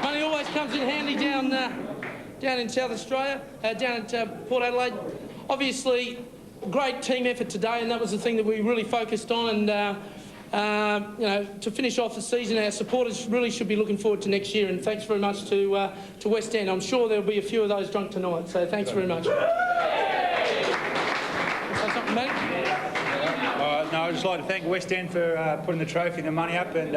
Money always comes in handy down in South Australia, down at Port Adelaide. Obviously, great team effort today, and that was the thing that we really focused on. And you know, to finish off the season, our supporters really should be looking forward to next year. And thanks very much to West End. I'm sure there'll be a few of those drunk tonight. So thanks very much. Say something, mate? No, I'd just like to thank West End for putting the trophy and the money up, and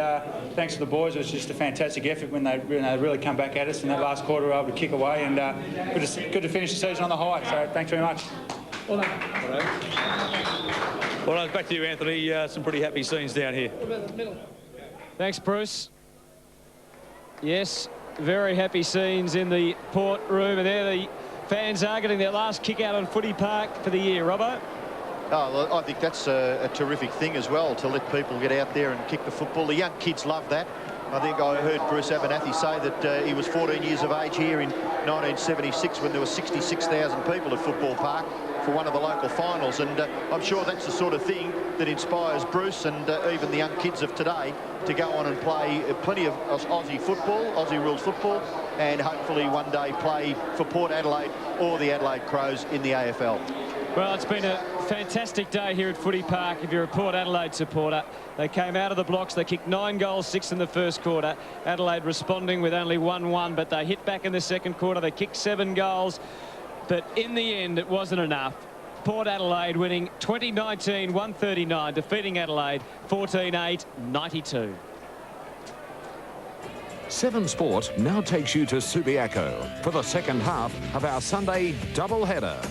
thanks to the boys. It was just a fantastic effort when they really come back at us in that last quarter. We were able to kick away, and good to finish the season on the high. So thanks very much. Well done. Well, back to you, Anthony. Some pretty happy scenes down here. Thanks, Bruce. Yes, very happy scenes in the Port room, and there the fans are getting their last kick out on Footy Park for the year. Robbo? Oh, well, I think that's a terrific thing as well, to let people get out there and kick the football. The young kids love that. I think I heard Bruce Abernathy say that he was 14 years of age here in 1976 when there were 66,000 people at Football Park for one of the local finals, and I'm sure that's the sort of thing that inspires Bruce and even the young kids of today to go on and play plenty of Aussie football, Aussie rules football, and hopefully one day play for Port Adelaide or the Adelaide Crows in the AFL. Well, it's been a fantastic day here at Footy Park. If you're a Port Adelaide supporter, they came out of the blocks. They kicked 9 goals, 6 in the first quarter. Adelaide responding with only 1-1, but they hit back in the second quarter. They kicked 7 goals, but in the end, it wasn't enough. Port Adelaide winning 2019-139, defeating Adelaide 14-8-92. 7 Sport now takes you to Subiaco for the second half of our Sunday doubleheader.